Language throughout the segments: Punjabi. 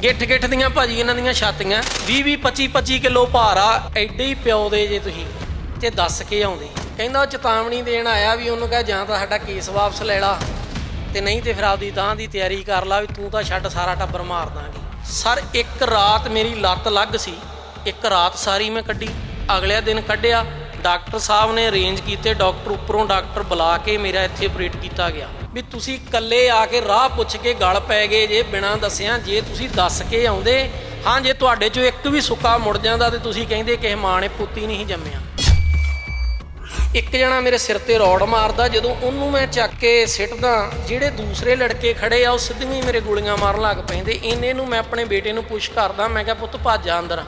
ਗਿੱਠ ਗਿੱਠ ਦੀਆਂ ਭਾਜੀ ਇਹਨਾਂ ਦੀਆਂ ਛਾਤੀਆਂ 20 25 ਕਿਲੋ ਭਾਰ ਆ। ਐਡੇ ਹੀ ਪਿਓ ਦੇ ਜੇ ਤੁਸੀਂ ਤੇ ਦੱਸ ਕੇ ਆਉਂਦੇ। ਕਹਿੰਦਾ ਉਹ ਚੇਤਾਵਨੀ ਦੇਣ ਆਇਆ ਵੀ ਉਹਨੂੰ ਕਹਿ ਜਾਂ ਤਾਂ ਸਾਡਾ ਕੇਸ ਵਾਪਸ ਲੈ ਲਾ ਤੇ ਨਹੀਂ ਤੇ ਫਿਰ ਆਪਦੀ ਤਾਂ ਦੀ ਤਿਆਰੀ ਕਰ ਲਾ ਵੀ ਤੂੰ ਤਾਂ ਛੱਡ ਸਾਰਾ ਟੱਬਰ ਮਾਰ ਦਾਂਗੇ। ਸਰ ਇੱਕ ਰਾਤ ਮੇਰੀ ਲੱਤ ਲੱਗ ਸੀ, ਇੱਕ ਰਾਤ ਸਾਰੀ ਮੈਂ ਕੱਢੀ। ਅਗਲੇ ਦਿਨ ਕੱਢਿਆ, ਡਾਕਟਰ ਸਾਹਿਬ ਨੇ ਅਰੇਂਜ ਕੀਤੇ, ਡਾਕਟਰ ਉੱਪਰੋਂ ਡਾਕਟਰ ਬੁਲਾ ਕੇ ਮੇਰਾ ਇੱਥੇ ਆਪਰੇਟ ਕੀਤਾ ਗਿਆ। ਵੀ ਤੁਸੀਂ ਇਕੱਲੇ ਆ ਕੇ ਰਾਹ ਪੁੱਛ ਕੇ ਗਲ ਪੈ ਗਏ ਜੇ ਬਿਨਾਂ ਦੱਸਿਆ। ਜੇ ਤੁਸੀਂ ਦੱਸ ਕੇ ਆਉਂਦੇ, ਹਾਂ ਜੇ ਤੁਹਾਡੇ 'ਚੋਂ ਇੱਕ ਵੀ ਸੁੱਕਾ ਮੁੜ ਜਾਂਦਾ ਤੇ ਤੁਸੀਂ ਕਹਿੰਦੇ ਕਿਸੇ ਮਾਂ ਨੇ ਪੁੱਤੀ ਨਹੀਂ ਜੰਮਿਆ। ਇੱਕ ਜਣਾ ਮੇਰੇ ਸਿਰ ਤੇ ਰੋਡ ਮਾਰਦਾ, ਜਦੋਂ ਉਹਨੂੰ ਮੈਂ ਚੱਕ ਕੇ ਸਿੱਟਦਾ, ਜਿਹੜੇ ਦੂਸਰੇ ਲੜਕੇ ਖੜੇ ਆ ਉਹ ਸਿੱਧੀਆਂ ਹੀ ਮੇਰੇ ਗੋਲੀਆਂ ਮਾਰਨ ਲੱਗ ਪੈਂਦੇ। ਇਹਨੇ ਨੂੰ ਮੈਂ ਆਪਣੇ ਬੇਟੇ ਨੂੰ ਪੁਸ਼ ਕਰਦਾ, ਮੈਂ ਕਿਹਾ ਪੁੱਤ ਭੱਜ ਜਾ ਅੰਦਰ,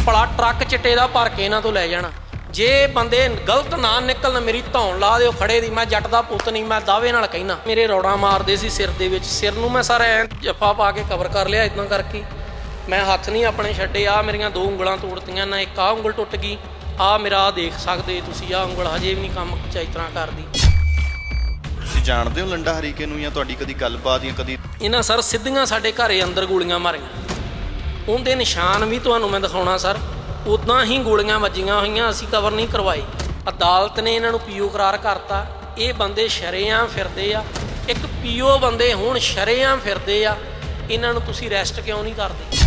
ਭਲਾ ਟਰੱਕ ਚਿੱਟੇ ਦਾ ਭਰ ਕੇ ਇਹਨਾਂ ਤੋਂ ਲੈ ਜਾਣਾ। ਜੇ ਬੰਦੇ ਗਲਤ ਨਾ ਨਿਕਲਣ ਮੇਰੀ ਧੌਣ ਲਾ ਦਿਓ ਖੜੇ ਦੀ। ਮੈਂ ਜੱਟ ਦਾ ਪੁੱਤ ਨਹੀਂ, ਮੈਂ ਦਾਅਵੇ ਨਾਲ ਕਹਿਣਾ। ਮੇਰੇ ਰੋੜਾਂ ਮਾਰਦੇ ਸੀ ਸਿਰ ਦੇ ਵਿੱਚ, ਸਿਰ ਨੂੰ ਮੈਂ ਸਾਰਾ ਐਂ ਜੱਫਾ ਪਾ ਕੇ ਕਵਰ ਕਰ ਲਿਆ ਇੱਦਾਂ ਕਰਕੇ। ਮੈਂ ਹੱਥ ਨਹੀਂ ਆਪਣੇ ਛੱਡੇ। ਆ ਮੇਰੀਆਂ 2 ਉਂਗਲਾਂ ਤੋੜਤੀਆਂ ਨਾ, ਇੱਕ ਆਹ ਉਂਗਲ ਟੁੱਟ ਗਈ। ਆ ਮੇਰਾ ਦੇਖ ਸਕਦੇ ਤੁਸੀਂ, ਆਹ ਉਂਗਲ ਹਜੇ ਵੀ ਨਹੀਂ ਕੰਮ ਚਾਈ ਤਰ੍ਹਾਂ ਕਰਦੀ। ਤੁਸੀਂ ਜਾਣਦੇ ਹੋ ਲੰਡਾ ਹਰੀਕੇ ਨੂੰ ਜਾਂ ਤੁਹਾਡੀ ਕਦੀ ਗੱਲਬਾਤ ਜਾਂ ਕਦੀ? ਇਹਨਾਂ ਸਰ ਸਿੱਧੀਆਂ ਸਾਡੇ ਘਰੇ ਅੰਦਰ ਗੋਲੀਆਂ ਮਾਰੀਆਂ, ਉਹਦੇ ਨਿਸ਼ਾਨ ਵੀ ਤੁਹਾਨੂੰ ਮੈਂ ਦਿਖਾਉਣਾ ਸਰ। ਉੱਦਾਂ ਹੀ ਗੋਲੀਆਂ ਵੱਜੀਆਂ ਹੋਈਆਂ, ਅਸੀਂ ਕਵਰ ਨਹੀਂ ਕਰਵਾਏ। ਅਦਾਲਤ ਨੇ ਇਹਨਾਂ ਨੂੰ ਪੀਓ ਕਰਾਰ ਕਰਤਾ। ਇਹ ਬੰਦੇ ਸ਼ਰੇਆਮ ਫਿਰਦੇ ਆ। ਇੱਕ ਪੀਓ ਬੰਦੇ ਹੁਣ ਸ਼ਰੇਆਮ ਫਿਰਦੇ ਆ, ਇਹਨਾਂ ਨੂੰ ਤੁਸੀਂ ਅਰੈਸਟ ਕਿਉਂ ਨਹੀਂ ਕਰਦੇ?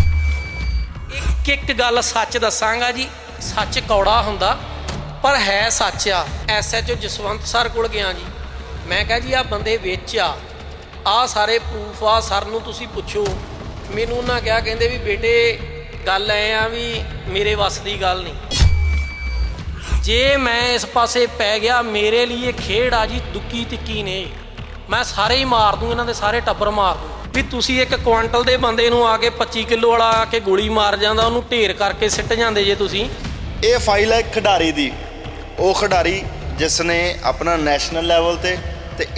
ਇੱਕ ਗੱਲ ਸੱਚ ਦੱਸਾਂਗਾ ਜੀ, ਸੱਚ ਕੌੜਾ ਹੁੰਦਾ ਪਰ ਹੈ ਸੱਚ ਆ। SHO ਜਸਵੰਤ ਸਰ ਕੋਲ ਗਿਆ ਜੀ, ਮੈਂ ਕਿਹਾ ਜੀ ਆਹ ਬੰਦੇ ਵਿੱਚ ਆ ਸਾਰੇ ਪ੍ਰੂਫ ਆ, ਸਰ ਨੂੰ ਤੁਸੀਂ ਪੁੱਛੋ। ਮੈਨੂੰ ਉਹਨਾਂ ਕਿਹਾ, ਕਹਿੰਦੇ ਵੀ ਬੇਟੇ ਗੱਲ ਐ ਆ ਵੀ ਮੇਰੇ ਵੱਸ ਦੀ ਗੱਲ ਨਹੀਂ। ਜੇ ਮੈਂ ਇਸ ਪਾਸੇ ਪੈ ਗਿਆ, ਮੇਰੇ ਲਈ ਇਹ ਖੇਡ ਆ ਜੀ, ਦੁੱਕੀ ਤਿੱਕੀ ਨੇ। ਮੈਂ ਸਾਰੇ ਹੀ ਮਾਰ ਦੂੰ, ਇਹਨਾਂ ਦੇ ਸਾਰੇ ਟੱਬਰ ਮਾਰ ਦੂੰ। ਵੀ ਤੁਸੀਂ 1 ਕੁਆਂਟਲ ਦੇ ਬੰਦੇ ਨੂੰ ਆ ਕੇ 25 ਕਿਲੋ ਵਾਲਾ ਆ ਕੇ ਗੋਲੀ ਮਾਰ ਜਾਂਦਾ, ਉਹਨੂੰ ਢੇਰ ਕਰਕੇ ਸਿੱਟ ਜਾਂਦੇ ਜੇ ਤੁਸੀਂ। ਇਹ ਫਾਈਲ ਹੈ ਖਿਡਾਰੀ ਦੀ, ਉਹ ਖਿਡਾਰੀ ਜਿਸ ਨੇ ਆਪਣਾ ਨੈਸ਼ਨਲ ਲੈਵਲ ਤੇ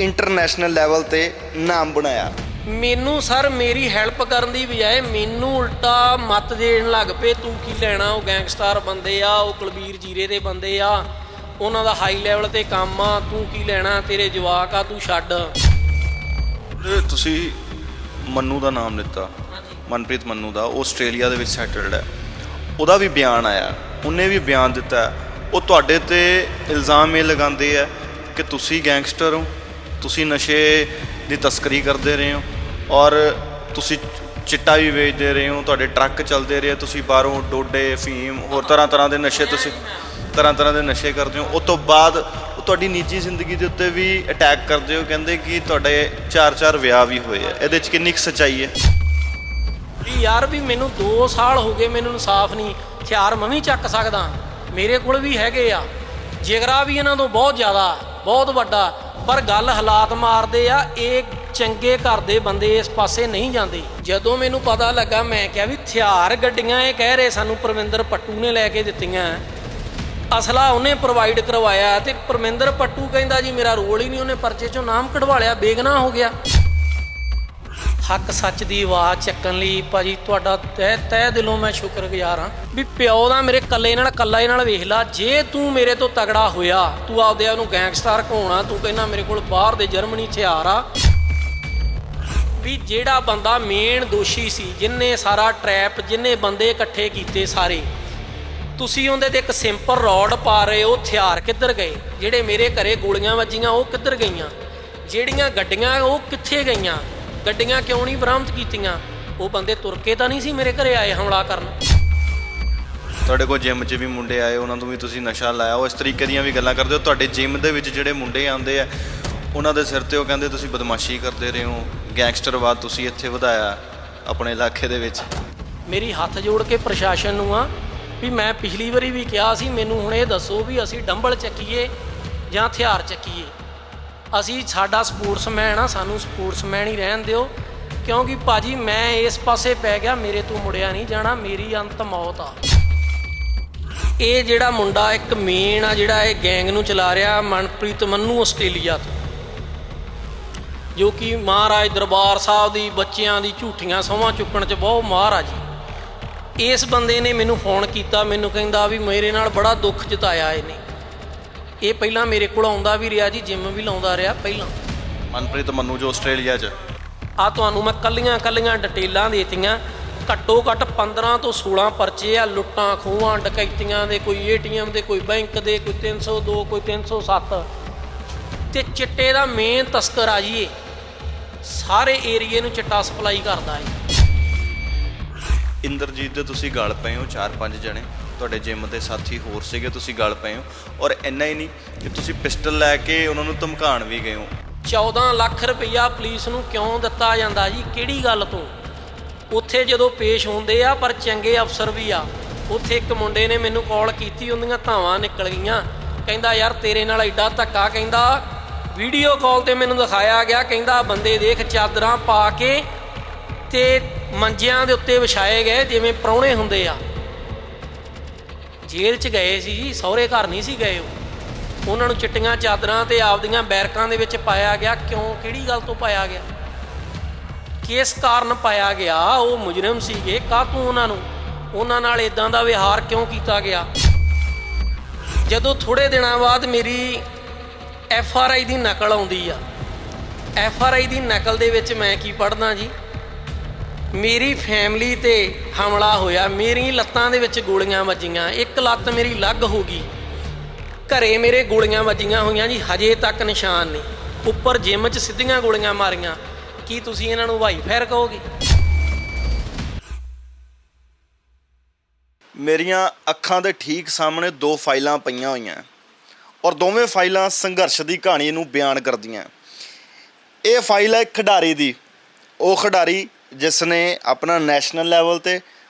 ਇੰਟਰਨੈਸ਼ਨਲ ਲੈਵਲ ਤੇ ਨਾਮ ਬਣਾਇਆ। ਮੈਨੂੰ ਸਰ ਮੇਰੀ ਹੈਲਪ ਕਰਨ ਦੀ ਬਜਾਏ ਮੈਨੂੰ ਉਲਟਾ ਮੱਤ ਦੇਣ ਲੱਗ ਪਏ, ਤੂੰ ਕੀ ਲੈਣਾ, ਉਹ ਗੈਂਗਸਟਰ ਬੰਦੇ ਆ, ਉਹ ਕੁਲਬੀਰ ਜੀਰੇ ਦੇ ਬੰਦੇ ਆ, ਉਹਨਾਂ ਦਾ ਹਾਈ ਲੈਵਲ ਤੇ ਕੰਮ ਆ, ਤੂੰ ਕੀ ਲੈਣਾ, ਤੇਰੇ ਜਵਾਕ ਆ, ਤੂੰ ਛੱਡ। ਤੁਸੀਂ ਮੰਨੂ ਦਾ ਨਾਮ ਲਿੱਤਾ, ਮਨਪ੍ਰੀਤ ਮੰਨੂ ਦਾ, ਉਹ ਆਸਟ੍ਰੇਲੀਆ ਦੇ ਵਿੱਚ ਸੈਟਲਡ ਹੈ। ਉਹਦਾ ਵੀ ਬਿਆਨ ਆਇਆ, ਉਹਨੇ ਵੀ ਬਿਆਨ ਦਿੱਤਾ। ਉਹ ਤੁਹਾਡੇ ਤੇ ਇਲਜ਼ਾਮ ਇਹ ਲਗਾਉਂਦੇ ਆ ਕਿ ਤੁਸੀਂ ਗੈਂਗਸਟਰ ਹੋ, ਤੁਸੀਂ ਨਸ਼ੇ ਦੀ ਤਸਕਰੀ ਕਰਦੇ ਰਹੇ ਹੋ ਔਰ ਤੁਸੀਂ ਚਿੱਟਾ ਵੀ ਵੇਚਦੇ ਰਹੇ ਹੋ, ਤੁਹਾਡੇ ਟਰੱਕ ਚੱਲਦੇ ਰਹੇ, ਤੁਸੀਂ ਬਾਹਰੋਂ ਡੋਡੇ, ਫੀਮ, ਹੋਰ ਤਰ੍ਹਾਂ ਦੇ ਨਸ਼ੇ, ਤੁਸੀਂ ਤਰ੍ਹਾਂ ਦੇ ਨਸ਼ੇ ਕਰਦੇ ਹੋ। ਉਸ ਤੋਂ ਬਾਅਦ ਉਹ ਤੁਹਾਡੀ ਨਿੱਜੀ ਜ਼ਿੰਦਗੀ ਦੇ ਉੱਤੇ ਵੀ ਅਟੈਕ ਕਰਦੇ ਹੋ। ਕਹਿੰਦੇ ਕਿ ਤੁਹਾਡੇ 4 ਵਿਆਹ ਵੀ ਹੋਏ ਆ। ਇਹਦੇ 'ਚ ਕਿੰਨੀ ਕੁ ਸੱਚਾਈ ਹੈ? ਵੀ ਯਾਰ ਵੀ ਮੈਨੂੰ 2 ਸਾਲ ਹੋ ਗਏ, ਮੈਨੂੰ ਇਨਸਾਫ ਨਹੀਂ। ਹਥਿਆਰ ਮੈਂ ਵੀ ਚੱਕ ਸਕਦਾ, ਮੇਰੇ ਕੋਲ ਵੀ ਹੈਗੇ ਆ, ਜਿਗਰਾ ਵੀ ਇਹਨਾਂ ਤੋਂ ਬਹੁਤ ਜ਼ਿਆਦਾ, ਬਹੁਤ ਵੱਡਾ, ਪਰ ਗੱਲ ਹਾਲਾਤ ਮਾਰਦੇ ਆ। ਇਹ ਚੰਗੇ ਘਰ ਦੇ ਬੰਦੇ ਇਸ ਪਾਸੇ ਨਹੀਂ ਜਾਂਦੇ। ਜਦੋਂ ਮੈਨੂੰ ਪਤਾ ਲੱਗਾ, ਮੈਂ ਕਿਹਾ ਵੀ ਹਥਿਆਰ ਗੱਡੀਆਂ ਇਹ ਕਹਿ ਰਹੇ ਸਾਨੂੰ ਪਰਮਿੰਦਰ ਪੱਟੂ ਨੇ ਲੈ ਕੇ ਦਿੱਤੀਆਂ, ਅਸਲਾ ਉਹਨੇ ਪ੍ਰੋਵਾਈਡ ਕਰਵਾਇਆ, ਤੇ ਪਰਮਿੰਦਰ ਪੱਟੂ ਕਹਿੰਦਾ ਜੀ ਮੇਰਾ ਰੋਲ ਹੀ ਨਹੀਂ, ਉਹਨੇ ਪਰਚੇ 'ਚੋਂ ਨਾਮ ਕਢਵਾ ਲਿਆ, ਬੇਗਨਾਹ ਹੋ ਗਿਆ। ਹੱਕ ਸੱਚ ਦੀ ਆਵਾਜ਼ ਚੱਕਣ ਲਈ ਭਾਜੀ ਤੁਹਾਡਾ ਤਹਿ ਦਿਲੋਂ ਮੈਂ ਸ਼ੁਕਰਗੁਜ਼ਾਰ ਹਾਂ। ਵੀ ਪਿਓ ਦਾ ਮੇਰੇ ਕੱਲਾ ਇਹ ਨਾਲ ਵੇਖ ਲਾ, ਜੇ ਤੂੰ ਮੇਰੇ ਤੋਂ ਤਗੜਾ ਹੋਇਆ, ਤੂੰ ਆਪਦੇ ਆਪ ਨੂੰ ਗੈਂਗਸਟਰ ਕਹਾਉਣਾ, ਤੂੰ ਕਹਿੰਦਾ ਮੇਰੇ ਕੋਲ ਬਾਹਰ ਦੇ ਜਰਮਨੀ ਹਥਿਆਰ ਆ। ਵੀ ਜਿਹੜਾ ਬੰਦਾ ਮੇਨ ਦੋਸ਼ੀ ਸੀ, ਜਿਹਨੇ ਸਾਰਾ ਟਰੈਪ, ਜਿਹਨੇ ਬੰਦੇ ਇਕੱਠੇ ਕੀਤੇ ਸਾਰੇ, ਤੁਸੀਂ ਉਹਦੇ ਤੇ ਇੱਕ ਸਿੰਪਲ ਰੋਡ ਪਾ ਰਹੇ ਹੋ, ਹਥਿਆਰ ਕਿੱਧਰ ਗਏ? ਜਿਹੜੇ ਮੇਰੇ ਘਰੇ ਗੋਲੀਆਂ ਵੱਜੀਆਂ ਉਹ ਕਿੱਧਰ ਗਈਆਂ? ਜਿਹੜੀਆਂ ਗੱਡੀਆਂ ਉਹ ਕਿੱਥੇ ਗਈਆਂ? ਗੱਡੀਆਂ ਕਿਉਂ ਨਹੀਂ ਬਰਾਮਦ ਕੀਤੀਆਂ? ਉਹ ਬੰਦੇ ਤੁਰ ਕੇ ਤਾਂ ਨਹੀਂ ਸੀ ਮੇਰੇ ਘਰੇ ਆਏ ਹਮਲਾ ਕਰਨ। ਤੁਹਾਡੇ ਕੋਲ ਜਿਮ 'ਚ ਵੀ ਮੁੰਡੇ ਆਏ, ਉਹਨਾਂ ਤੋਂ ਵੀ ਤੁਸੀਂ ਨਸ਼ਾ ਲਾਇਆ, ਉਹ ਇਸ ਤਰੀਕੇ ਦੀਆਂ ਵੀ ਗੱਲਾਂ ਕਰਦੇ ਹੋ। ਤੁਹਾਡੇ ਜਿਮ ਦੇ ਵਿੱਚ ਜਿਹੜੇ ਮੁੰਡੇ ਆਉਂਦੇ ਆ, ਉਹਨਾਂ ਦੇ ਸਿਰ ਤੇ ਉਹ ਕਹਿੰਦੇ ਤੁਸੀਂ ਬਦਮਾਸ਼ੀ ਕਰਦੇ ਰਹੇ ਹੋ, ਗੈਂਗਸਟਰਵਾਦ ਤੁਸੀਂ ਇੱਥੇ ਵਧਾਇਆ ਆਪਣੇ ਇਲਾਕੇ ਦੇ ਵਿੱਚ। ਮੇਰੀ ਹੱਥ ਜੋੜ ਕੇ ਪ੍ਰਸ਼ਾਸਨ ਨੂੰ ਆ ਵੀ ਮੈਂ ਪਿਛਲੀ ਵਾਰੀ ਵੀ ਕਿਹਾ ਸੀ, ਮੈਨੂੰ ਹੁਣ ਇਹ ਦੱਸੋ ਵੀ ਅਸੀਂ ਡੰਬਲ ਚੱਕੀਏ ਜਾਂ ਹਥਿਆਰ ਚੱਕੀਏ? ਅਸੀਂ ਸਾਡਾ ਸਪੋਰਟਸਮੈਨ ਆ, ਸਾਨੂੰ ਸਪੋਰਟਸਮੈਨ ਹੀ ਰਹਿਣ ਦਿਓ, ਕਿਉਂਕਿ ਭਾਜੀ ਮੈਂ ਇਸ ਪਾਸੇ ਪੈ ਗਿਆ, ਮੇਰੇ ਤੋਂ ਮੁੜਿਆ ਨਹੀਂ ਜਾਣਾ, ਮੇਰੀ ਅੰਤ ਮੌਤ ਆ। ਇਹ ਜਿਹੜਾ ਮੁੰਡਾ ਇੱਕ ਮੇਨ ਆ, ਜਿਹੜਾ ਇਹ ਗੈਂਗ ਨੂੰ ਚਲਾ ਰਿਹਾ, ਮਨਪ੍ਰੀਤ ਮੰਨੂ ਆਸਟ੍ਰੇਲੀਆ ਤੋਂ, ਜੋ ਕਿ ਮਹਾਰਾਜ ਦਰਬਾਰ ਸਾਹਿਬ ਦੀ ਬੱਚਿਆਂ ਦੀ ਝੂਠੀਆਂ ਸਹੁੰਆਂ ਚੁੱਕਣ 'ਚ ਬਹੁਤ ਮਾਹਰ ਆ ਜੀ। ਇਸ ਬੰਦੇ ਨੇ ਮੈਨੂੰ ਫੋਨ ਕੀਤਾ, ਮੈਨੂੰ ਕਹਿੰਦਾ ਵੀ ਮੇਰੇ ਨਾਲ ਬੜਾ ਦੁੱਖ ਜਤਾਇਆ ਇਹਨੇ। ਇਹ ਪਹਿਲਾਂ ਮੇਰੇ ਕੋਲ ਆਉਂਦਾ ਵੀ ਰਿਹਾ ਜੀ, ਜਿਮ ਵੀ ਲਾਉਂਦਾ ਰਿਹਾ ਪਹਿਲਾਂ। ਮਨਪ੍ਰੀਤ ਮੰਨੂ ਜੋ ਆਸਟ੍ਰੇਲੀਆ 'ਚ ਆ ਤੁਹਾਨੂੰ ਮੈਂ ਕੱਲੀਆਂ ਡਿਟੇਲਾਂ ਦੇਤੀਆਂ। ਘੱਟੋ ਘੱਟ 15 ਤੋਂ 16 ਪਰਚੇ ਆ, ਲੁੱਟਾਂ ਖੋਹਾਂ ਡਕੈਤੀਆਂ ਦੇ, ਕੋਈ ਏਟੀਐਮ ਦੇ, ਕੋਈ ਬੈਂਕ ਦੇ, ਕੋਈ 302, ਕੋਈ 307। ਤੇ ਚਿੱਟੇ ਦਾ ਮੇਨ ਤਸਕਰ ਆ ਜੀ, ਇਹ ਸਾਰੇ ਏਰੀਏ ਨੂੰ ਚਿੱਟਾ ਸਪਲਾਈ ਕਰਦਾ ਹੈ। ਇੰਦਰਜੀਤ ਦੇ ਤੁਸੀਂ ਗਲ ਪਏ ਹੋ 4-5 ਜਣੇ, ਤੁਹਾਡੇ ਜਿਮ ਦੇ ਸਾਥੀ ਹੋਰ ਸੀਗੇ, ਤੁਸੀਂ ਗਲ ਪਏ ਹੋ। ਔਰ ਇੰਨਾ ਹੀ ਨਹੀਂ ਕਿ ਤੁਸੀਂ ਪਿਸਟਲ ਲੈ ਕੇ ਉਹਨਾਂ ਨੂੰ ਧਮਕਾਉਣ ਵੀ ਗਏ ਹੋ। 14 ਲੱਖ ਰੁਪਈਆ ਪੁਲਿਸ ਨੂੰ ਕਿਉਂ ਦਿੱਤਾ ਜਾਂਦਾ ਜੀ? ਕਿਹੜੀ ਗੱਲ ਤੋਂ? ਉੱਥੇ ਜਦੋਂ ਪੇਸ਼ ਹੁੰਦੇ ਆ, ਪਰ ਚੰਗੇ ਅਫਸਰ ਵੀ ਆ। ਉੱਥੇ ਇੱਕ ਮੁੰਡੇ ਨੇ ਮੈਨੂੰ ਕਾਲ ਕੀਤੀ, ਉਹਦੀਆਂ ਧਾਵਾਂ ਨਿਕਲ ਗਈਆਂ। ਕਹਿੰਦਾ ਯਾਰ ਤੇਰੇ ਨਾਲ ਐਡਾ ਧੱਕਾ, ਕਹਿੰਦਾ ਵੀਡੀਓ ਕਾਲ ਤੇ ਮੈਨੂੰ ਦਿਖਾਇਆ ਗਿਆ, ਕਹਿੰਦਾ ਬੰਦੇ ਦੇਖ ਚਾਦਰਾਂ ਪਾ ਕੇ ਤੇ ਮੰਜਿਆਂ ਦੇ ਉੱਤੇ ਵਿਛਾਏ ਗਏ ਜਿਵੇਂ ਪ੍ਰਾਹੁਣੇ ਹੁੰਦੇ ਆ। ਜੇਲ੍ਹ 'ਚ ਗਏ ਸੀ ਜੀ, ਸਹੁਰੇ ਘਰ ਨਹੀਂ ਸੀ ਗਏ। ਉਹਨਾਂ ਨੂੰ ਚਿੱਟੀਆਂ ਚਾਦਰਾਂ ਤੇ ਆਪਦੀਆਂ ਬੈਰਕਾਂ ਦੇ ਵਿੱਚ ਪਾਇਆ ਗਿਆ। ਕਿਉਂ? ਕਿਹੜੀ ਗੱਲ ਤੋਂ ਪਾਇਆ ਗਿਆ? ਕਿਸ ਕਾਰਨ ਪਾਇਆ ਗਿਆ? ਉਹ ਮੁਜਰਮ ਸੀਗੇ, ਕਾਹਤੋਂ ਉਹਨਾਂ ਨਾਲ ਇਦਾਂ ਦਾ ਵਿਹਾਰ ਕਿਉਂ ਕੀਤਾ ਗਿਆ? ਜਦੋਂ ਥੋੜ੍ਹੇ ਦਿਨਾਂ ਬਾਅਦ ਮੇਰੀ FRI ਦੀ ਨਕਲ ਆਉਂਦੀ ਆ, FRI ਦੀ ਨਕਲ ਦੇ ਵਿੱਚ ਮੈਂ ਕੀ ਪੜ੍ਹਦਾ ਜੀ, ਮੇਰੀ ਫੈਮਿਲੀ ਤੇ ਹਮਲਾ ਹੋਇਆ, ਮੇਰੀ ਲੱਤਾਂ ਦੇ ਵਿੱਚ ਗੋਲੀਆਂ ਵੱਜੀਆਂ, ਇੱਕ ਲੱਤ ਮੇਰੀ ਲੱਗ ਹੋ ਗਈ, ਘਰੇ ਮੇਰੇ ਗੋਲੀਆਂ ਵੱਜੀਆਂ ਹੋਈਆਂ ਜੀ, ਹਜੇ ਤੱਕ ਨਿਸ਼ਾਨ ਨਹੀਂ। ਉੱਪਰ ਜਿਮ 'ਚ ਸਿੱਧੀਆਂ ਗੋਲੀਆਂ ਮਾਰੀਆਂ। ਕੀ ਤੁਸੀਂ ਇਹਨਾਂ ਨੂੰ ਭਾਈ ਫੈਰ ਕਹੋਗੇ? ਮੇਰੀਆਂ ਅੱਖਾਂ ਦੇ ਠੀਕ ਸਾਹਮਣੇ 2 ਫਾਈਲਾਂ ਪਈਆਂ ਹੋਈਆਂ ਔਰ ਦੋਵੇਂ ਫਾਈਲਾਂ ਸੰਘਰਸ਼ ਦੀ ਕਹਾਣੀ ਨੂੰ ਬਿਆਨ ਕਰਦੀਆਂ। ਇਹ ਫਾਈਲ ਹੈ ਖਿਡਾਰੀ ਦੀ, ਉਹ ਖਿਡਾਰੀ ਜਿਸ ਨੇ ਆਪਣਾ ਨੈਸ਼ਨਲ ਲੈਵਲ ਤੇ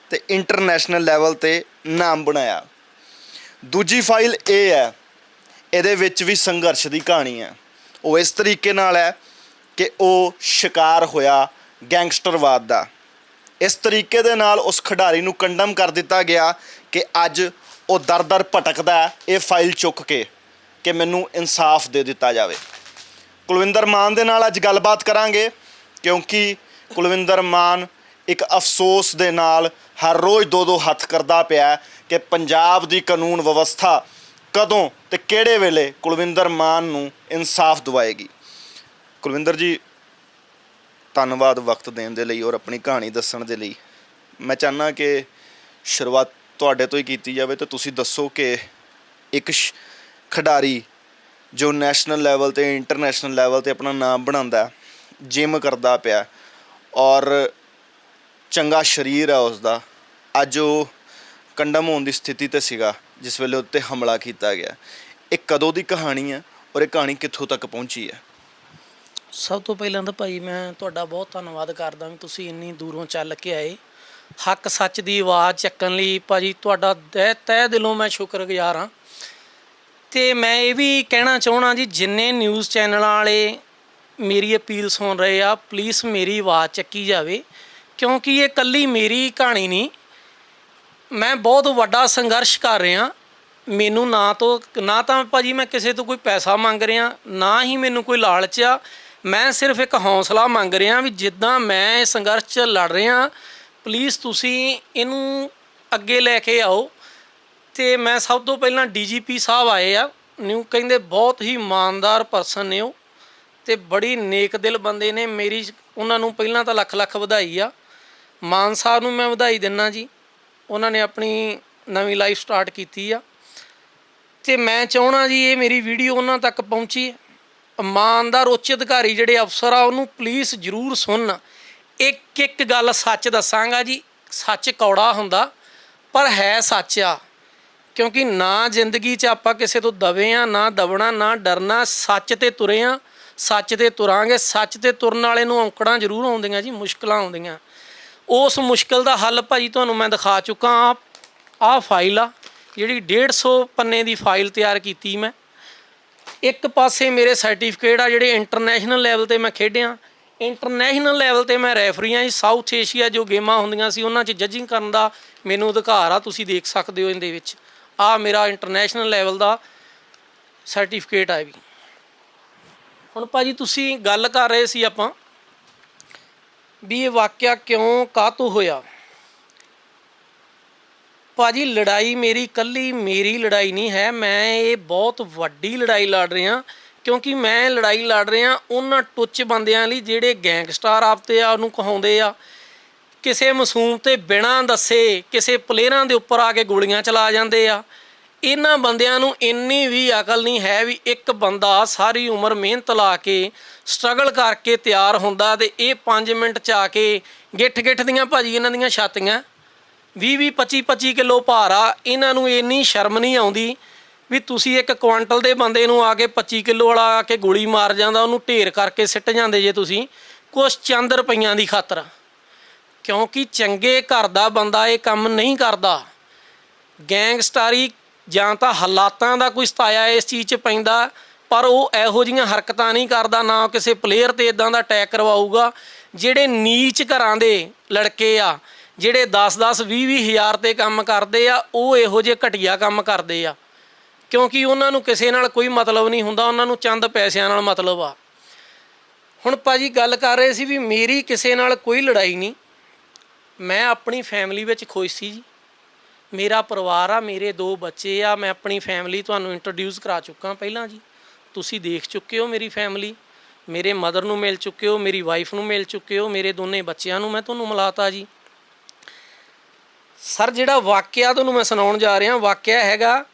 ਇੰਟਰਨੈਸ਼ਨਲ ਲੈਵਲ ਤੇ ਨਾਮ ਬਣਾਇਆ। ਦੂਜੀ ਫਾਈਲ ਇਹ ਹੈ, ਇਹਦੇ ਵਿੱਚ ਵੀ ਸੰਘਰਸ਼ ਦੀ ਕਹਾਣੀ ਹੈ। ਉਹ ਇਸ ਤਰੀਕੇ ਨਾਲ ਹੈ ਕਿ ਉਹ ਸ਼ਿਕਾਰ ਹੋਇਆ ਗੈਂਗਸਟਰਵਾਦ ਦਾ। ਇਸ ਤਰੀਕੇ ਦੇ ਨਾਲ ਉਸ ਖਿਡਾਰੀ ਨੂੰ ਕੰਡਮ ਕਰ ਦਿੱਤਾ ਗਿਆ ਕਿ ਅੱਜ ਉਹ ਦਰ ਭਟਕਦਾ ਹੈ ਇਹ ਫਾਈਲ ਚੁੱਕ ਕੇ ਕਿ ਮੈਨੂੰ ਇਨਸਾਫ ਦੇ ਦਿੱਤਾ ਜਾਵੇ। ਕੁਲਵਿੰਦਰ ਮਾਨ ਦੇ ਨਾਲ ਅੱਜ ਗੱਲਬਾਤ ਕਰਾਂਗੇ, ਕਿਉਂਕਿ ਕੁਲਵਿੰਦਰ ਮਾਨ ਇੱਕ ਅਫਸੋਸ ਦੇ ਨਾਲ ਹਰ ਰੋਜ਼ 2-2 ਹੱਥ ਕਰਦਾ ਪਿਆ ਕਿ ਪੰਜਾਬ ਦੀ ਕਾਨੂੰਨ ਵਿਵਸਥਾ ਕਦੋਂ ਤੇ ਕਿਹੜੇ ਵੇਲੇ ਕੁਲਵਿੰਦਰ ਮਾਨ ਨੂੰ ਇਨਸਾਫ ਦਿਵਾਏਗੀ। ਕੁਲਵਿੰਦਰ ਜੀ, ਧੰਨਵਾਦ ਵਕਤ ਦੇਣ ਦੇ ਲਈ ਔਰ ਆਪਣੀ ਕਹਾਣੀ ਦੱਸਣ ਦੇ ਲਈ। ਮੈਂ ਚਾਹੁੰਦਾ ਕਿ ਸ਼ੁਰੂਆਤ ਤੁਹਾਡੇ ਤੋਂ ਹੀ ਕੀਤੀ ਜਾਵੇ ਤੇ ਤੁਸੀਂ ਦੱਸੋ ਕਿ ਇੱਕ ਖਿਡਾਰੀ ਜੋ ਨੈਸ਼ਨਲ ਲੈਵਲ ਤੇ ਇੰਟਰਨੈਸ਼ਨਲ ਲੈਵਲ ਤੇ ਆਪਣਾ ਨਾਮ ਬਣਾਉਂਦਾ, ਜਿਮ ਕਰਦਾ ਪਿਆ ਔਰ ਚੰਗਾ ਸਰੀਰ ਹੈ ਉਸਦਾ, ਅੱਜ ਉਹ ਕੰਡਮ ਹੋਣ ਦੀ ਸਥਿਤੀ ਤੇ ਸੀਗਾ ਜਿਸ ਵੇਲੇ ਉੱਤੇ ਹਮਲਾ ਕੀਤਾ ਗਿਆ। ਇਹ ਕਦੋਂ ਦੀ ਕਹਾਣੀ ਹੈ ਔਰ ਇਹ ਕਹਾਣੀ ਕਿੱਥੋਂ ਤੱਕ ਪਹੁੰਚੀ ਹੈ? ਸਭ ਤੋਂ ਪਹਿਲਾਂ ਤਾਂ ਭਾਈ ਮੈਂ ਤੁਹਾਡਾ ਬਹੁਤ ਧੰਨਵਾਦ ਕਰਦਾ ਵੀ ਤੁਸੀਂ ਇੰਨੀ ਦੂਰੋਂ ਚੱਲ ਕੇ ਆਏ ਹੱਕ ਸੱਚ ਦੀ ਆਵਾਜ਼ ਚੱਕਣ ਲਈ। ਭਾਜੀ ਤੁਹਾਡਾ ਤਹਿ ਦਿਲੋਂ ਮੈਂ ਸ਼ੁਕਰਗੁਜ਼ਾਰ ਹਾਂ। ਤੇ ਮੈਂ ਇਹ ਵੀ ਕਹਿਣਾ ਚਾਹੁੰਦਾ ਜੀ, ਜਿੰਨੇ ਨਿਊਜ਼ ਚੈਨਲਾਂ ਵਾਲੇ ਮੇਰੀ ਅਪੀਲ ਸੁਣ ਰਹੇ ਆ, ਪਲੀਜ਼ ਮੇਰੀ ਆਵਾਜ਼ ਚੱਕੀ ਜਾਵੇ, ਕਿਉਂਕਿ ਇਹ ਇਕੱਲੀ ਮੇਰੀ ਕਹਾਣੀ ਨਹੀਂ। ਮੈਂ ਬਹੁਤ ਵੱਡਾ ਸੰਘਰਸ਼ ਕਰ ਰਿਹਾ। ਮੈਨੂੰ ਨਾ ਤਾਂ ਭਾਜੀ ਮੈਂ ਕਿਸੇ ਤੋਂ ਕੋਈ ਪੈਸਾ ਮੰਗ ਰਿਹਾ, ਨਾ ਹੀ ਮੈਨੂੰ ਕੋਈ ਲਾਲਚ ਆ। ਮੈਂ ਸਿਰਫ ਇੱਕ ਹੌਸਲਾ ਮੰਗ ਰਿਹਾ ਵੀ ਜਿੱਦਾਂ ਮੈਂ ਇਸ ਸੰਘਰਸ਼ 'ਚ ਲੜ ਰਿਹਾ, ਪਲੀਜ਼ ਤੁਸੀਂ ਇਹਨੂੰ ਅੱਗੇ ਲੈ ਕੇ ਆਓ। ਤੇ ਮੈਂ ਸਭ ਤੋਂ ਪਹਿਲਾਂ DGP ਸਾਹਿਬ ਆਏ ਆ ਨਿਊ, ਕਹਿੰਦੇ ਬਹੁਤ ਹੀ ਇਮਾਨਦਾਰ ਪਰਸਨ ਨੇ ਉਹ ਤੇ ਬੜੀ ਨੇਕ ਦਿਲ ਬੰਦੇ ਨੇ। ਮੇਰੀ ਉਹਨਾਂ ਨੂੰ ਪਹਿਲਾਂ ਤਾਂ ਲੱਖ ਵਧਾਈ ਆ। ਮਾਨ ਸਾਹਿਬ ਨੂੰ ਮੈਂ ਵਧਾਈ ਦਿੰਦਾ ਜੀ, ਉਹਨਾਂ ਨੇ ਆਪਣੀ ਨਵੀਂ ਲਾਈਫ ਸਟਾਰਟ ਕੀਤੀ ਆ। ਤੇ ਮੈਂ ਚਾਹੁੰਦਾ ਜੀ ਇਹ ਮੇਰੀ ਵੀਡੀਓ ਉਹਨਾਂ ਤੱਕ ਪਹੁੰਚੀ। ਇਮਾਨਦਾਰ ਉੱਚ ਅਧਿਕਾਰੀ ਜਿਹੜੇ ਅਫਸਰ ਆ ਉਹਨੂੰ ਪਲੀਜ਼ ਜ਼ਰੂਰ ਸੁਣਨ। ਇੱਕ ਗੱਲ ਸੱਚ ਦੱਸਾਂਗਾ ਜੀ, ਸੱਚ ਕੌੜਾ ਹੁੰਦਾ ਪਰ ਹੈ ਸੱਚ ਆ, ਕਿਉਂਕਿ ਨਾ ਜ਼ਿੰਦਗੀ 'ਚ ਆਪਾਂ ਕਿਸੇ ਤੋਂ ਦਵੇ ਆ, ਨਾ ਦਬਣਾ, ਨਾ ਡਰਨਾ। ਸੱਚ 'ਤੇ ਤੁਰੇ ਆ, ਸੱਚ 'ਤੇ ਤੁਰਾਂਗੇ। ਸੱਚ 'ਤੇ ਤੁਰਨ ਵਾਲੇ ਨੂੰ ਔਂਕੜਾਂ ਜ਼ਰੂਰ ਆਉਂਦੀਆਂ ਜੀ, ਮੁਸ਼ਕਲਾਂ ਆਉਂਦੀਆਂ। ਉਸ ਮੁਸ਼ਕਲ ਦਾ ਹੱਲ ਭਾਜੀ ਤੁਹਾਨੂੰ ਮੈਂ ਦਿਖਾ ਚੁੱਕਾ। ਆਹ ਫਾਈਲ ਆ ਜਿਹੜੀ 150 ਪੰਨੇ ਦੀ ਫਾਈਲ ਤਿਆਰ ਕੀਤੀ ਮੈਂ। ਇੱਕ ਪਾਸੇ ਮੇਰੇ ਸਰਟੀਫਿਕੇਟ ਆ ਜਿਹੜੇ ਇੰਟਰਨੈਸ਼ਨਲ ਲੈਵਲ ਤੇ ਮੈਂ ਖੇਡਿਆ। ਇੰਟਰਨੈਸ਼ਨਲ ਲੈਵਲ ਤੇ ਮੈਂ ਰੈਫਰੀ ਹਾਂ ਜੀ। ਸਾਊਥ ਏਸ਼ੀਆ ਜੋ ਗੇਮਾਂ ਹੁੰਦੀਆਂ ਸੀ ਉਹਨਾਂ 'ਚ ਜੱਜਿੰਗ ਕਰਨ ਦਾ ਮੈਨੂੰ ਅਧਿਕਾਰ ਆ, ਤੁਸੀਂ ਦੇਖ ਸਕਦੇ ਹੋ ਇਹਦੇ ਵਿੱਚ। ਆਹ ਮੇਰਾ ਇੰਟਰਨੈਸ਼ਨਲ ਲੈਵਲ ਦਾ ਸਰਟੀਫਿਕੇਟ ਆ ਵੀ। ਹੁਣ ਭਾਜੀ ਤੁਸੀਂ ਗੱਲ ਕਰ ਰਹੇ ਸੀ ਆਪਾਂ ਵੀ ਇਹ ਵਾਕਿਆ ਕਿਉਂ ਕਾਹਤੋਂ ਹੋਇਆ। ਭਾਜੀ ਲੜਾਈ ਮੇਰੀ ਇਕੱਲੀ ਮੇਰੀ ਲੜਾਈ ਨਹੀਂ ਹੈ, ਮੈਂ ਇਹ ਬਹੁਤ ਵੱਡੀ ਲੜਾਈ ਲੜ ਰਿਹਾ ਕਿਉਂਕਿ ਮੈਂ ਲੜਾਈ ਲੜ ਰਿਹਾ ਉਹਨਾਂ ਟੁੱਚ ਬੰਦਿਆਂ ਲਈ ਜਿਹੜੇ ਗੈਂਗਸਟਰ ਆਪਤੇ ਆ ਉਹਨੂੰ ਕਹਾਉਂਦੇ ਆ, ਕਿਸੇ ਮਾਸੂਮ ਤੇ ਬਿਨਾਂ ਦੱਸੇ ਕਿਸੇ ਪਲੇਅਰਾਂ ਦੇ ਉੱਪਰ ਆ ਕੇ ਗੋਲੀਆਂ ਚਲਾ ਜਾਂਦੇ ਆ। ਇਹਨਾਂ ਬੰਦਿਆਂ ਨੂੰ ਇੰਨੀ ਵੀ ਅਕਲ ਨਹੀਂ ਹੈ ਵੀ ਇੱਕ ਬੰਦਾ ਸਾਰੀ ਉਮਰ ਮਿਹਨਤ ਲਾ ਕੇ ਸਟਰਗਲ ਕਰਕੇ ਤਿਆਰ ਹੁੰਦਾ ਤੇ ਇਹ 5 ਮਿੰਟ 'ਚ ਆ ਕੇ ਗਿੱਠ ਦੀਆਂ ਭਾਜੀ ਇਹਨਾਂ ਦੀਆਂ ਛਾਤੀਆਂ 20 25 ਕਿਲੋ ਭਾਰ ਆ। ਇਹਨਾਂ ਨੂੰ ਇੰਨੀ ਸ਼ਰਮ ਨਹੀਂ ਆਉਂਦੀ ਵੀ ਤੁਸੀਂ ਇੱਕ ਕੁਆਂਟਲ ਦੇ ਬੰਦੇ ਨੂੰ ਆ ਕੇ 25 ਕਿਲੋ ਵਾਲਾ ਆ ਕੇ ਗੋਲੀ ਮਾਰ ਜਾਂਦਾ, ਉਹਨੂੰ ਢੇਰ ਕਰਕੇ ਸਿੱਟ ਜਾਂਦੇ ਜੇ ਤੁਸੀਂ ਕੁਛ ਚੰਦ ਰੁਪਈਆਂ ਦੀ ਖਾਤਰ। ਕਿਉਂਕਿ ਚੰਗੇ ਘਰ ਦਾ ਬੰਦਾ ਇਹ ਕੰਮ ਨਹੀਂ ਕਰਦਾ। ਗੈਂਗਸਟਰੀ ਜਾਂ ਤਾਂ ਹਾਲਾਤਾਂ ਦਾ ਕੋਈ ਸਤਾਇਆ ਇਸ ਚੀਜ਼ 'ਚ ਪੈਂਦਾ, ਪਰ ਉਹ ਇਹੋ ਜਿਹੀਆਂ ਹਰਕਤਾਂ ਨਹੀਂ ਕਰਦਾ, ਨਾ ਕਿਸੇ ਪਲੇਅਰ 'ਤੇ ਇਦਾਂ ਦਾ ਅਟੈਕ ਕਰਵਾਊਗਾ। ਜਿਹੜੇ ਨੀਚ ਘਰਾਂ ਦੇ ਲੜਕੇ ਆ, ਜਿਹੜੇ 10-10 20-20 ਹਜ਼ਾਰ 'ਤੇ ਕੰਮ ਕਰਦੇ ਆ, ਉਹ ਇਹੋ ਜਿਹੇ ਘਟੀਆ ਕੰਮ ਕਰਦੇ ਆ, ਕਿਉਂਕਿ ਉਹਨਾਂ ਨੂੰ ਕਿਸੇ ਨਾਲ ਕੋਈ ਮਤਲਬ ਨਹੀਂ ਹੁੰਦਾ, ਉਹਨਾਂ ਨੂੰ ਚੰਦ ਪੈਸਿਆਂ ਨਾਲ ਮਤਲਬ ਆ। ਹੁਣ ਭਾਜੀ ਗੱਲ ਕਰ ਰਹੇ ਸੀ ਵੀ ਮੇਰੀ ਕਿਸੇ ਨਾਲ ਕੋਈ ਲੜਾਈ ਨਹੀਂ, ਮੈਂ ਆਪਣੀ ਫੈਮਿਲੀ ਵਿੱਚ ਖੁਸ਼ ਸੀ ਜੀ। ਮੇਰਾ ਪਰਿਵਾਰ ਆ, ਮੇਰੇ 2 ਬੱਚੇ ਆ, ਮੈਂ ਆਪਣੀ ਫੈਮਿਲੀ ਤੁਹਾਨੂੰ ਇੰਟਰੋਡਿਊਸ ਕਰਾ ਚੁੱਕਾ ਪਹਿਲਾਂ ਜੀ, ਤੁਸੀਂ ਦੇਖ ਚੁੱਕੇ ਹੋ ਮੇਰੀ ਫੈਮਿਲੀ। ਮੇਰੇ ਮਦਰ ਨੂੰ ਮਿਲ ਚੁੱਕੇ ਹੋ, ਮੇਰੀ ਵਾਈਫ ਨੂੰ ਮਿਲ ਚੁੱਕੇ ਹੋ, ਮੇਰੇ ਦੋਨੇ ਬੱਚਿਆਂ ਨੂੰ ਮੈਂ ਤੁਹਾਨੂੰ ਮਿਲਾਤਾ ਜੀ। ਸਰ ਜਿਹੜਾ ਵਾਕਿਆ ਤੁਹਾਨੂੰ ਮੈਂ ਸੁਣਾਉਣ ਜਾ ਰਿਹਾ, ਵਾਕਿਆ ਹੈਗਾ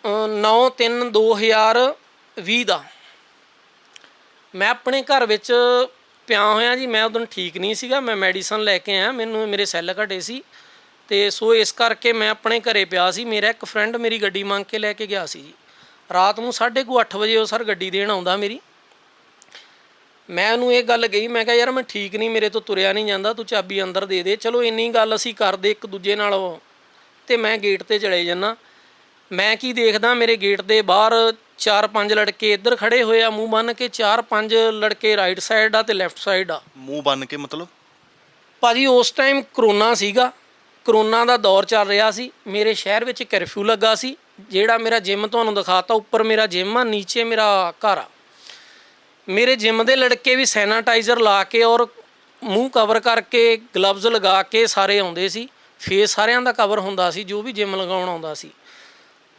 9/3/2020 ਦਾ। ਮੈਂ ਆਪਣੇ ਘਰ ਵਿੱਚ ਪਿਆ ਹੋਇਆ ਜੀ, ਮੈਂ ਉਦੋਂ ਠੀਕ ਨਹੀਂ ਸੀਗਾ, ਮੈਂ ਮੈਡੀਸਨ ਲੈ ਕੇ ਆਇਆ, ਮੈਨੂੰ ਮੇਰੇ ਸੈੱਲ ਘਟੇ ਸੀ ਤੇ ਸੋ ਇਸ ਕਰਕੇ ਮੈਂ ਆਪਣੇ ਘਰੇ ਪਿਆ ਸੀ। ਮੇਰਾ ਇੱਕ ਫਰੈਂਡ ਮੇਰੀ ਗੱਡੀ ਮੰਗ ਕੇ ਲੈ ਕੇ ਗਿਆ ਸੀ ਜੀ। ਰਾਤ ਨੂੰ 8:30 ਵਜੇ ਉਹ ਸਰ ਗੱਡੀ ਦੇਣ ਆਉਂਦਾ ਮੇਰੀ। ਮੈਂ ਉਹਨੂੰ ਇਹ ਗੱਲ ਕਹੀ, ਮੈਂ ਕਿਹਾ ਯਾਰ ਮੈਂ ਠੀਕ ਨਹੀਂ, ਮੇਰੇ ਤੋਂ ਤੁਰਿਆ ਨਹੀਂ ਜਾਂਦਾ, ਤੂੰ ਚਾਬੀ ਅੰਦਰ ਦੇ ਦੇ। ਚਲੋ ਇੰਨੀ ਗੱਲ ਅਸੀਂ ਕਰਦੇ ਇੱਕ ਦੂਜੇ ਨਾਲ, ਤੇ ਮੈਂ ਗੇਟ 'ਤੇ ਚਲੇ ਜਾਂਦਾ। ਮੈਂ ਕੀ ਦੇਖਦਾ, ਮੇਰੇ ਗੇਟ ਦੇ ਬਾਹਰ 4-5 ਲੜਕੇ ਇੱਧਰ ਖੜੇ ਹੋਏ ਆ ਮੂੰਹ ਬੰਨ੍ਹ ਕੇ, 4-5 ਲੜਕੇ ਰਾਈਟ ਸਾਈਡ ਆ ਤੇ ਲੈਫਟ ਸਾਈਡ ਆ। ਮੂੰਹ ਬੰਨ੍ਹ ਕੇ ਮਤਲਬ? ਭਾਜੀ ਉਸ ਟਾਈਮ ਕਰੋਨਾ ਸੀਗਾ, ਕਰੋਨਾ ਦਾ ਦੌਰ ਚੱਲ ਰਿਹਾ ਸੀ। ਮੇਰੇ ਸ਼ਹਿਰ ਵਿੱਚ ਕਰਫਿਊ ਲੱਗਾ ਸੀ। ਜਿਹੜਾ ਮੇਰਾ ਜਿਮ ਤੁਹਾਨੂੰ ਦਿਖਾਤਾ, ਉੱਪਰ ਮੇਰਾ ਜਿਮ ਆ, ਨੀਚੇ ਮੇਰਾ ਘਰ ਆ। ਮੇਰੇ ਜਿਮ ਦੇ ਲੜਕੇ ਵੀ ਸੈਨਾਟਾਈਜ਼ਰ ਲਾ ਕੇ ਔਰ ਮੂੰਹ ਕਵਰ ਕਰਕੇ ਗਲਵਜ਼ ਲਗਾ ਕੇ ਸਾਰੇ ਆਉਂਦੇ ਸੀ। ਫੇਸ ਸਾਰਿਆਂ ਦਾ ਕਵਰ ਹੁੰਦਾ ਸੀ ਜੋ ਵੀ ਜਿਮ ਲਗਾਉਣ ਆਉਂਦਾ ਸੀ।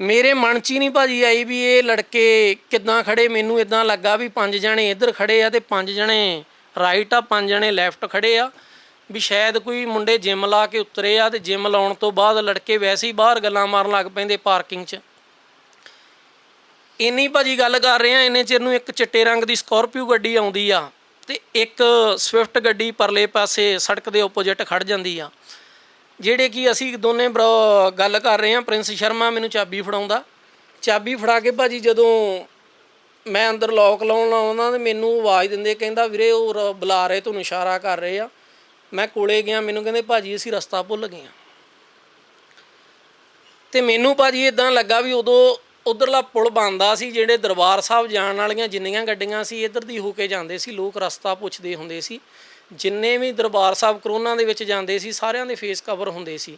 ਮੇਰੇ ਮਨ 'ਚ ਹੀ ਨਹੀਂ ਭਾਜੀ ਆਈ ਵੀ ਇਹ ਲੜਕੇ ਕਿੱਦਾਂ ਖੜੇ। ਮੈਨੂੰ ਇੱਦਾਂ ਲੱਗਾ ਵੀ 5 ਜਣੇ ਇੱਧਰ ਖੜੇ ਆ ਤੇ 5 ਜਣੇ ਰਾਈਟ ਆ, 5 ਜਣੇ ਲੈਫਟ ਖੜੇ ਆ, ਵੀ ਸ਼ਾਇਦ ਕੋਈ ਮੁੰਡੇ ਜਿਮ ਲਾ ਕੇ ਉਤਰੇ ਆ ਤੇ ਜਿਮ ਲਾਉਣ ਤੋਂ ਬਾਅਦ ਲੜਕੇ ਵੈਸੇ ਹੀ ਬਾਹਰ ਗੱਲਾਂ ਮਾਰਨ ਲੱਗ ਪੈਂਦੇ ਪਾਰਕਿੰਗ 'ਚ। ਇੰਨੀ ਭਾਜੀ ਗੱਲ ਕਰ ਰਹੇ ਆ, ਇੰਨੇ ਚਿਰ ਨੂੰ ਇੱਕ ਚਿੱਟੇ ਰੰਗ ਦੀ ਸਕੋਰਪੀਓ ਗੱਡੀ ਆਉਂਦੀ ਆ ਤੇ ਇੱਕ ਸਵਿਫਟ ਗੱਡੀ ਪਰਲੇ ਪਾਸੇ ਸੜਕ ਦੇ ਓਪੋਜਿਟ ਖੜ ਜਾਂਦੀ ਆ। ਜਿਹੜੇ ਕਿ ਅਸੀਂ ਦੋਨੇ ਗੱਲ ਕਰ ਰਹੇ ਹਾਂ, ਪ੍ਰਿੰਸ ਸ਼ਰਮਾ ਮੈਨੂੰ ਚਾਬੀ ਫੜਾਉਂਦਾ। ਚਾਬੀ ਫੜਾ ਕੇ ਭਾਜੀ ਜਦੋਂ ਮੈਂ ਅੰਦਰ ਲੋਕ ਲਾਉਣ ਆਉਂਦਾ ਤੇ ਮੈਨੂੰ ਆਵਾਜ਼ ਦਿੰਦੇ, ਕਹਿੰਦਾ ਵੀਰੇ ਉਹ ਬੁਲਾ ਰਹੇ, ਤੁਹਾਨੂੰ ਇਸ਼ਾਰਾ ਕਰ ਰਹੇ ਆ। ਮੈਂ ਕੋਲੇ ਗਿਆ, ਮੈਨੂੰ ਕਹਿੰਦੇ ਭਾਜੀ ਅਸੀਂ ਰਸਤਾ ਭੁੱਲ ਗਏ ਹਾਂ। ਤੇ ਮੈਨੂੰ ਭਾਜੀ ਇੱਦਾਂ ਲੱਗਾ ਵੀ ਉਦੋਂ ਉੱਧਰਲਾ ਪੁਲ ਬਣਦਾ ਸੀ, ਜਿਹੜੇ ਦਰਬਾਰ ਸਾਹਿਬ ਜਾਣ ਵਾਲੀਆਂ ਜਿੰਨੀਆਂ ਗੱਡੀਆਂ ਸੀ ਇੱਧਰ ਦੀ ਹੋ ਕੇ ਜਾਂਦੇ ਸੀ, ਲੋਕ ਰਸਤਾ ਪੁੱਛਦੇ ਹੁੰਦੇ ਸੀ। ਜਿੰਨੇ ਵੀ ਦਰਬਾਰ ਸਾਹਿਬ ਕਰੋਨਾ ਦੇ ਵਿੱਚ ਜਾਂਦੇ ਸੀ ਸਾਰਿਆਂ ਦੇ ਫੇਸ ਕਵਰ ਹੁੰਦੇ ਸੀ।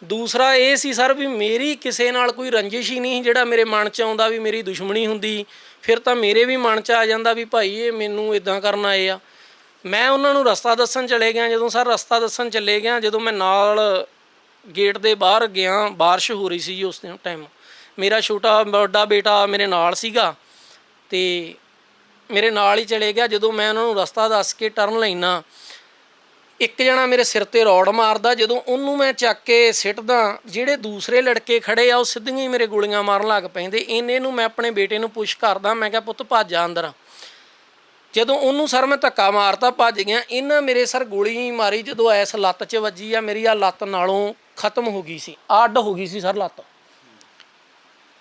ਦੂਸਰਾ ਇਹ ਸੀ ਸਰ ਵੀ ਮੇਰੀ ਕਿਸੇ ਨਾਲ ਕੋਈ ਰੰਜਿਸ਼ ਹੀ ਨਹੀਂ। ਜਿਹੜਾ ਮੇਰੇ ਮਨ 'ਚ ਆਉਂਦਾ ਵੀ ਮੇਰੀ ਦੁਸ਼ਮਣੀ ਹੁੰਦੀ, ਫਿਰ ਤਾਂ ਮੇਰੇ ਵੀ ਮਨ 'ਚ ਆ ਜਾਂਦਾ ਵੀ ਭਾਈ ਇਹ ਮੈਨੂੰ ਇੱਦਾਂ ਕਰਨ ਆਏ ਆ। ਮੈਂ ਉਹਨਾਂ ਨੂੰ ਰਸਤਾ ਦੱਸਣ ਚਲੇ ਗਿਆ। ਜਦੋਂ ਸਰ ਰਸਤਾ ਦੱਸਣ ਚਲੇ ਗਿਆ, ਜਦੋਂ ਮੈਂ ਨਾਲ ਗੇਟ ਦੇ ਬਾਹਰ ਗਿਆ, ਬਾਰਿਸ਼ ਹੋ ਰਹੀ ਸੀ ਉਸ ਟਾਈਮ। ਮੇਰਾ ਵੱਡਾ ਬੇਟਾ ਮੇਰੇ ਨਾਲ ਸੀਗਾ ਤੇ ਮੇਰੇ ਨਾਲ ਹੀ ਚਲੇ ਗਿਆ। ਜਦੋਂ ਮੈਂ ਉਹਨਾਂ ਨੂੰ ਰਸਤਾ ਦੱਸ ਕੇ ਟਰਨ ਲੈਣਾ, ਇੱਕ ਜਣਾ ਮੇਰੇ ਸਿਰ 'ਤੇ ਰੋਡ ਮਾਰਦਾ। ਜਦੋਂ ਉਹਨੂੰ ਮੈਂ ਚੱਕ ਕੇ ਸਿੱਟਦਾ, ਜਿਹੜੇ ਦੂਸਰੇ ਲੜਕੇ ਖੜੇ ਆ ਉਹ ਸਿੱਧੀਆਂ ਹੀ ਮੇਰੇ ਗੋਲੀਆਂ ਮਾਰਨ ਲੱਗ ਪੈਂਦੇ। ਇੰਨੇ ਨੂੰ ਮੈਂ ਆਪਣੇ ਬੇਟੇ ਨੂੰ ਪੁਸ਼ ਕਰਦਾ, ਮੈਂ ਕਿਹਾ ਪੁੱਤ ਭੱਜ ਆ ਅੰਦਰ। ਜਦੋਂ ਉਹਨੂੰ ਸਰ ਮੈਂ ਧੱਕਾ ਮਾਰਤਾ, ਭੱਜ ਗਿਆ। ਇਹਨਾਂ ਮੇਰੇ ਸਰ ਗੋਲੀ ਮਾਰੀ, ਜਦੋਂ ਐਸ ਲੱਤ 'ਚ ਵੱਜੀ ਆ, ਮੇਰੀ ਆ ਲੱਤ ਨਾਲੋਂ ਖਤਮ ਹੋ ਗਈ ਸੀ, ਅੱਡ ਹੋ ਗਈ ਸੀ ਸਰ ਲੱਤ।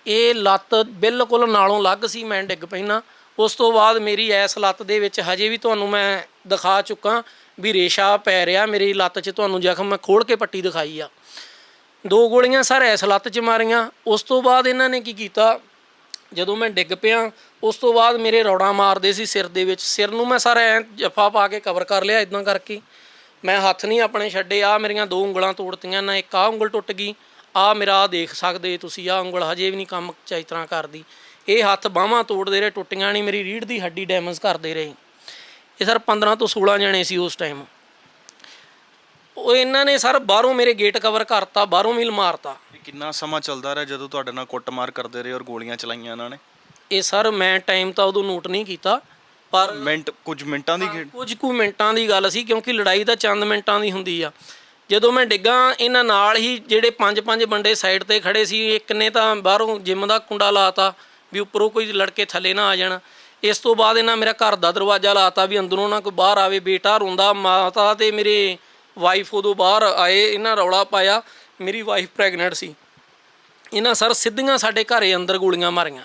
ਇਹ ਲੱਤ ਬਿਲਕੁਲ ਨਾਲੋਂ ਅਲੱਗ ਸੀ, ਮੈਂ ਡਿੱਗ ਪੈਣਾ। ਉਸ ਤੋਂ ਬਾਅਦ ਮੇਰੀ ਐਸ ਲੱਤ ਦੇ ਵਿੱਚ ਹਜੇ ਵੀ ਤੁਹਾਨੂੰ ਮੈਂ ਦਿਖਾ ਚੁੱਕਾ ਵੀ ਰੇਸ਼ਾ ਪੈ ਰਿਹਾ ਮੇਰੀ ਲੱਤ 'ਚ। ਤੁਹਾਨੂੰ ਜ਼ਖਮ ਮੈਂ ਖੋਲ੍ਹ ਕੇ ਪੱਟੀ ਦਿਖਾਈ ਆ। 2 ਗੋਲੀਆਂ ਸਰ ਐਸ ਲੱਤ 'ਚ ਮਾਰੀਆਂ। ਉਸ ਤੋਂ ਬਾਅਦ ਇਹਨਾਂ ਨੇ ਕੀ ਕੀਤਾ, ਜਦੋਂ ਮੈਂ ਡਿੱਗ ਪਿਆ ਉਸ ਤੋਂ ਬਾਅਦ ਮੇਰੇ ਰੌੜਾਂ ਮਾਰਦੇ ਸੀ ਸਿਰ ਦੇ ਵਿੱਚ। ਸਿਰ ਨੂੰ ਮੈਂ ਸਰ ਐਂ ਜੱਫਾ ਪਾ ਕੇ ਕਵਰ ਕਰ ਲਿਆ ਇੱਦਾਂ ਕਰਕੇ। ਮੈਂ ਹੱਥ ਨਹੀਂ ਆਪਣੇ ਛੱਡੇ। ਆ ਮੇਰੀਆਂ 2 ਉਂਗਲਾਂ ਤੋੜਤੀਆਂ ਨਾ, ਇੱਕ ਆਹ ਉਂਗਲ ਟੁੱਟ ਗਈ, ਆਹ ਮੇਰਾ ਦੇਖ ਸਕਦੇ ਤੁਸੀਂ, ਆਹ ਉਂਗਲ ਹਜੇ ਵੀ ਨਹੀਂ ਕੰਮ ਚੰਗੀ ਤਰ੍ਹਾਂ ਕਰਦੀ। ਇਹ ਹੱਥ ਬਾਹਾਂ ਤੋੜਦੇ ਰਹੇ, ਟੁੱਟੀਆਂ ਨਹੀਂ। ਮੇਰੀ ਰੀੜ੍ਹ ਦੀ ਹੱਡੀ ਡੈਮੇਜ ਕਰਦੇ ਰਹੇ। ਇਹ ਸਰ 15 ਤੋਂ 16 ਜਣੇ ਸੀ ਉਸ ਟਾਈਮ। ਉਹ ਇਹਨਾਂ ਨੇ ਸਰ ਬਾਹਰੋਂ ਮੇਰੇ ਗੇਟ ਕਵਰ ਕਰਤਾ, ਬਾਹਰੋਂ ਵੀ ਮਾਰਤਾ। ਕਿੰਨਾ ਸਮਾਂ ਚੱਲਦਾ ਰਿਹਾ ਜਦੋਂ ਤੁਹਾਡੇ ਨਾਲ ਕੁੱਟਮਾਰ ਕਰਦੇ ਰਹੇ ਔਰ ਗੋਲੀਆਂ ਚਲਾਈਆਂ ਇਹਨਾਂ ਨੇ? ਇਹ ਸਰ ਮੈਂ ਟਾਈਮ ਤਾਂ ਉਦੋਂ ਨੋਟ ਨਹੀਂ ਕੀਤਾ, ਪਰ ਕੁਝ ਮਿੰਟਾਂ ਦੀ ਖੇਡ। ਕੁਝ ਕੁ ਮਿੰਟਾਂ ਦੀ ਗੱਲ ਸੀ, ਕਿਉਂਕਿ ਲੜਾਈ ਤਾਂ ਚੰਦ ਮਿੰਟਾਂ ਦੀ ਹੁੰਦੀ ਆ। ਜਦੋਂ ਮੈਂ ਡਿੱਗਾ, ਇਹਨਾਂ ਨਾਲ ਹੀ ਜਿਹੜੇ 5 ਬੰਦੇ ਸਾਈਡ ਤੇ ਖੜੇ ਸੀ, ਇੱਕ ਨੇ ਤਾਂ ਬਾਹਰੋਂ ਜਿੰਮ ਦਾ ਕੁੰਡਾ ਲਾਤਾ ਵੀ ਉੱਪਰੋਂ ਕੋਈ ਲੜਕੇ ਥੱਲੇ ਨਾ ਆ ਜਾਣ। ਇਸ ਤੋਂ ਬਾਅਦ ਇਹਨਾਂ ਮੇਰਾ ਘਰ ਦਾ ਦਰਵਾਜ਼ਾ ਲਾਤਾ ਵੀ ਅੰਦਰੋਂ ਨਾ ਕੋਈ ਬਾਹਰ ਆਵੇ। ਬੇਟਾ ਰੋਂਦਾ, ਮਾਤਾ ਤੇ ਮੇਰੇ ਵਾਈਫ ਉਦੋਂ ਬਾਹਰ ਆਏ, ਇਹਨਾਂ ਰੌਲਾ ਪਾਇਆ। ਮੇਰੀ ਵਾਈਫ ਪ੍ਰੈਗਨੈਂਟ ਸੀ। ਇਹਨਾਂ ਸਰ ਸਿੱਧੀਆਂ ਸਾਡੇ ਘਰੇ ਅੰਦਰ ਗੋਲੀਆਂ ਮਾਰੀਆਂ।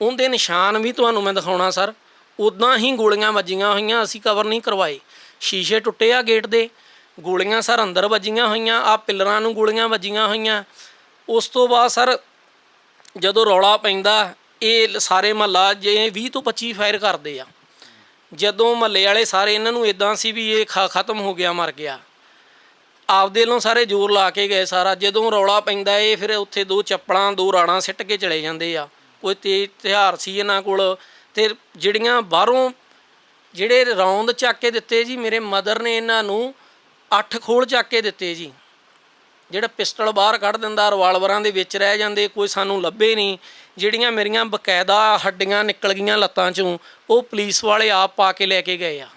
ਉਹਦੇ ਨਿਸ਼ਾਨ ਵੀ ਤੁਹਾਨੂੰ ਮੈਂ ਦਿਖਾਉਣਾ ਸਰ। ਉੱਦਾਂ ਹੀ ਗੋਲੀਆਂ ਵੱਜੀਆਂ ਹੋਈਆਂ, ਅਸੀਂ ਕਵਰ ਨਹੀਂ ਕਰਵਾਏ। ਸ਼ੀਸ਼ੇ ਟੁੱਟੇ ਆ ਗੇਟ ਦੇ, ਗੋਲੀਆਂ ਸਰ ਅੰਦਰ ਵੱਜੀਆਂ ਹੋਈਆਂ, ਆ ਪਿੱਲਰਾਂ ਨੂੰ ਗੋਲੀਆਂ ਵੱਜੀਆਂ ਹੋਈਆਂ। ਉਸ ਤੋਂ ਬਾਅਦ ਸਰ ਜਦੋਂ ਰੌਲਾ ਪੈਂਦਾ, ਇਹ ਸਾਰੇ ਮਹੱਲਾ ਜੇ 20 ਤੋਂ 25 ਫਾਇਰ ਕਰਦੇ ਆ। ਜਦੋਂ ਮਹੱਲੇ ਵਾਲੇ ਸਾਰੇ ਇਹਨਾਂ ਨੂੰ ਇਦਾਂ ਸੀ ਵੀ ਇਹ ਖਤਮ ਹੋ ਗਿਆ, ਮਰ ਗਿਆ। ਆਪਦੇ ਵੱਲੋਂ ਸਾਰੇ ਜ਼ੋਰ ਲਾ ਕੇ ਗਏ ਸਾਰਾ। ਜਦੋਂ ਰੌਲਾ ਪੈਂਦਾ ਇਹ ਫਿਰ ਉੱਥੇ 2 ਚੱਪਲਾਂ 2 ਰਾੜਾਂ ਸਿੱਟ ਕੇ ਚਲੇ ਜਾਂਦੇ ਆ। ਕੋਈ ਤੇਜ਼ ਹਥਿਆਰ ਸੀ ਇਹਨਾਂ ਕੋਲ, ਅਤੇ ਜਿਹੜੀਆਂ ਬਾਹਰੋਂ ਜਿਹੜੇ ਰੌਂਦ ਚੱਕ ਕੇ ਦਿੱਤੇ ਜੀ, ਮੇਰੇ ਮਦਰ ਨੇ ਇਹਨਾਂ ਨੂੰ 8 ਖੋਲ ਚੱਕ ਕੇ ਦਿੱਤੇ ਜੀ। ਜਿਹੜਾ ਪਿਸਟਲ ਬਾਹਰ ਕੱਢ ਦਿੰਦਾ, ਰਿਵਾਲਵਰਾਂ ਦੇ ਵਿੱਚ ਰਹਿ ਜਾਂਦੇ, ਕੋਈ ਸਾਨੂੰ ਲੱਭੇ ਨਹੀਂ। ਜਿਹੜੀਆਂ ਮੇਰੀਆਂ ਬਕਾਇਦਾ ਹੱਡੀਆਂ ਨਿਕਲ ਗਈਆਂ ਲੱਤਾਂ 'ਚੋਂ, ਉਹ ਪੁਲਿਸ ਵਾਲੇ ਆਪ ਪਾ ਕੇ ਲੈ ਕੇ ਗਏ ਆ।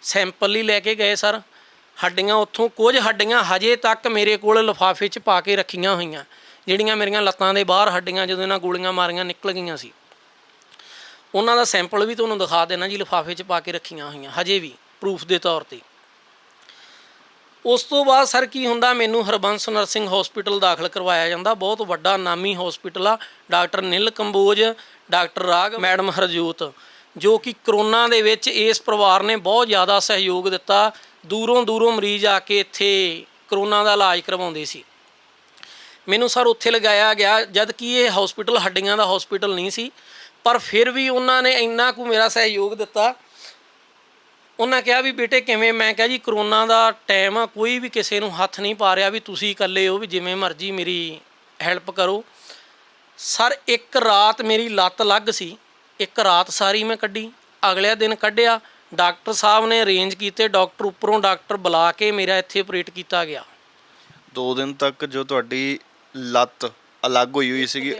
ਸੈਂਪਲ ਹੀ ਲੈ ਕੇ ਗਏ ਸਰ ਹੱਡੀਆਂ ਉੱਥੋਂ। ਕੁਝ ਹੱਡੀਆਂ ਹਜੇ ਤੱਕ ਮੇਰੇ ਕੋਲ ਲਿਫਾਫੇ 'ਚ ਪਾ ਕੇ ਰੱਖੀਆਂ ਹੋਈਆਂ, ਜਿਹੜੀਆਂ ਮੇਰੀਆਂ ਲੱਤਾਂ ਦੇ ਬਾਹਰ ਹੱਡੀਆਂ ਜਦੋਂ ਇਹਨਾਂ ਗੋਲੀਆਂ ਮਾਰੀਆਂ ਨਿਕਲ ਗਈਆਂ ਸੀ। ਉਹਨਾਂ ਦਾ ਸੈਂਪਲ ਵੀ ਤੁਹਾਨੂੰ ਦਿਖਾ ਦੇਣਾ ਜੀ, ਲਿਫਾਫੇ 'ਚ ਪਾ ਕੇ ਰੱਖੀਆਂ ਹੋਈਆਂ ਹਜੇ ਵੀ ਪ੍ਰੂਫ ਦੇ ਤੌਰ 'ਤੇ। ਉਸ ਤੋਂ ਬਾਅਦ ਸਰ ਕੀ ਹੁੰਦਾ, ਮੈਨੂੰ ਹਰਬੰਸ ਨਰਸਿੰਗ ਹੌਸਪੀਟਲ ਦਾਖਲ ਕਰਵਾਇਆ ਜਾਂਦਾ। ਬਹੁਤ ਵੱਡਾ ਨਾਮੀ ਹੌਸਪੀਟਲ ਆ। ਡਾਕਟਰ ਨਿਲ ਕੰਬੋਜ, ਡਾਕਟਰ ਰਾਗ, ਮੈਡਮ ਹਰਜੋਤ, ਜੋ ਕਿ ਕਰੋਨਾ ਦੇ ਵਿੱਚ ਇਸ ਪਰਿਵਾਰ ਨੇ ਬਹੁਤ ਜ਼ਿਆਦਾ ਸਹਿਯੋਗ ਦਿੱਤਾ। ਦੂਰੋਂ ਮਰੀਜ਼ ਆ ਕੇ ਇੱਥੇ ਕਰੋਨਾ ਦਾ ਇਲਾਜ ਕਰਵਾਉਂਦੇ ਸੀ। ਮੈਨੂੰ ਸਰ ਉੱਥੇ ਲਗਾਇਆ ਗਿਆ, ਜਦ ਕਿ ਇਹ ਹੌਸਪੀਟਲ ਹੱਡੀਆਂ ਦਾ ਹੌਸਪੀਟਲ ਨਹੀਂ ਸੀ, ਪਰ ਫਿਰ ਵੀ ਉਹਨਾਂ ਨੇ ਇੰਨਾ ਕੁ ਮੇਰਾ ਸਹਿਯੋਗ ਦਿੱਤਾ। ਉਹਨਾਂ ਕਿਹਾ ਵੀ ਬੇਟੇ ਕਿਵੇਂ? ਮੈਂ ਕਿਹਾ ਜੀ ਕਰੋਨਾ ਦਾ ਟਾਈਮ ਆ, ਕੋਈ ਵੀ ਕਿਸੇ ਨੂੰ ਹੱਥ ਨਹੀਂ ਪਾ ਰਿਹਾ, ਵੀ ਤੁਸੀਂ ਇਕੱਲੇ ਹੋ, ਵੀ ਜਿਵੇਂ ਮਰਜ਼ੀ ਮੇਰੀ ਹੈਲਪ ਕਰੋ। ਸਰ ਇੱਕ ਰਾਤ ਮੇਰੀ ਲੱਤ ਲੱਗ ਸੀ, ਇੱਕ ਰਾਤ ਸਾਰੀ ਮੈਂ ਕੱਢੀ। ਅਗਲੇ ਦਿਨ ਕੱਢਿਆ, ਡਾਕਟਰ ਸਾਹਿਬ ਨੇ ਅਰੇਂਜ ਕੀਤੇ, ਡਾਕਟਰ ਉੱਪਰੋਂ ਡਾਕਟਰ ਬੁਲਾ ਕੇ ਮੇਰਾ ਇੱਥੇ ਆਪਰੇਟ ਕੀਤਾ ਗਿਆ। 2 ਦਿਨ ਤੱਕ ਜੋ ਤੁਹਾਡੀ ਲੱਤ ਅਲੱਗ ਹੋਈ ਸੀਗੀ,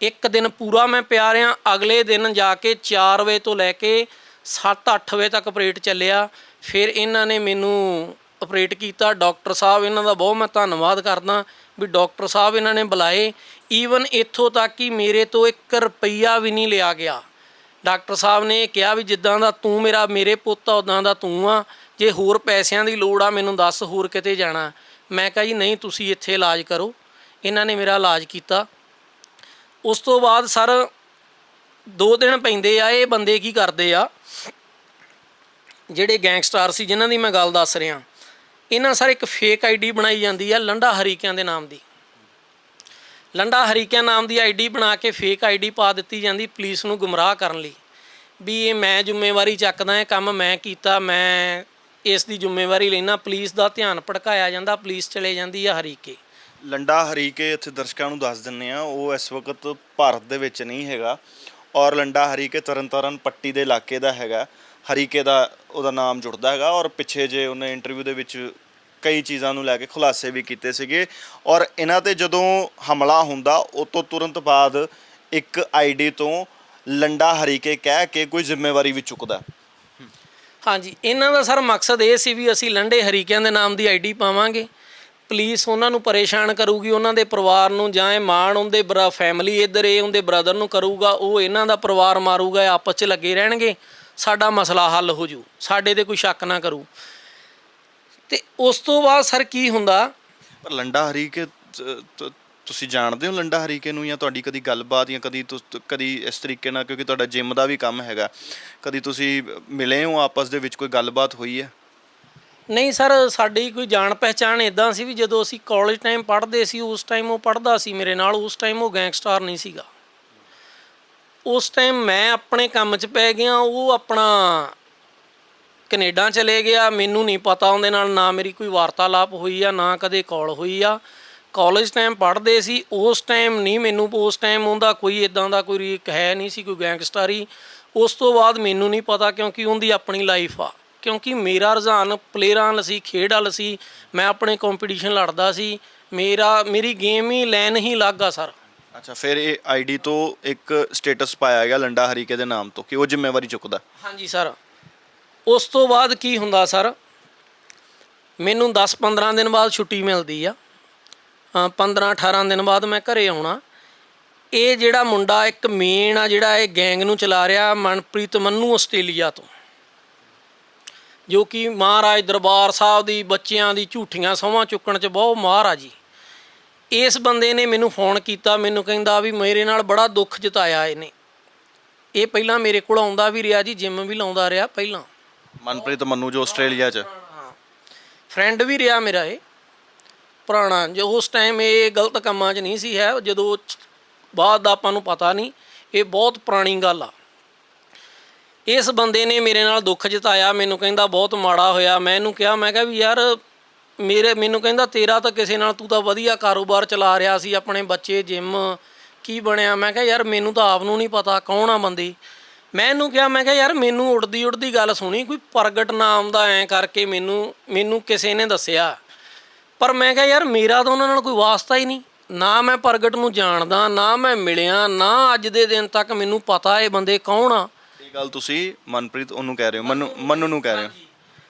ਇੱਕ ਦਿਨ ਪੂਰਾ ਮੈਂ ਪਿਆ ਰਿਹਾ। ਅਗਲੇ ਦਿਨ ਜਾ ਕੇ 4 ਵਜੇ ਤੋਂ ਲੈ ਕੇ 7-8 ਵਜੇ ਤੱਕ ਆਪਰੇਟ ਚੱਲਿਆ। ਫਿਰ ਇਹਨਾਂ ਨੇ ਮੈਨੂੰ ਆਪਰੇਟ ਕੀਤਾ। ਡਾਕਟਰ ਸਾਹਿਬ ਇਹਨਾਂ ਦਾ ਬਹੁਤ ਮੈਂ ਧੰਨਵਾਦ ਕਰਦਾ ਵੀ ਡਾਕਟਰ ਸਾਹਿਬ ਇਹਨਾਂ ਨੇ ਬੁਲਾਏ। ਈਵਨ ਇੱਥੋਂ ਤੱਕ ਕਿ ਮੇਰੇ ਤੋਂ 1 ਰੁਪਈਆ ਵੀ ਨਹੀਂ ਲਿਆ ਗਿਆ। ਡਾਕਟਰ ਸਾਹਿਬ ਨੇ ਕਿਹਾ ਵੀ ਜਿੱਦਾਂ ਦਾ ਤੂੰ ਮੇਰੇ ਪੁੱਤ ਆ, ਉੱਦਾਂ ਦਾ ਤੂੰ ਆ। ਜੇ ਹੋਰ ਪੈਸਿਆਂ ਦੀ ਲੋੜ ਆ ਮੈਨੂੰ ਦੱਸ, ਹੋਰ ਕਿਤੇ ਜਾਣਾ। ਮੈਂ ਕਿਹਾ ਜੀ ਨਹੀਂ, ਤੁਸੀਂ ਇੱਥੇ ਇਲਾਜ ਕਰੋ। ਇਹਨਾਂ ਨੇ ਮੇਰਾ ਇਲਾਜ ਕੀਤਾ। ਉਸ ਤੋਂ ਬਾਅਦ ਸਰ 2 ਦਿਨ ਪੈਂਦੇ ਆ। ਇਹ ਬੰਦੇ ਕੀ ਕਰਦੇ ਆ, ਜਿਹੜੇ ਗੈਂਗਸਟਰ ਸੀ ਜਿਨ੍ਹਾਂ ਦੀ ਮੈਂ ਗੱਲ ਦੱਸ ਰਿਹਾ, ਇਹਨਾਂ ਸਰ ਇੱਕ ਫੇਕ ਆਈਡੀ ਬਣਾਈ ਜਾਂਦੀ ਆ ਲੰਡਾ ਹਰੀਕਿਆਂ ਦੇ ਨਾਮ ਦੀ। ਲੰਡਾ ਹਰੀਕਿਆਂ ਨਾਮ ਦੀ ਆਈਡੀ ਬਣਾ ਕੇ ਫੇਕ ਆਈਡੀ ਪਾ ਦਿੱਤੀ ਜਾਂਦੀ ਪੁਲਿਸ ਨੂੰ ਗੁੰਮਰਾਹ ਕਰਨ ਲਈ, ਵੀ ਇਹ ਮੈਂ ਜ਼ਿੰਮੇਵਾਰੀ ਚੱਕਦਾ, ਇਹ ਕੰਮ ਮੈਂ ਕੀਤਾ, ਮੈਂ ਇਸ ਦੀ ਜ਼ਿੰਮੇਵਾਰੀ ਲੈਣਾ। ਪੁਲਿਸ ਦਾ ਧਿਆਨ ਭਟਕਾਇਆ ਜਾਂਦਾ, ਪੁਲਿਸ ਚਲੇ ਜਾਂਦੀ ਆ ਹਰੀਕੇ। ਲੰਡਾ ਹਰੀਕੇ ਇੱਥੇ ਦਰਸ਼ਕਾਂ ਨੂੰ ਦੱਸ ਦਿੰਦੇ ਆ, ਉਹ ਇਸ ਵਕਤ ਭਾਰਤ ਦੇ ਵਿੱਚ ਨਹੀਂ ਹੈਗਾ, ਔਰ ਲੰਡਾ ਹਰੀਕੇ ਤਰਨਤਾਰਨ ਪੱਟੀ ਦੇ ਇਲਾਕੇ ਦਾ ਹੈਗਾ। ਹਰੀਕੇ ਦਾ ਉਹਦਾ ਨਾਮ ਜੁੜਦਾ ਹੈਗਾ, ਔਰ ਪਿੱਛੇ ਜੇ ਉਹਨੇ ਇੰਟਰਵਿਊ ਦੇ ਵਿੱਚ ਕਈ ਚੀਜ਼ਾਂ ਨੂੰ ਲੈ ਕੇ ਖੁਲਾਸੇ ਵੀ ਕੀਤੇ ਸੀਗੇ। ਔਰ ਇਹਨਾਂ 'ਤੇ ਜਦੋਂ ਹਮਲਾ ਹੁੰਦਾ ਉਹ ਤੋਂ ਤੁਰੰਤ ਬਾਅਦ ਇੱਕ ਆਈਡੀ ਤੋਂ ਲੰਡਾ ਹਰੀਕੇ ਕਹਿ ਕੇ ਕੋਈ ਜ਼ਿੰਮੇਵਾਰੀ ਵੀ ਚੁੱਕਦਾ। ਹਾਂਜੀ, ਇਹਨਾਂ ਦਾ ਸਰ ਮਕਸਦ ਇਹ ਸੀ ਵੀ ਅਸੀਂ ਲੰਡੇ ਹਰੀਕਿਆਂ ਦੇ ਨਾਮ ਦੀ ਆਈਡੀ ਪਾਵਾਂਗੇ, ਪੁਲਿਸ ਉਹਨਾਂ ਨੂੰ ਪਰੇਸ਼ਾਨ ਕਰੂਗੀ, ਉਹਨਾਂ ਦੇ ਪਰਿਵਾਰ ਨੂੰ, ਜਾਂ ਇਹ ਮਾਣ ਉਹਦੇ ਫੈਮਿਲੀ ਇੱਧਰ ਇਹ ਉਹਦੇ ਬ੍ਰਦਰ ਨੂੰ ਕਰੂਗਾ, ਉਹ ਇਹਨਾਂ ਦਾ ਪਰਿਵਾਰ ਮਾਰੂਗਾ, ਆਪਸ 'ਚ ਲੱਗੇ ਰਹਿਣਗੇ, ਸਾਡਾ ਮਸਲਾ ਹੱਲ ਹੋ ਜੂ, ਸਾਡੇ 'ਤੇ ਕੋਈ ਸ਼ੱਕ ਨਾ ਕਰੂ। ਅਤੇ ਉਸ ਤੋਂ ਬਾਅਦ ਸਰ ਕੀ ਹੁੰਦਾ, ਪਰ ਲੰਡਾ ਹਰੀਕੇ ਤੁਸੀਂ ਜਾਣਦੇ ਹੋ ਲੰਡਾ ਹਰੀਕੇ ਨੂੰ, ਜਾਂ ਤੁਹਾਡੀ ਕਦੀ ਗੱਲਬਾਤ ਜਾਂ ਕਦੀ ਇਸ ਤਰੀਕੇ ਨਾਲ, ਕਿਉਂਕਿ ਤੁਹਾਡਾ ਜਿਮ ਦਾ ਵੀ ਕੰਮ ਹੈਗਾ, ਕਦੀ ਤੁਸੀਂ ਮਿਲੇ ਹੋ ਆਪਸ ਦੇ ਵਿੱਚ, ਕੋਈ ਗੱਲਬਾਤ ਹੋਈ ਹੈ? ਨਹੀਂ ਸਰ, ਸਾਡੀ ਕੋਈ ਜਾਣ ਪਹਿਚਾਣ ਇੱਦਾਂ ਸੀ ਵੀ ਜਦੋਂ ਅਸੀਂ ਕਾਲਜ ਟਾਈਮ ਪੜ੍ਹਦੇ ਸੀ, ਉਸ ਟਾਈਮ ਉਹ ਪੜ੍ਹਦਾ ਸੀ ਮੇਰੇ ਨਾਲ, ਉਸ ਟਾਈਮ ਉਹ ਗੈਂਗਸਟਰ ਨਹੀਂ ਸੀਗਾ। ਉਸ ਟਾਈਮ ਮੈਂ ਆਪਣੇ ਕੰਮ 'ਚ ਪੈ ਗਿਆ, ਉਹ ਆਪਣਾ ਕੈਨੇਡਾ ਚਲੇ ਗਿਆ। ਮੈਨੂੰ ਨਹੀਂ ਪਤਾ ਉਹਦੇ ਨਾਲ, ਨਾ ਮੇਰੀ ਕੋਈ ਵਾਰਤਾਲਾਪ ਹੋਈ ਆ, ਨਾ ਕਦੇ ਕਾਲ ਹੋਈ ਆ। ਕਾਲਜ ਟਾਈਮ ਪੜ੍ਹਦੇ ਸੀ, ਉਸ ਟਾਈਮ ਨਹੀਂ ਮੈਨੂੰ, ਉਸ ਟਾਈਮ ਉਹਦਾ ਕੋਈ ਇੱਦਾਂ ਦਾ ਕੋਈ ਹੈ ਨਹੀਂ ਸੀ, ਕੋਈ ਗੈਂਗਸਟਰ ਹੀ। ਉਸ ਤੋਂ ਬਾਅਦ ਮੈਨੂੰ ਨਹੀਂ ਪਤਾ, ਕਿਉਂਕਿ ਉਹਦੀ ਆਪਣੀ ਲਾਈਫ ਆ, ਕਿਉਂਕਿ ਮੇਰਾ ਰੁਝਾਨ ਪਲੇਅਰਾਂ ਵੱਲ ਸੀ, ਖੇਡ ਵੱਲ ਸੀ, ਮੈਂ ਆਪਣੇ ਕੰਪੀਟੀਸ਼ਨ ਲੜਦਾ ਸੀ, ਮੇਰੀ ਗੇਮ ਹੀ ਲਾਈਨ ਹੀ ਅਲੱਗ ਆ ਸਰ। ਅੱਛਾ, ਫਿਰ ਇਹ ਆਈਡੀ ਤੋਂ ਇੱਕ ਸਟੇਟਸ ਪਾਇਆ ਗਿਆ ਲੰਡਾ ਹਰੀਕੇ ਦੇ ਨਾਮ ਤੋਂ ਕਿ ਉਹ ਜ਼ਿੰਮੇਵਾਰੀ ਚੁੱਕਦਾ। ਹਾਂਜੀ ਸਰ। ਉਸ ਤੋਂ ਬਾਅਦ ਕੀ ਹੁੰਦਾ ਸਰ, ਮੈਨੂੰ 10-15 ਦਿਨ ਬਾਅਦ ਛੁੱਟੀ ਮਿਲਦੀ ਆ, 15-18 ਦਿਨ ਬਾਅਦ ਮੈਂ ਘਰੇ ਆਉਣਾ। ਇਹ ਜਿਹੜਾ ਮੁੰਡਾ ਇੱਕ ਮੇਨ ਆ ਜਿਹੜਾ ਇਹ ਗੈਂਗ ਨੂੰ ਚਲਾ ਰਿਹਾ, ਮਨਪ੍ਰੀਤ ਮੰਨੂ ਆਸਟ੍ਰੇਲੀਆ ਤੋਂ, ਜੋ ਕਿ ਮਹਾਰਾਜ ਦਰਬਾਰ ਸਾਹਿਬ ਦੀ ਬੱਚਿਆਂ ਦੀ ਝੂਠੀਆਂ ਸਹੁੰਆਂ ਚੁੱਕਣ 'ਚ ਬਹੁਤ ਮਾਹਰ ਆ ਜੀ। ਇਸ ਬੰਦੇ ਨੇ ਮੈਨੂੰ ਫੋਨ ਕੀਤਾ, ਮੈਨੂੰ ਕਹਿੰਦਾ ਵੀ ਮੇਰੇ ਨਾਲ ਬੜਾ ਦੁੱਖ ਜਤਾਇਆ ਇਹਨੇ। ਇਹ ਪਹਿਲਾਂ ਮੇਰੇ ਕੋਲ ਆਉਂਦਾ ਵੀ ਰਿਹਾ ਜੀ, ਜਿਮ ਵੀ ਲਾਉਂਦਾ ਰਿਹਾ ਪਹਿਲਾਂ। ਮਨਪ੍ਰੀਤ ਮੰਨੂ ਜੋ ਆਸਟ੍ਰੇਲੀਆ 'ਚ ਫਰੈਂਡ ਵੀ ਰਿਹਾ ਮੇਰਾ ਇਹ ਪੁਰਾਣਾ, ਜੋ ਉਸ ਟਾਈਮ ਇਹ ਗਲਤ ਕੰਮਾਂ 'ਚ ਨਹੀਂ ਸੀ ਹੈ, ਜਦੋਂ ਬਾਅਦ ਦਾ ਆਪਾਂ ਨੂੰ ਪਤਾ ਨਹੀਂ, ਇਹ ਬਹੁਤ ਪੁਰਾਣੀ ਗੱਲ ਆ। ਇਸ ਬੰਦੇ ਨੇ ਮੇਰੇ ਨਾਲ ਦੁੱਖ ਜਤਾਇਆ, ਮੈਨੂੰ ਕਹਿੰਦਾ ਬਹੁਤ ਮਾੜਾ ਹੋਇਆ। ਮੈਂ ਇਹਨੂੰ ਕਿਹਾ, ਮੈਂ ਕਿਹਾ ਵੀ ਯਾਰ ਮੈਨੂੰ ਕਹਿੰਦਾ ਤੇਰਾ ਤਾਂ ਕਿਸੇ ਨਾਲ, ਤੂੰ ਤਾਂ ਵਧੀਆ ਕਾਰੋਬਾਰ ਚਲਾ ਰਿਹਾ ਸੀ, ਆਪਣੇ ਬੱਚੇ ਜਿਮ, ਕੀ ਬਣਿਆ? ਮੈਂ ਕਿਹਾ ਯਾਰ ਮੈਨੂੰ ਤਾਂ ਆਪ ਨੂੰ ਨਹੀਂ ਪਤਾ ਕੌਣ ਆ ਬੰਦੇ। ਮੈਂ ਇਹਨੂੰ ਕਿਹਾ, ਮੈਂ ਕਿਹਾ ਯਾਰ ਮੈਨੂੰ ਉੜਦੀ ਗੱਲ ਸੁਣੀ, ਕੋਈ ਪ੍ਰਗਟ ਨਾਮ ਦਾ ਐਂ ਕਰਕੇ ਮੈਨੂੰ ਕਿਸੇ ਨੇ ਦੱਸਿਆ, ਪਰ ਮੈਂ ਕਿਹਾ ਯਾਰ ਮੇਰਾ ਤਾਂ ਉਹਨਾਂ ਨਾਲ ਕੋਈ ਵਾਸਤਾ ਹੀ ਨਹੀਂ, ਨਾ ਮੈਂ ਪ੍ਰਗਟ ਨੂੰ ਜਾਣਦਾ, ਨਾ ਮੈਂ ਮਿਲਿਆ, ਨਾ ਅੱਜ ਦੇ ਦਿਨ ਤੱਕ ਮੈਨੂੰ ਪਤਾ ਇਹ ਬੰਦੇ ਕੌਣ ਆ। ਇਹ ਗੱਲ ਤੁਸੀਂ ਮਨਪ੍ਰੀਤ ਉਹਨੂੰ ਕਹਿ ਰਹੇ ਹੋ, ਮੰਨੂ ਨੂੰ ਕਹਿ ਰਹੇ ਹੋ।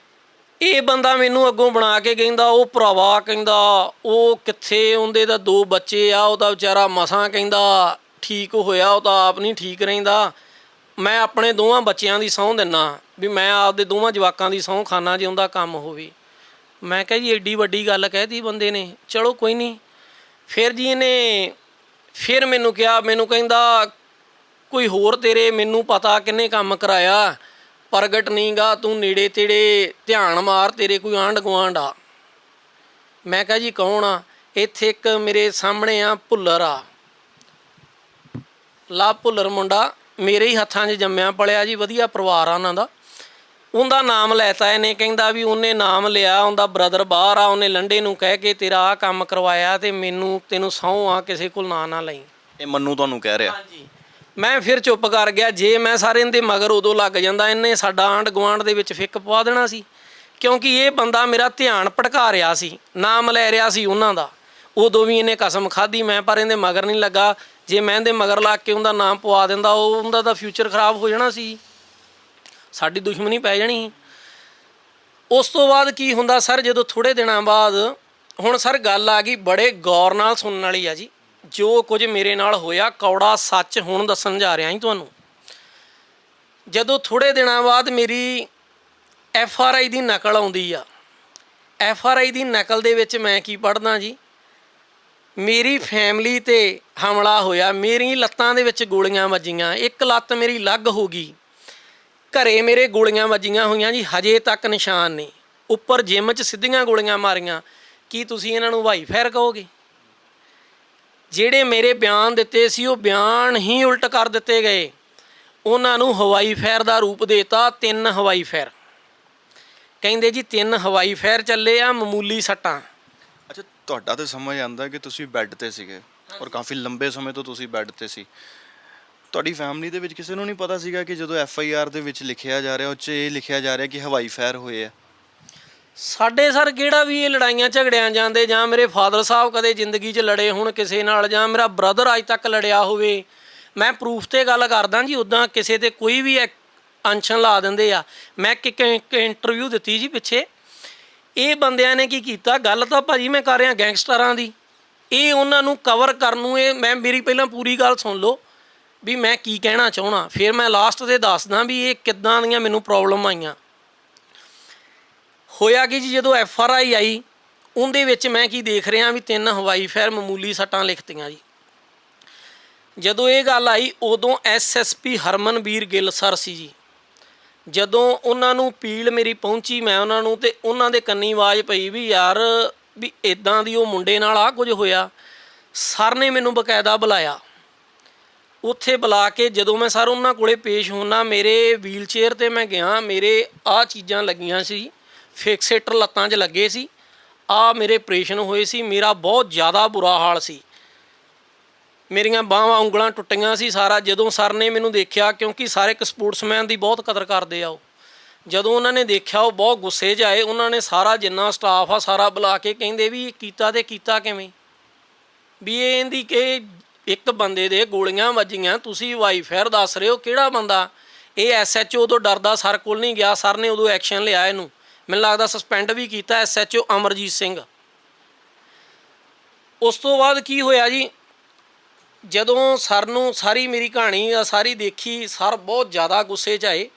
ਇਹ ਬੰਦਾ ਮੈਨੂੰ ਅੱਗੋਂ ਬਣਾ ਕੇ ਕਹਿੰਦਾ ਉਹ ਭਰਾਵਾ, ਕਹਿੰਦਾ ਉਹ ਕਿੱਥੇ, ਉਹਦੇ ਤਾਂ 2 ਬੱਚੇ ਆ, ਉਹਦਾ ਵਿਚਾਰਾ ਮਸਾਂ ਕਹਿੰਦਾ ਠੀਕ ਹੋਇਆ, ਉਹ ਤਾਂ ਆਪ ਨਹੀਂ ਠੀਕ ਰਹਿੰਦਾ। ਮੈਂ ਆਪਣੇ ਦੋਵਾਂ ਬੱਚਿਆਂ ਦੀ ਸਹੁੰ ਦਿੰਦਾ ਵੀ ਮੈਂ ਆਪਦੇ ਦੋਵਾਂ ਜਵਾਕਾਂ ਦੀ ਸਹੁੰ ਖਾਨਾ ਜੇ ਉਹਦਾ ਕੰਮ ਹੋਵੇ। ਮੈਂ ਕਿਹਾ ਜੀ ਐਡੀ ਵੱਡੀ ਗੱਲ ਕਹਿਤੀ ਬੰਦੇ ਨੇ, ਚਲੋ ਕੋਈ ਨਹੀਂ। ਫਿਰ ਜੀ ਇਹਨੇ ਫਿਰ ਮੈਨੂੰ ਕਿਹਾ, ਮੈਨੂੰ ਕਹਿੰਦਾ ਕੋਈ ਹੋਰ ਤੇਰੇ, ਮੈਨੂੰ ਪਤਾ ਕਿਹਨੇ ਕੰਮ ਕਰਾਇਆ, ਪ੍ਰਗਟ ਨਹੀਂ ਗਾ, ਤੂੰ ਨੇੜੇ ਤੇੜੇ ਧਿਆਨ ਮਾਰ, ਤੇਰੇ ਕੋਈ ਆਂਢ ਗੁਆਂਢ ਆ। ਮੈਂ ਕਿਹਾ ਜੀ ਕੌਣ ਆ? ਇੱਥੇ ਇੱਕ ਮੇਰੇ ਸਾਹਮਣੇ ਆ ਭੁੱਲਰ ਆ, ਲਵ ਭੁੱਲਰ ਮੁੰਡਾ, ਮੇਰੇ ਹੀ ਹੱਥਾਂ 'ਚ ਜੰਮਿਆ ਪਲਿਆ ਜੀ, ਵਧੀਆ ਪਰਿਵਾਰ ਆ ਉਹਨਾਂ ਦਾ। ਉਹਦਾ ਨਾਮ ਲੈਤਾ ਇਹਨੇ, ਕਹਿੰਦਾ ਵੀ ਉਹਨੇ ਨਾਮ ਲਿਆ, ਉਹਦਾ ਬ੍ਰਦਰ ਬਾਹਰ ਆ, ਉਹਨੇ ਲੰਡੇ ਨੂੰ ਕਹਿ ਕੇ ਤੇਰਾ ਆਹ ਕੰਮ ਕਰਵਾਇਆ, ਤੇ ਤੈਨੂੰ ਸਹੁੰ ਆ ਕਿਸੇ ਕੋਲ ਨਾ ਲਈ। ਇਹ ਮੰਨੂ ਤੁਹਾਨੂੰ ਕਹਿ ਰਿਹਾ? ਹਾਂਜੀ। ਮੈਂ ਫਿਰ ਚੁੱਪ ਕਰ ਗਿਆ। ਜੇ ਮੈਂ ਸਾਰੇ ਇਹਦੇ ਮਗਰ ਉਦੋਂ ਲੱਗ ਜਾਂਦਾ, ਇਹਨੇ ਸਾਡਾ ਆਂਢ ਗੁਆਂਢ ਦੇ ਵਿੱਚ ਫਿੱਕ ਪਵਾ ਦੇਣਾ ਸੀ, ਕਿਉਂਕਿ ਇਹ ਬੰਦਾ ਮੇਰਾ ਧਿਆਨ ਭਟਕਾ ਰਿਹਾ ਸੀ, ਨਾਮ ਲੈ ਰਿਹਾ ਸੀ ਉਹਨਾਂ ਦਾ। ਉਦੋਂ ਵੀ ਇਹਨੇ ਕਸਮ ਖਾਧੀ ਮੈਂ, ਪਰ ਇਹਦੇ ਮਗਰ ਨਹੀਂ ਲੱਗਾ। ਜੇ ਮੈਂ ਇਹਦੇ ਮਗਰ ਲੱਗ ਕੇ ਉਹਦਾ ਨਾਮ ਪਵਾ ਦਿੰਦਾ, ਉਹਦਾ ਤਾਂ ਫਿਊਚਰ ਖਰਾਬ ਹੋ ਜਾਣਾ ਸੀ, ਸਾਡੀ ਦੁਸ਼ਮਣੀ ਪੈ ਜਾਣੀ। ਉਸ ਤੋਂ ਬਾਅਦ ਕੀ ਹੁੰਦਾ ਸਰ, ਜਦੋਂ ਥੋੜ੍ਹੇ ਦਿਨਾਂ ਬਾਅਦ, ਹੁਣ ਸਰ ਗੱਲ ਆ ਗਈ, ਬੜੇ ਗੌਰ ਨਾਲ ਸੁਣਨ ਵਾਲੀ ਆ ਜੀ। ਜੋ ਕੁਝ ਮੇਰੇ ਨਾਲ ਹੋਇਆ ਕੌੜਾ ਸੱਚ ਹੁਣ ਦੱਸਣ ਜਾ ਰਿਹਾ ਜੀ ਤੁਹਾਨੂੰ। ਜਦੋਂ ਥੋੜ੍ਹੇ ਦਿਨਾਂ ਬਾਅਦ ਮੇਰੀ FRI ਦੀ ਨਕਲ ਆਉਂਦੀ ਆ, FRI ਦੀ ਨਕਲ ਦੇ ਵਿੱਚ ਮੈਂ ਕੀ ਪੜ੍ਹਦਾ ਜੀ, ਮੇਰੀ ਫੈਮਿਲੀ 'ਤੇ ਹਮਲਾ ਹੋਇਆ, ਮੇਰੀ ਲੱਤਾਂ ਦੇ ਵਿੱਚ ਗੋਲੀਆਂ ਵੱਜੀਆਂ, ਇੱਕ ਲੱਤ ਮੇਰੀ ਲੱਗ ਹੋ ਗਈ, ਘਰੇ ਮੇਰੇ ਗੋਲੀਆਂ ਵੱਜੀਆਂ ਹੋਈਆਂ ਜੀ, ਹਜੇ ਤੱਕ ਨਿਸ਼ਾਨ ਨੇ। ਉੱਪਰ ਜਿਮ 'ਚ ਸਿੱਧੀਆਂ ਗੋਲੀਆਂ ਮਾਰੀਆਂ। ਕੀ ਤੁਸੀਂ ਇਹਨਾਂ ਨੂੰ ਹਵਾਈ ਫਾਇਰ ਕਹੋਗੇ? ਜਿਹੜੇ ਮੇਰੇ ਬਿਆਨ ਦਿੱਤੇ ਸੀ ਉਹ ਬਿਆਨ ਹੀ ਉਲਟ ਕਰ ਦਿੱਤੇ ਗਏ, ਉਹਨਾਂ ਨੂੰ ਹਵਾਈ ਫਾਇਰ ਦਾ ਰੂਪ ਦੇਤਾ। 3 ਹਵਾਈ ਫਾਇਰ, ਕਹਿੰਦੇ ਜੀ 3 ਹਵਾਈ ਫਾਇਰ ਚੱਲੇ ਆ, ਮਾਮੂਲੀ ਸੱਟਾਂ। ਅੱਛਾ, ਤੁਹਾਡਾ ਤਾਂ ਸਮਝ ਆਉਂਦਾ ਕਿ ਤੁਸੀਂ ਬੈੱਡ ਤੇ ਸੀਗੇ ਔਰ ਕਾਫੀ ਲੰਬੇ ਸਮੇਂ ਤੋਂ ਤੁਸੀਂ ਬੈੱਡ ਤੇ ਸੀ। ਤੁਹਾਡੀ ਫੈਮਿਲੀ ਦੇ ਵਿੱਚ ਕਿਸੇ ਨੂੰ ਨਹੀਂ ਪਤਾ ਸੀਗਾ ਕਿ ਜਦੋਂ FIR ਦੇ ਵਿੱਚ ਲਿਖਿਆ ਜਾ ਰਿਹਾ, ਉਹ 'ਚ ਇਹ ਲਿਖਿਆ ਜਾ ਰਿਹਾ ਕਿ ਹਵਾਈ ਫਾਇਰ ਹੋਏ ਆ? ਸਾਡੇ ਸਰ ਕਿਹੜਾ ਵੀ ਇਹ ਲੜਾਈਆਂ ਝਗੜਿਆਂ ਜਾਂਦੇ, ਜਾਂ ਮੇਰੇ ਫਾਦਰ ਸਾਹਿਬ ਕਦੇ ਜ਼ਿੰਦਗੀ 'ਚ ਲੜੇ ਹੋਣ ਕਿਸੇ ਨਾਲ, ਜਾਂ ਮੇਰਾ ਬ੍ਰਦਰ ਅੱਜ ਤੱਕ ਲੜਿਆ ਹੋਵੇ, ਮੈਂ ਪ੍ਰੂਫ 'ਤੇ ਗੱਲ ਕਰਦਾ ਜੀ। ਉੱਦਾਂ ਕਿਸੇ 'ਤੇ ਕੋਈ ਵੀ ਅੰਸ਼ਨ ਲਾ ਦਿੰਦੇ ਆ। ਮੈਂ ਇੱਕ ਇੰਟਰਵਿਊ ਦਿੱਤੀ ਜੀ ਪਿੱਛੇ, ਇਹ ਬੰਦਿਆਂ ਨੇ ਕੀ ਕੀਤਾ, ਗੱਲ ਤਾਂ ਭਾਜੀ ਮੈਂ ਕਰ ਰਿਹਾ ਗੈਂਗਸਟਰਾਂ ਦੀ, ਇਹ ਉਹਨਾਂ ਨੂੰ ਕਵਰ ਕਰਨ ਨੂੰ, ਇਹ ਮੈਂ ਮੇਰੀ ਪਹਿਲਾਂ ਪੂਰੀ ਗੱਲ ਸੁਣ ਲਓ ਵੀ ਮੈਂ ਕੀ ਕਹਿਣਾ ਚਾਹੁੰਦਾ, ਫਿਰ ਮੈਂ ਲਾਸਟ 'ਤੇ ਦੱਸਦਾ ਵੀ ਇਹ ਕਿੱਦਾਂ ਦੀਆਂ ਮੈਨੂੰ ਪ੍ਰੋਬਲਮ ਆਈਆਂ। ਹੋਇਆ ਕਿ ਜੀ ਜਦੋਂ FRI ਆਈ, ਉਹਦੇ ਵਿੱਚ ਮੈਂ ਕੀ ਦੇਖ ਰਿਹਾ ਵੀ 3 ਹਵਾਈ ਫਾਇਰ, ਮਾਮੂਲੀ ਸੱਟਾਂ ਲਿਖਤੀਆਂ ਜੀ। ਜਦੋਂ ਇਹ ਗੱਲ ਆਈ, ਉਦੋਂ SSP ਹਰਮਨਵੀਰ ਗਿੱਲ ਸਰ ਸੀ ਜੀ। ਜਦੋਂ ਉਹਨਾਂ ਨੂੰ ਅਪੀਲ ਮੇਰੀ ਪਹੁੰਚੀ, ਮੈਂ ਉਹਨਾਂ ਨੂੰ, ਤੇ ਉਹਨਾਂ ਦੇ ਕੰਨੀ ਆਵਾਜ਼ ਪਈ ਵੀ ਯਾਰ ਵੀ ਇੱਦਾਂ ਦੀ ਉਹ ਮੁੰਡੇ ਨਾਲ ਆਹ ਕੁਝ ਹੋਇਆ। ਸਰ ਨੇ ਮੈਨੂੰ ਬਕਾਇਦਾ ਬੁਲਾਇਆ, ਉੱਥੇ ਬੁਲਾ ਕੇ ਜਦੋਂ ਮੈਂ ਸਰ ਉਹਨਾਂ ਕੋਲੇ ਪੇਸ਼ ਹੋਣਾ, ਮੇਰੇ ਵੀਲ ਚੇਅਰ 'ਤੇ ਮੈਂ ਗਿਆ, ਮੇਰੇ ਆਹ ਚੀਜ਼ਾਂ ਲੱਗੀਆਂ ਸੀ, ਫਿਕਸੇਟਰ ਲੱਤਾਂ 'ਚ ਲੱਗੇ ਸੀ, ਆਹ ਮੇਰੇ ਆਪਰੇਸ਼ਨ ਹੋਏ ਸੀ, ਮੇਰਾ ਬਹੁਤ ਜ਼ਿਆਦਾ ਬੁਰਾ ਹਾਲ ਸੀ, ਮੇਰੀਆਂ ਬਾਹਾਂ ਉਂਗਲਾਂ ਟੁੱਟੀਆਂ ਸੀ ਸਾਰਾ। ਜਦੋਂ ਸਰ ਨੇ ਮੈਨੂੰ ਦੇਖਿਆ, ਕਿਉਂਕਿ ਸਾਰੇ ਇੱਕ ਸਪੋਰਟਸਮੈਨ ਦੀ ਬਹੁਤ ਕਦਰ ਕਰਦੇ ਆ, ਉਹ ਜਦੋਂ ਉਹਨਾਂ ਨੇ ਦੇਖਿਆ ਉਹ ਬਹੁਤ ਗੁੱਸੇ 'ਚ ਆਏ। ਉਹਨਾਂ ਨੇ ਸਾਰਾ ਜਿੰਨਾ ਸਟਾਫ ਆ ਸਾਰਾ ਬੁਲਾ ਕੇ ਕਹਿੰਦੇ ਵੀ ਇਹ ਕੀਤਾ ਤੇ ਕੀਤਾ ਕਿਵੇਂ, ਵੀ ਇਹ ਇਹਦੀ ਕਿ ਇੱਕ ਬੰਦੇ ਦੇ ਗੋਲੀਆਂ ਵੱਜੀਆਂ, ਤੁਸੀਂ ਵਾਈਫਾਇਰ ਦੱਸ ਰਹੇ ਹੋ, ਕਿਹੜਾ ਬੰਦਾ? ਇਹ SHO ਤੋਂ ਡਰਦਾ ਸਰ ਕੋਲ ਨਹੀਂ ਗਿਆ। ਸਰ ਨੇ ਉਦੋਂ ਐਕਸ਼ਨ ਲਿਆ, ਇਹਨੂੰ ਮੈਨੂੰ ਲੱਗਦਾ ਸਸਪੈਂਡ ਵੀ ਕੀਤਾ, SHO ਅਮਰਜੀਤ ਸਿੰਘ। ਉਸ ਤੋਂ ਬਾਅਦ ਕੀ ਹੋਇਆ ਜੀ, ਜਦੋਂ ਸਰ ਨੂੰ ਸਾਰੀ ਮੇਰੀ ਕਹਾਣੀ ਸਾਰੀ ਦੇਖੀ, ਸਰ ਬਹੁਤ ਜ਼ਿਆਦਾ ਗੁੱਸੇ 'ਚ ਆਏ,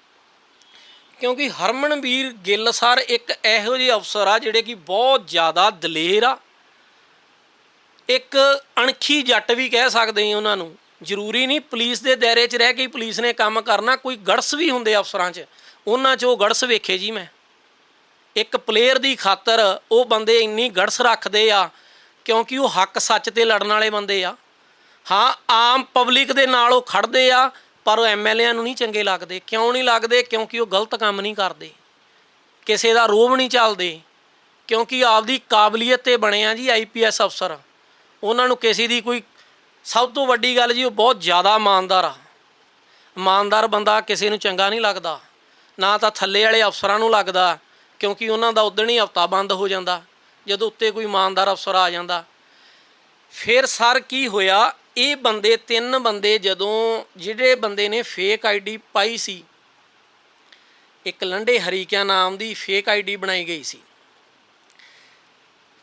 ਕਿਉਂਕਿ ਹਰਮਨਵੀਰ ਗਿੱਲ ਸਰ ਇੱਕ ਇਹੋ ਜਿਹੇ ਅਫਸਰ ਆ ਜਿਹੜੇ ਕਿ ਬਹੁਤ ਜ਼ਿਆਦਾ ਦਲੇਰ ਆ, ਇੱਕ ਅਣਖੀ ਜੱਟ ਵੀ ਕਹਿ ਸਕਦੇ ਹਾਂ ਉਹਨਾਂ ਨੂੰ। ਜ਼ਰੂਰੀ ਨਹੀਂ ਪੁਲਿਸ ਦੇ ਦਾਇਰੇ 'ਚ ਰਹਿ ਕੇ ਪੁਲਿਸ ਨੇ ਕੰਮ ਕਰਨਾ, ਕੋਈ ਗੜਸ ਵੀ ਹੁੰਦੇ ਅਫਸਰਾਂ 'ਚ, ਉਹਨਾਂ 'ਚ ਉਹ ਗੜਸ ਵੇਖੇ ਜੀ ਮੈਂ। ਇੱਕ ਪਲੇਅਰ ਦੀ ਖਾਤਰ ਉਹ ਬੰਦੇ ਇੰਨੀ ਗੜਸ ਰੱਖਦੇ ਆ, ਕਿਉਂਕਿ ਉਹ ਹੱਕ ਸੱਚ 'ਤੇ ਲੜਨ ਵਾਲੇ ਬੰਦੇ ਆ। ਹਾਂ, ਆਮ ਪਬਲਿਕ ਦੇ ਨਾਲ ਉਹ ਖੜਦੇ ਆ, ਪਰ ਉਹ MLA ਨੂੰ ਨਹੀਂ ਚੰਗੇ ਲੱਗਦੇ। ਕਿਉਂ ਨਹੀਂ ਲੱਗਦੇ? ਕਿਉਂਕਿ ਉਹ ਗਲਤ ਕੰਮ ਨਹੀਂ ਕਰਦੇ, ਕਿਸੇ ਦਾ ਰੋਹਬ ਨਹੀਂ ਚੱਲਦੇ, ਕਿਉਂਕਿ ਆਪਦੀ ਕਾਬਲੀਅਤ 'ਤੇ ਬਣੇ ਆ ਜੀ IPS ਅਫਸਰ। ਉਹਨਾਂ ਨੂੰ ਕਿਸੇ ਦੀ ਕੋਈ, ਸਭ ਤੋਂ ਵੱਡੀ ਗੱਲ ਜੀ, ਉਹ ਬਹੁਤ ਜ਼ਿਆਦਾ ਇਮਾਨਦਾਰ ਆ। ਇਮਾਨਦਾਰ ਬੰਦਾ ਕਿਸੇ ਨੂੰ ਚੰਗਾ ਨਹੀਂ ਲੱਗਦਾ, ਨਾ ਤਾਂ ਥੱਲੇ ਵਾਲੇ ਅਫਸਰਾਂ ਨੂੰ ਲੱਗਦਾ, ਕਿਉਂਕਿ ਉਹਨਾਂ ਦਾ ਉਦਣ ਹੀ ਹਫਤਾ ਬੰਦ ਹੋ ਜਾਂਦਾ ਜਦੋਂ ਉੱਤੇ ਕੋਈ ਇਮਾਨਦਾਰ ਅਫਸਰ ਆ ਜਾਂਦਾ। ਫਿਰ ਸਰ ਕੀ ਹੋਇਆ, ਇਹ ਬੰਦੇ 3 ਬੰਦੇ, ਜਦੋਂ ਜਿਹੜੇ ਬੰਦੇ ਨੇ ਫੇਕ ID ਪਾਈ ਸੀ, ਇੱਕ ਲੰਡੇ ਹਰੀਕਿਆ ਨਾਮ ਦੀ ਫੇਕ ID ਬਣਾਈ ਗਈ ਸੀ।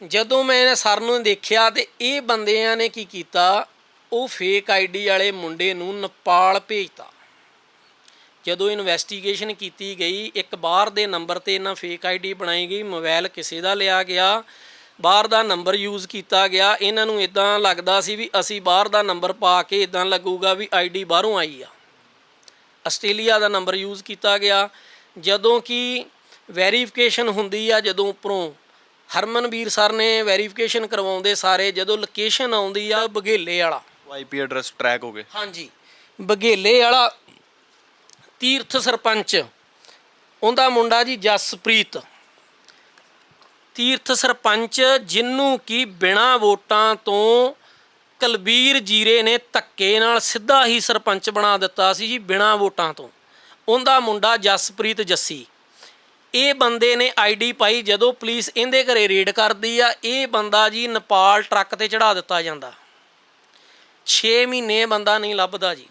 ਜਦੋਂ ਮੈਂ ਸਰ ਨੂੰ ਦੇਖਿਆ ਤੇ ਇਹ ਬੰਦਿਆਂ ਨੇ ਕੀ ਕੀਤਾ, ਉਹ ਫੇਕ ID ਵਾਲੇ ਮੁੰਡੇ ਨੂੰ ਨੇਪਾਲ ਭੇਜਤਾ। ਜਦੋਂ ਇਨਵੈਸਟੀਗੇਸ਼ਨ ਕੀਤੀ ਗਈ, ਇੱਕ ਬਾਹਰ ਦੇ ਨੰਬਰ 'ਤੇ ਇਹਨਾਂ ਫੇਕ ID ਬਣਾਈ ਗਈ, ਮੋਬਾਈਲ ਕਿਸੇ ਦਾ ਲਿਆ ਗਿਆ, ਬਾਹਰ ਦਾ ਨੰਬਰ ਯੂਜ਼ ਕੀਤਾ ਗਿਆ। ਇਹਨਾਂ ਨੂੰ ਇੱਦਾਂ ਲੱਗਦਾ ਸੀ ਵੀ ਅਸੀਂ ਬਾਹਰ ਦਾ ਨੰਬਰ ਪਾ ਕੇ ਇੱਦਾਂ ਲੱਗੂਗਾ ਵੀ ID ਬਾਹਰੋਂ ਆਈ ਆ। ਆਸਟ੍ਰੇਲੀਆ ਦਾ ਨੰਬਰ ਯੂਜ਼ ਕੀਤਾ ਗਿਆ। ਜਦੋਂ ਕਿ ਵੈਰੀਫਿਕੇਸ਼ਨ ਹੁੰਦੀ ਆ, ਜਦੋਂ ਉੱਪਰੋਂ ਹਰਮਨਵੀਰ ਸਰ ਨੇ ਵੈਰੀਫਿਕੇਸ਼ਨ ਕਰਵਾਉਂਦੇ ਸਾਰੇ, ਜਦੋਂ ਲੋਕੇਸ਼ਨ ਆਉਂਦੀ ਆ ਬਘੇਲੇ ਵਾਲਾ, IP ਐਡਰੈਸ ਟਰੈਕ ਹੋ ਗਏ। ਹਾਂਜੀ, ਬਘੇਲੇ ਵਾਲਾ ਤੀਰਥ ਸਰਪੰਚ, ਉਹਦਾ ਮੁੰਡਾ ਜੀ ਜਸਪ੍ਰੀਤ, ਤੀਰਥ ਸਰਪੰਚ, ਜਿਹਨੂੰ ਕਿ ਬਿਨਾਂ ਵੋਟਾਂ ਤੋਂ ਕੁਲਬੀਰ ਜੀਰੇ ਨੇ ਧੱਕੇ ਨਾਲ ਸਿੱਧਾ ਹੀ ਸਰਪੰਚ ਬਣਾ ਦਿੱਤਾ ਸੀ ਜੀ, ਬਿਨਾਂ ਵੋਟਾਂ ਤੋਂ। ਉਹਦਾ ਮੁੰਡਾ ਜਸਪ੍ਰੀਤ ਜੱਸੀ, ਇਹ ਬੰਦੇ ਨੇ ID ਪਾਈ। ਜਦੋਂ ਪੁਲਿਸ ਇਹਦੇ ਘਰੇ ਰੇਡ ਕਰਦੀ ਆ, ਇਹ ਬੰਦਾ ਜੀ ਨੇਪਾਲ ਟਰੱਕ 'ਤੇ ਚੜ੍ਹਾ ਦਿੱਤਾ ਜਾਂਦਾ। 6 ਮਹੀਨੇ ਬੰਦਾ ਨਹੀਂ ਲੱਭਦਾ ਜੀ।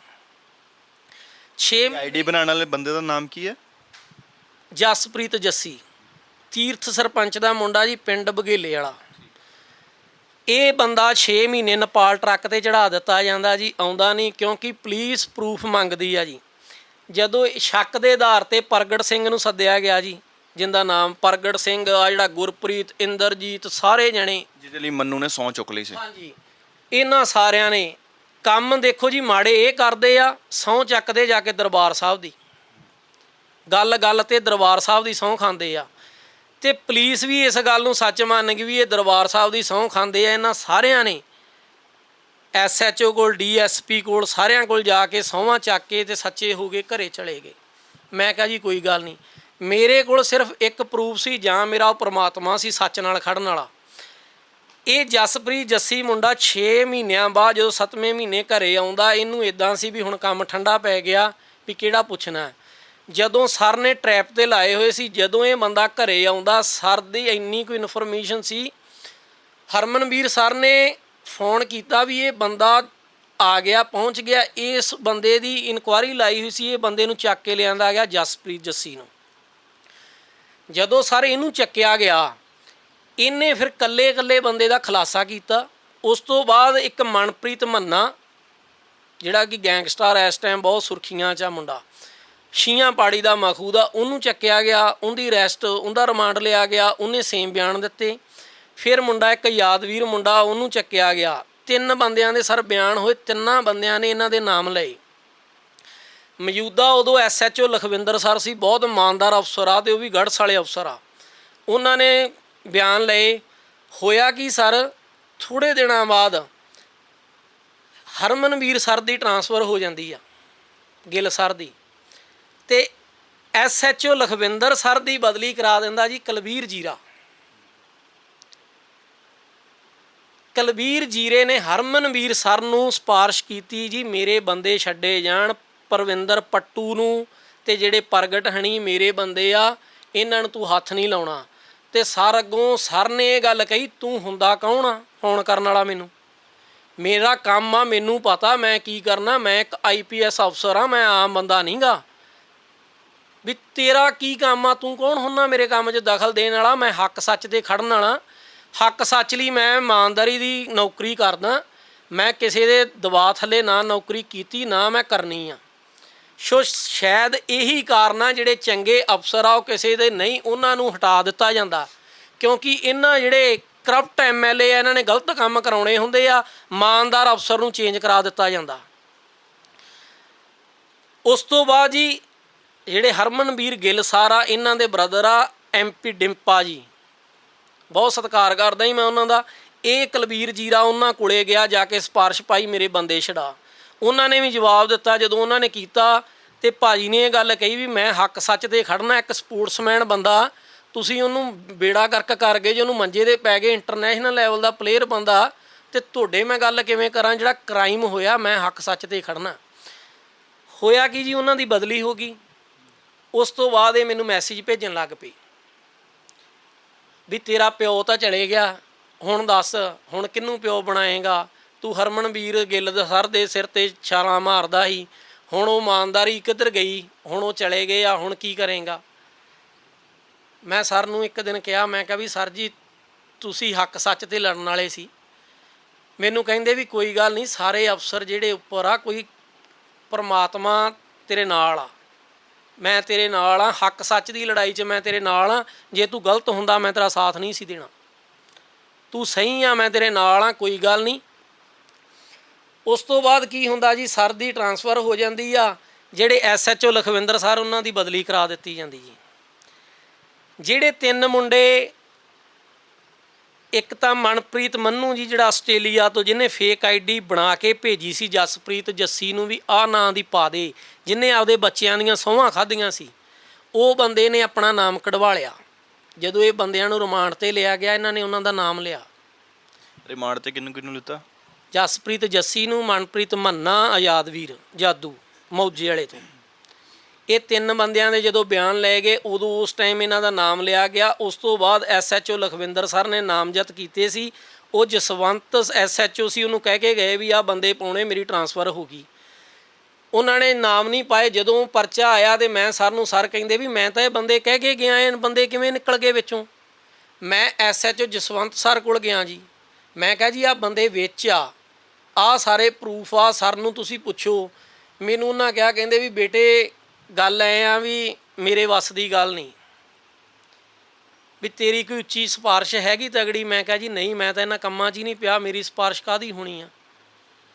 6 ID ਬਣਾਉਣ ਵਾਲੇ ਬੰਦੇ ਦਾ ਨਾਮ ਕੀ ਹੈ? ਜਸਪ੍ਰੀਤ ਜੱਸੀ, ਤੀਰਥ ਸਰਪੰਚ ਦਾ ਮੁੰਡਾ ਜੀ, ਪਿੰਡ ਬਘੇਲੇ ਵਾਲਾ। ਇਹ ਬੰਦਾ 6 ਮਹੀਨੇ ਨੇਪਾਲ ਟਰੱਕ 'ਤੇ ਚੜ੍ਹਾ ਦਿੱਤਾ ਜਾਂਦਾ ਜੀ, ਆਉਂਦਾ ਨਹੀਂ, ਕਿਉਂਕਿ ਪੁਲਿਸ ਪ੍ਰੂਫ ਮੰਗਦੀ ਆ ਜੀ। ਜਦੋਂ ਸ਼ੱਕ ਦੇ ਆਧਾਰ 'ਤੇ ਪ੍ਰਗਟ ਸਿੰਘ ਨੂੰ ਸੱਦਿਆ ਗਿਆ ਜੀ, ਜਿੰਦਾ ਨਾਮ ਪ੍ਰਗਟ ਸਿੰਘ ਆ, ਜਿਹੜਾ ਗੁਰਪ੍ਰੀਤ, ਇੰਦਰਜੀਤ, ਸਾਰੇ ਜਣੇ ਜਿਹਦੇ ਲਈ ਮੰਨੂ ਨੇ ਸਹੁੰ ਚੁੱਕ ਲਈ ਸੀ। ਹਾਂਜੀ, ਇਹਨਾਂ ਸਾਰਿਆਂ ਨੇ ਕੰਮ ਦੇਖੋ ਜੀ ਮਾੜੇ ਇਹ ਕਰਦੇ ਆ, ਸਹੁੰ ਚੱਕਦੇ ਜਾ ਕੇ ਦਰਬਾਰ ਸਾਹਿਬ ਦੀ, ਗੱਲ ਤੇ ਦਰਬਾਰ ਸਾਹਿਬ ਦੀ ਸਹੁੰ ਖਾਂਦੇ ਆ। ਤੇ ਪੁਲਿਸ ਵੀ ਇਸ ਗੱਲ ਨੂੰ ਸੱਚ ਮੰਨ ਗਈ ਵੀ ਇਹ ਦਰਬਾਰ ਸਾਹਿਬ ਦੀ ਸਹੁੰ ਖਾਂਦੇ ਆ। ਇਹਨਾਂ ਸਾਰਿਆਂ ਨੇ SHO ਕੋਲ, DSP ਕੋਲ, ਸਾਰਿਆਂ ਕੋਲ ਜਾ ਕੇ ਸਹੁੰਆਂ ਚੱਕ ਕੇ ਤੇ ਸੱਚੇ ਹੋ ਗਏ, ਘਰੇ ਚਲੇ ਗਏ। ਮੈਂ ਕਿਹਾ ਜੀ ਕੋਈ ਗੱਲ ਨਹੀਂ, ਮੇਰੇ ਕੋਲ ਸਿਰਫ ਇੱਕ ਪ੍ਰੂਫ ਸੀ, ਜਾਂ ਮੇਰਾ ਉਹ ਪ੍ਰਮਾਤਮਾ ਸੀ ਸੱਚ ਨਾਲ ਖੜਨ ਵਾਲਾ। ਇਹ ਜਸਪ੍ਰੀਤ ਜੱਸੀ ਮੁੰਡਾ 6 ਮਹੀਨਿਆਂ ਬਾਅਦ ਜਦੋਂ 7ਵੇਂ ਮਹੀਨੇ ਘਰੇ ਆਉਂਦਾ, ਇਹਨੂੰ ਇੱਦਾਂ ਸੀ ਵੀ ਹੁਣ ਕੰਮ ਠੰਡਾ ਪੈ ਗਿਆ ਵੀ ਕਿਹੜਾ ਪੁੱਛਣਾ। ਜਦੋਂ ਸਰ ਨੇ ਟਰੈਪ 'ਤੇ ਲਾਏ ਹੋਏ ਸੀ, ਜਦੋਂ ਇਹ ਬੰਦਾ ਘਰੇ ਆਉਂਦਾ, ਸਰ ਦੀ ਇੰਨੀ ਕੋਈ ਇਨਫੋਰਮੇਸ਼ਨ ਸੀ, ਹਰਮਨਵੀਰ ਸਰ ਨੇ ਫੋਨ ਕੀਤਾ ਵੀ ਇਹ ਬੰਦਾ ਆ ਗਿਆ, ਪਹੁੰਚ ਗਿਆ। ਇਸ ਬੰਦੇ ਦੀ ਇਨਕੁਆਇਰੀ ਲਾਈ ਹੋਈ ਸੀ, ਇਹ ਬੰਦੇ ਨੂੰ ਚੱਕ ਕੇ ਲਿਆਂਦਾ ਗਿਆ, ਜਸਪ੍ਰੀਤ ਜੱਸੀ ਨੂੰ। ਜਦੋਂ ਸਰ ਇਹਨੂੰ ਚੱਕਿਆ ਗਿਆ, ਇਹਨੇ ਫਿਰ ਕੱਲੇ ਬੰਦੇ ਦਾ ਖੁਲਾਸਾ ਕੀਤਾ। ਉਸ ਤੋਂ ਬਾਅਦ ਇੱਕ ਮਨਪ੍ਰੀਤ ਮੰਨਾ, ਜਿਹੜਾ ਕਿ ਗੈਂਗਸਟਰ ਇਸ ਟਾਈਮ ਬਹੁਤ ਸੁਰਖੀਆਂ 'ਚ ਆ ਮੁੰਡਾ, ਛੀਆਂ ਪਾੜੀ ਦਾ ਮਖੂਦ ਆ, ਉਹਨੂੰ ਚੱਕਿਆ ਗਿਆ, ਉਹਦੀ ਅਰੈਸਟ, ਉਹਦਾ ਰਿਮਾਂਡ ਲਿਆ ਗਿਆ, ਉਹਨੇ ਸੇਮ ਬਿਆਨ ਦਿੱਤੇ। ਫਿਰ ਮੁੰਡਾ ਇੱਕ ਯਾਦਵੀਰ ਮੁੰਡਾ, ਉਹਨੂੰ ਚੱਕਿਆ ਗਿਆ। 3 ਬੰਦਿਆਂ ਦੇ ਸਰ ਬਿਆਨ ਹੋਏ, 3 ਬੰਦਿਆਂ ਨੇ ਇਹਨਾਂ ਦੇ ਨਾਮ ਲਏ। ਮੌਜੂਦਾ ਉਦੋਂ SHO ਲਖਵਿੰਦਰ ਸਰ ਸੀ, ਬਹੁਤ ਇਮਾਨਦਾਰ ਅਫਸਰ ਆ, ਤੇ ਉਹ ਵੀ ਗੜ੍ਹਸ ਵਾਲੇ ਅਫਸਰ ਆ। ਉਹਨਾਂ ਨੇ ਬਿਆਨ ਲਏ। ਹੋਇਆ ਕੀ ਸਰ, ਥੋੜ੍ਹੇ ਦਿਨਾਂ ਬਾਅਦ ਹਰਮਨਵੀਰ ਸਰ ਦੀ ਟਰਾਂਸਫਰ ਹੋ ਜਾਂਦੀ ਆ, ਗਿੱਲ ਸਰ ਦੀ, ਤੇ SHO ਲਖਵਿੰਦਰ ਸਰ ਦੀ ਬਦਲੀ ਕਰਾ ਦਿੰਦਾ ਜੀ ਕੁਲਬੀਰ ਜੀਰਾ। ਕੁਲਬੀਰ ਜੀਰੇ ਨੇ ਹਰਮਨਵੀਰ ਸਰ ਨੂੰ ਸਿਫਾਰਿਸ਼ ਕੀਤੀ ਜੀ, ਮੇਰੇ ਬੰਦੇ ਛੱਡੇ ਜਾਣ, ਪਰਵਿੰਦਰ ਪੱਟੂ ਨੂੰ ਤੇ ਜਿਹੜੇ ਪ੍ਰਗਟ ਹਣੀ ਮੇਰੇ ਬੰਦੇ ਆ, ਇਹਨਾਂ ਨੂੰ ਤੂੰ ਹੱਥ ਨਹੀਂ ਲਾਉਣਾ। ਤੇ ਸਰ ਅੱਗੋਂ ਸਰ ਨੇ ਇਹ ਗੱਲ ਕਹੀ, ਤੂੰ ਹੁੰਦਾ ਕੌਣ ਆ ਫੋਨ ਕਰਨ ਵਾਲਾ ਮੈਨੂੰ? ਮੇਰਾ ਕੰਮ ਆ, ਮੈਨੂੰ ਪਤਾ ਮੈਂ ਕੀ ਕਰਨਾ। ਮੈਂ ਇੱਕ IPS ਅਫਸਰ ਆ, ਮੈਂ ਆਮ ਬੰਦਾ ਨਹੀਂ ਗਾ। ਵੀ ਤੇਰਾ ਕੀ ਕੰਮ ਆ, ਤੂੰ ਕੌਣ ਹੁੰਨਾ ਮੇਰੇ ਕੰਮ 'ਚ ਦਖਲ ਦੇਣ ਵਾਲਾ? ਮੈਂ ਹੱਕ ਸੱਚ 'ਤੇ ਖੜਨ ਵਾਲਾ। ਹੱਕ ਸੱਚ ਲਈ ਮੈਂ ਇਮਾਨਦਾਰੀ ਦੀ ਨੌਕਰੀ ਕਰਦਾ। ਮੈਂ ਕਿਸੇ ਦੇ ਦਬਾਅ ਥੱਲੇ ਨਾ ਨੌਕਰੀ ਕੀਤੀ, ਨਾ ਮੈਂ ਕਰਨੀ ਆ। ਸੋ ਸ਼ਾਇਦ ਇਹੀ ਕਾਰਨ ਆ ਜਿਹੜੇ ਚੰਗੇ ਅਫਸਰ ਆ ਉਹ ਕਿਸੇ ਦੇ ਨਹੀਂ, ਉਹਨਾਂ ਨੂੰ ਹਟਾ ਦਿੱਤਾ ਜਾਂਦਾ, ਕਿਉਂਕਿ ਇਹਨਾਂ ਜਿਹੜੇ ਕਰਪਟ MLA ਆ, ਇਹਨਾਂ ਨੇ ਗਲਤ ਕੰਮ ਕਰਾਉਣੇ ਹੁੰਦੇ ਆ। ਇਮਾਨਦਾਰ ਅਫਸਰ ਨੂੰ ਚੇਂਜ ਕਰਾ ਦਿੱਤਾ ਜਾਂਦਾ। ਉਸ ਤੋਂ ਬਾਅਦ ਜੀ ਜਿਹੜੇ ਹਰਮਨਵੀਰ ਗਿੱਲ ਸਰ ਆ, ਇਹਨਾਂ ਦੇ ਬ੍ਰਦਰ ਆ MP ਡਿੰਪਾ ਜੀ, ਬਹੁਤ ਸਤਿਕਾਰ ਕਰਦਾ ਜੀ ਮੈਂ ਉਹਨਾਂ ਦਾ। ਇਹ ਕੁਲਬੀਰ ਜੀਰਾ ਉਹਨਾਂ ਕੋਲੇ ਗਿਆ, ਜਾ ਕੇ ਸਿਫਾਰਿਸ਼ ਪਾਈ ਮੇਰੇ ਬੰਦੇ ਛਡਾ। ਉਹਨਾਂ ਨੇ ਵੀ ਜਵਾਬ ਦਿੱਤਾ ਜਦੋਂ ਉਹਨਾਂ ਨੇ ਕੀਤਾ, ਤੇ ਭਾਜੀ ਨੇ ਇਹ ਗੱਲ ਕਹੀ ਵੀ ਮੈਂ ਹੱਕ ਸੱਚ 'ਤੇ ਖੜਨਾ। ਇੱਕ ਸਪੋਰਟਸਮੈਨ ਬੰਦਾ, ਤੁਸੀਂ ਉਹਨੂੰ ਬੇੜਾ ਗਰਕ ਕਰ ਗਏ ਜੇ, ਉਹਨੂੰ ਮੰਜੇ 'ਤੇ ਪੈ ਗਏ, ਇੰਟਰਨੈਸ਼ਨਲ ਲੈਵਲ ਦਾ ਪਲੇਅਰ ਬੰਦਾ, ਤੇ ਤੁਹਾਡੇ ਮੈਂ ਗੱਲ ਕਿਵੇਂ ਕਰਾਂ? ਜਿਹੜਾ ਕ੍ਰਾਈਮ ਹੋਇਆ, ਮੈਂ ਹੱਕ ਸੱਚ 'ਤੇ ਖੜਨਾ। ਹੋਇਆ ਕੀ ਜੀ, ਉਹਨਾਂ ਦੀ ਬਦਲੀ ਹੋ ਗਈ। ਉਸ ਤੋਂ ਬਾਅਦ ਇਹ ਮੈਨੂੰ ਮੈਸੇਜ ਭੇਜਣ ਲੱਗ ਪਈ ਵੀ ਤੇਰਾ ਪਿਓ ਤਾਂ ਚਲੇ ਗਿਆ, ਹੁਣ ਦੱਸ ਹੁਣ ਕਿਹਨੂੰ ਪਿਓ ਬਣਾਏਗਾ? ਤੂੰ ਹਰਮਨਵੀਰ ਗਿੱਲ ਦੇ ਸਰ ਦੇ ਸਿਰ 'ਤੇ ਛਾਲਾਂ ਮਾਰਦਾ ਸੀ, ਹੁਣ ਉਹ ਇਮਾਨਦਾਰੀ ਕਿੱਧਰ ਗਈ? ਹੁਣ ਉਹ ਚਲੇ ਗਏ ਆ, ਹੁਣ ਕੀ ਕਰੇਗਾ? ਮੈਂ ਸਰ ਨੂੰ ਇੱਕ ਦਿਨ ਕਿਹਾ, ਮੈਂ ਕਿਹਾ ਵੀ ਸਰ ਜੀ ਤੁਸੀਂ ਹੱਕ ਸੱਚ 'ਤੇ ਲੜਨ ਵਾਲੇ ਸੀ। ਮੈਨੂੰ ਕਹਿੰਦੇ ਵੀ ਕੋਈ ਗੱਲ ਨਹੀਂ, ਸਾਰੇ ਅਫਸਰ ਜਿਹੜੇ ਉੱਪਰ ਆ, ਕੋਈ ਪਰਮਾਤਮਾ ਤੇਰੇ ਨਾਲ ਆ, ਮੈਂ ਤੇਰੇ ਨਾਲ ਆ, ਹੱਕ ਸੱਚ ਦੀ ਲੜਾਈ 'ਚ ਮੈਂ ਤੇਰੇ ਨਾਲ ਆ। ਜੇ ਤੂੰ ਗਲਤ ਹੁੰਦਾ ਮੈਂ ਤੇਰਾ ਸਾਥ ਨਹੀਂ ਸੀ ਦੇਣਾ, ਤੂੰ ਸਹੀ ਆ, ਮੈਂ ਤੇਰੇ ਨਾਲ ਆ, ਕੋਈ ਗੱਲ ਨਹੀਂ। ਉਸ ਤੋਂ ਬਾਅਦ ਕੀ ਹੁੰਦਾ ਜੀ, ਸਰ ਦੀ ਟਰਾਂਸਫਰ ਹੋ ਜਾਂਦੀ ਆ। ਜਿਹੜੇ SHO ਲਖਵਿੰਦਰ ਸਰ, ਉਹਨਾਂ ਦੀ ਬਦਲੀ ਕਰਾ ਦਿੱਤੀ ਜਾਂਦੀ ਜੀ। ਜਿਹੜੇ 3 ਮੁੰਡੇ, ਇੱਕ ਤਾਂ ਮਨਪ੍ਰੀਤ ਮੰਨੂ ਜੀ ਜਿਹੜਾ ਆਸਟ੍ਰੇਲੀਆ ਤੋਂ, ਜਿਹਨੇ ਫੇਕ ID ਬਣਾ ਕੇ ਭੇਜੀ ਸੀ ਜਸਪ੍ਰੀਤ ਜੱਸੀ ਨੂੰ ਵੀ ਆਹ ਨਾਂ ਦੀ ਪਾ ਦੇ, ਜਿਹਨੇ ਆਪਦੇ ਬੱਚਿਆਂ ਦੀਆਂ ਸਹੁੰਆਂ ਖਾਧੀਆਂ ਸੀ, ਉਹ ਬੰਦੇ ਨੇ ਆਪਣਾ ਨਾਮ ਕਢਵਾ ਲਿਆ। ਜਦੋਂ ਇਹ ਬੰਦਿਆਂ ਨੂੰ ਰਿਮਾਂਡ 'ਤੇ ਲਿਆ ਗਿਆ, ਇਹਨਾਂ ਨੇ ਉਹਨਾਂ ਦਾ ਨਾਮ ਲਿਆ। ਰਿਮਾਂਡ 'ਤੇ ਕਿਹਨੂੰ ਲਿੱਤਾ? ਜਸਪ੍ਰੀਤ ਜੱਸੀ ਨੂੰ, ਮਨਪ੍ਰੀਤ ਮੰਨਾ, ਆਜ਼ਾਦਵੀਰ ਜਾਦੂ ਮੌਜੇ ਵਾਲੇ ਤੋਂ। ਇਹ 3 ਬੰਦਿਆਂ ਦੇ ਜਦੋਂ ਬਿਆਨ ਲਏ ਗਏ, ਉਦੋਂ ਉਸ ਟਾਈਮ ਇਹਨਾਂ ਦਾ ਨਾਮ ਲਿਆ ਗਿਆ। ਉਸ ਤੋਂ ਬਾਅਦ SHO ਲਖਵਿੰਦਰ ਸਰ ਨੇ ਨਾਮਜ਼ਦ ਕੀਤੇ ਸੀ। ਉਹ ਜਸਵੰਤ SHO ਸੀ, ਉਹਨੂੰ ਕਹਿ ਕੇ ਗਏ ਵੀ ਆਹ ਬੰਦੇ ਪਾਉਣੇ, ਮੇਰੀ ਟਰਾਂਸਫਰ ਹੋ ਗਈ। ਉਹਨਾਂ ਨੇ ਨਾਮ ਨਹੀਂ ਪਾਏ। ਜਦੋਂ ਪਰਚਾ ਆਇਆ ਤੇ ਮੈਂ ਸਰ ਨੂੰ, ਸਰ ਕਹਿੰਦੇ ਵੀ ਮੈਂ ਤਾਂ ਇਹ ਬੰਦੇ ਕਹਿ ਕੇ ਗਿਆ, ਇਹ ਬੰਦੇ ਕਿਵੇਂ ਨਿਕਲ ਗਏ ਵਿੱਚੋਂ? ਮੈਂ SHO ਜਸਵੰਤ ਸਰ ਕੋਲ ਗਿਆ ਜੀ। ਮੈਂ ਕਿਹਾ ਜੀ ਆਹ ਬੰਦੇ ਵਿੱਚ ਆ, ਆਹ ਸਾਰੇ ਪ੍ਰੂਫ ਆ, ਸਰ ਨੂੰ ਤੁਸੀਂ ਪੁੱਛੋ। ਮੈਨੂੰ ਉਹਨਾਂ ਕਿਹਾ, ਕਹਿੰਦੇ ਵੀ ਬੇਟੇ ਗੱਲ ਐ ਆ ਵੀ ਮੇਰੇ ਵੱਸ ਦੀ ਗੱਲ ਨਹੀਂ, ਵੀ ਤੇਰੀ ਕੋਈ ਉੱਚੀ ਸਿਫਾਰਿਸ਼ ਹੈਗੀ ਤਗੜੀ? ਮੈਂ ਕਿਹਾ ਜੀ ਨਹੀਂ, ਮੈਂ ਤਾਂ ਇਹਨਾਂ ਕੰਮਾਂ 'ਚ ਹੀ ਨਹੀਂ ਪਿਆ, ਮੇਰੀ ਸਿਫਾਰਿਸ਼ ਕਾਹਦੀ ਹੋਣੀ ਆ?